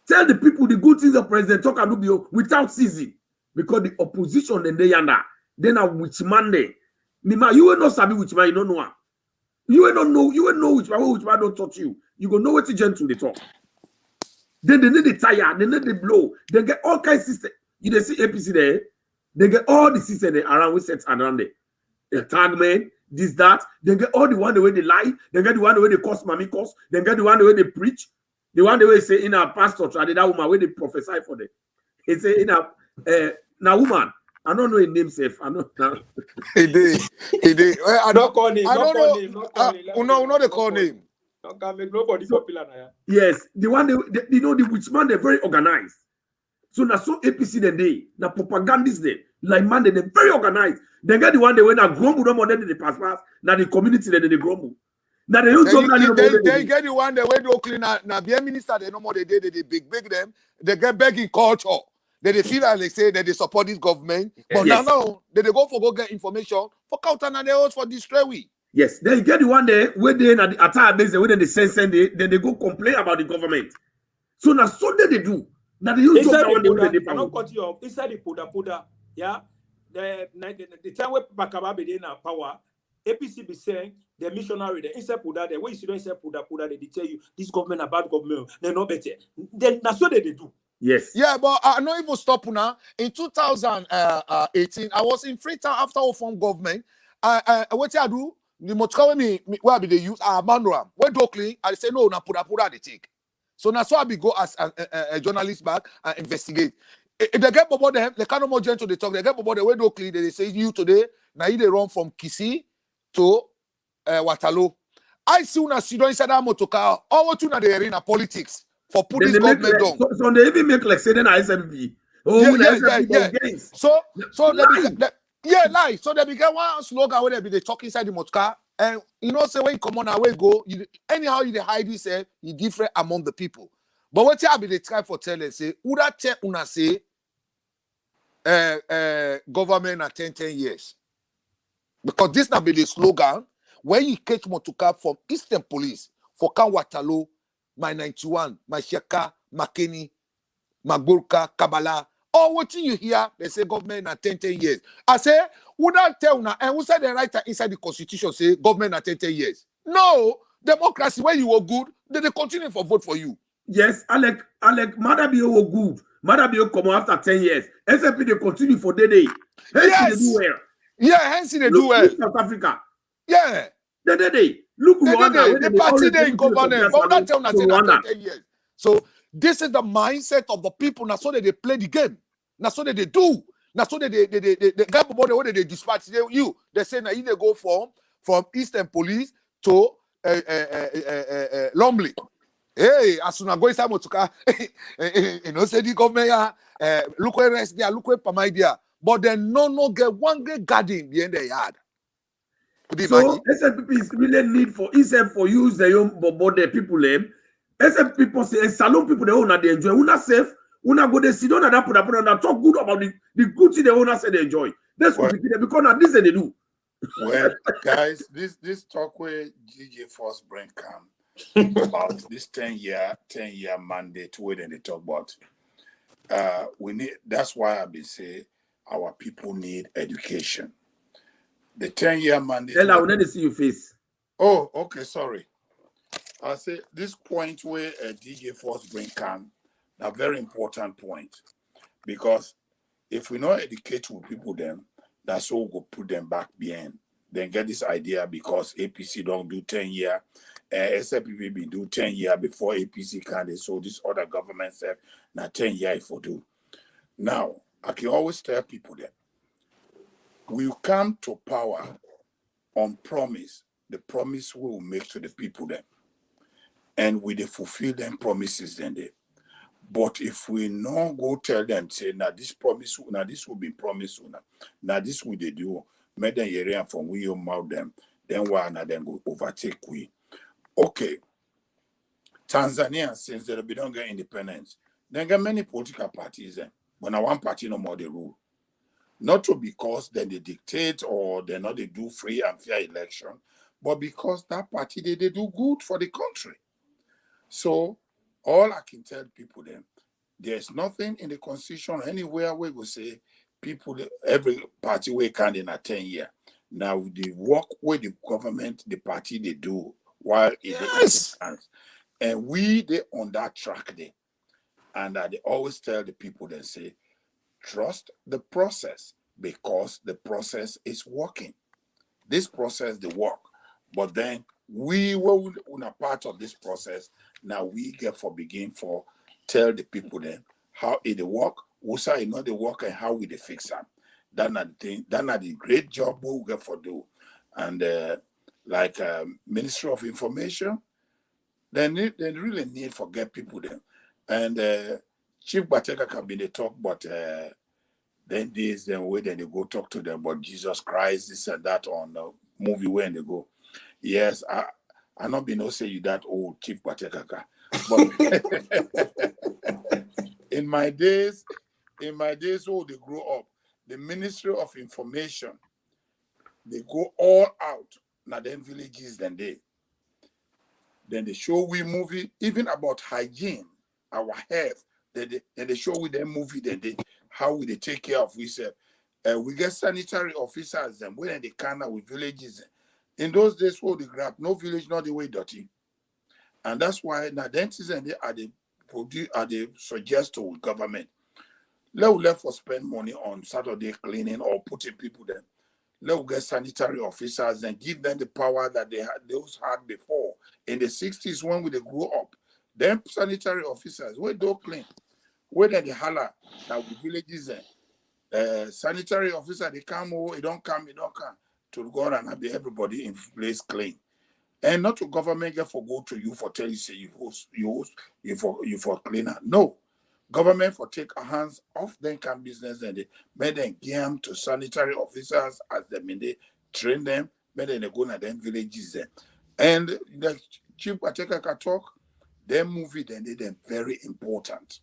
Tell the people the good things the president talk and do without ceasing. Because the opposition then they yonder. Then a which man they. Nima, you will not sabi which man you don't know. You will not know, you will know which man don't touch you. You go know what to gentle they talk. Then they need the tire, they need the blow, they get all kinds of system. You they see APC there, they get all the system there around with sets around there. The tag man, this, that, they get all the one the way they lie, they get the one the way they cause mommy cause, they get the one the way they preach. The one they say in a pastor, that woman where they prophesy for them. He say in a now woman. I don't know his name safe. I know now.
He did. I
Don't call name.
I don't
know.
No, they call name.
Don't can make nobody popular now.
Yes, the one you know the witch man they're very organized. So now so APC the day, now propagandists there, like man they're very organized. They get the one they went and grumble them more than the pass. Now the community they grumble. Now they don't
they get the one they went to clean now be minister they no more they big them. They get begging culture. They feel like they say that they support this government, but
yes.
now they go get information for counter and they also for destroy we.
Yes, then you get the one there where they at the attack base, where they send then they go complain about the government. So now so they do. Now they use
inside the I don't cut you off. Inside the Poda, yeah. The time where Bakaba be in power, APC be saying the missionary there inside Poda there. When you see inside Poda, they tell you this government a bad government, they're not better. Then that's what they do.
Yes.
Yeah, but I not even stop now. In 2018, I was in Freetown after we formed government. What I do? The motor me where be they use manual. When do clean, I say no, na pura they take. So now so I be go as a journalist back and investigate. If they get about them, they can't more gentle they talk. They get about the way do clean. They say you today. Now you they run from Kisi to Waterloo. I see una sit down inside that motor car. All what you na the arena politics for put
Then
this
they make
government
like,
down.
so they even make like say then SLP. Oh,
Yeah,
when
yeah,
SLP
yeah.
against.
So they
Lie.
began, lie. So they began one slogan where they talk inside the motor car, and you know, say when you come on away go, anyhow you hide yourself, you different among the people. But what you be the try for tell us say, who that tell una say, government at 10 years, because this now be the slogan when you catch motor car from Eastern Police for Kan Waterloo, my 91, my Shaka, Makeni, Magburka, Kabbalah. All what you hear, they say government at 10 years. I say, would I tell now? And who said the writer inside the constitution say government at 10 years? No, democracy, when you were good, they continue for vote for you.
Yes, Alec, Madabio good. Madabio come after 10 years. SLP they continue for the day. Hence
Yes.
they do well.
Yeah, hence they do well.
Look South Africa.
Yeah.
They look Rwanda.
The party they in government. But that tell us
Rwanda.
10 years. So this is the mindset of the people. Now so that they play the game. Now so that they do. Now so that they get about the way they dispatch you. They say now you they go from Eastern Police to Lumley. Hey, as soon as go inside Motuka, you know, say the government, look where rest there, look where Pamai there. But then no get one great garden behind the yard.
So SLP is really need for itself for use their own but the people them. SLP people say salon people they own they enjoy. Una safe, una go they sit down and put and talk good about the good thing the owner say they enjoy. That's what because now this they do.
Well, guys, this talk where GJ first brain come about this 10-year mandate where they talk about. We need. That's why I've been saying our people need education. The 10-year mandate.
Ella, we need to see your face.
Oh, okay, sorry. I say this point where DJ Force bring come, a very important point, because if we not educate with people, then that's all we'll put them back behind. Then get this idea because APC don't do 10-year, SLPP be do 10-year before APC can. So this other government said now 10-year if we do. Now I can always tell people that we come to power on promise, the promise we will make to the people then. And we they fulfill them promises then they. But if we no go tell them, say, now this promise, now this will be promised, now this will they do, make them area from we mouth them, then why not then go overtake we. Okay. Tanzania, since they don't get independence, then get many political parties then. But now one party no more they rule. Not to because then they dictate or they not they do free and fair election, but because that party they do good for the country. So all I can tell people then, there's nothing in the constitution anywhere where we say people every party we can in a 10-year. Now the work with the government, the party they do while it is and we they on that track there. And they always tell the people then say, trust the process because the process is working. This process, the work. But then we were a part of this process. Now we get for begin for tell the people then how it work, what's how not the work and how we they fix them. That's not the thing. That's not the great job we get for do. And like Ministry of Information, they really need for get people then. And Chief Bateka can be the talk, but then this then way then they go talk to them about Jesus Christ, this and that on the movie when they go. Yes, I not be no say you that old Chief Bateka. But in my days, oh, they grow up. The Ministry of Information, they go all out. Now then villages then they show we movie even about hygiene, our health. Then they show we them movie then how we they take care of ourselves. We get sanitary officers then when they can with villages. In those days, the grab no village not the way dirty. And that's why now dentists and they are the they suggest to government. Let for spend money on Saturday cleaning or putting people there. Let get sanitary officers and give them the power that those had before in the 60s when we grew up. Them sanitary officers, where don't clean, where they holler that with villages sanitary officer they come, it don't come to go and have everybody in place clean. And not to government get for go to you for tell you say you for cleaner. No. Government for take a hands off them can business and they made them give them to sanitary officers as them in they train them, made them go to them villages there. And the chief Pateka can talk, them movie then they them very important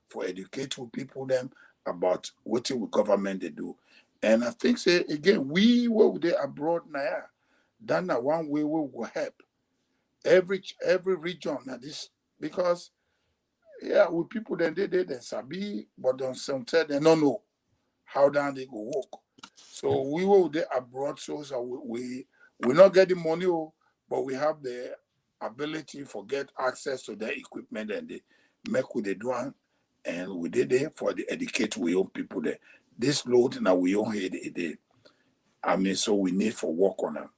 for educating people them about what the government they do. And I think say again, we were there abroad now. Then one way we will help every region now this because with people then they sabi, but on some time they don't know how down they go work. So we were there abroad, so we not get the money, but we have the ability for get access to their equipment and they make with the doing, and we did there for the educate we own people there. This load now we own here the so we need for work on them.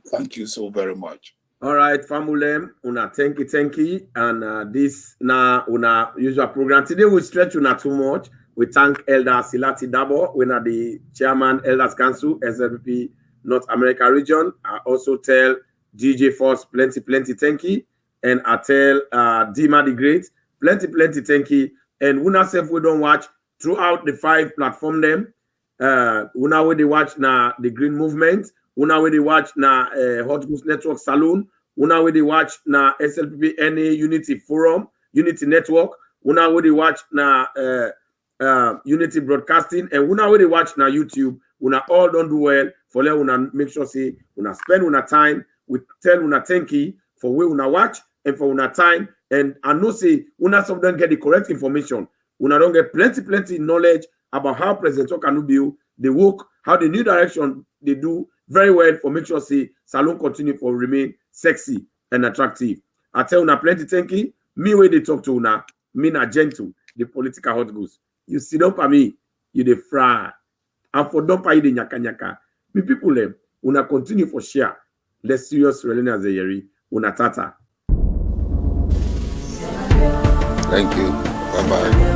Thank you so very much.
All right, family, una thank you, and this na una usual program today we stretch una too much. We thank Elder Silati Dabo, we are the chairman Elders Council SLP North America region. I also tell DJ Force plenty thank you, and I tell Dima the Great plenty thank you, and una self we don't watch throughout the 5 platform them. Una we they watch na the Green Movement. Una we they watch na Hot Goose Network Saloon. Una we they watch na SLPP NA Unity Forum, Unity Network. Una we they watch na Unity Broadcasting, and una we they watch na YouTube. Una all don't do well for let una make sure say una spend una time. We tell una thank you for where una watch and for una time. And I know say una some don't get the correct information. Una don't get plenty knowledge about how President Okanubio they work, how the new direction they do very well for make sure say Salon continue for remain sexy and attractive. I tell una plenty thank you. Me where they talk to una, me na gentle, the political hot goose. You sit up for me, you the fry. And for don't pay the nyaka. Me people them, una continue for share. Let's serious relation as a yeri, una tata.
Thank you. Bye-bye.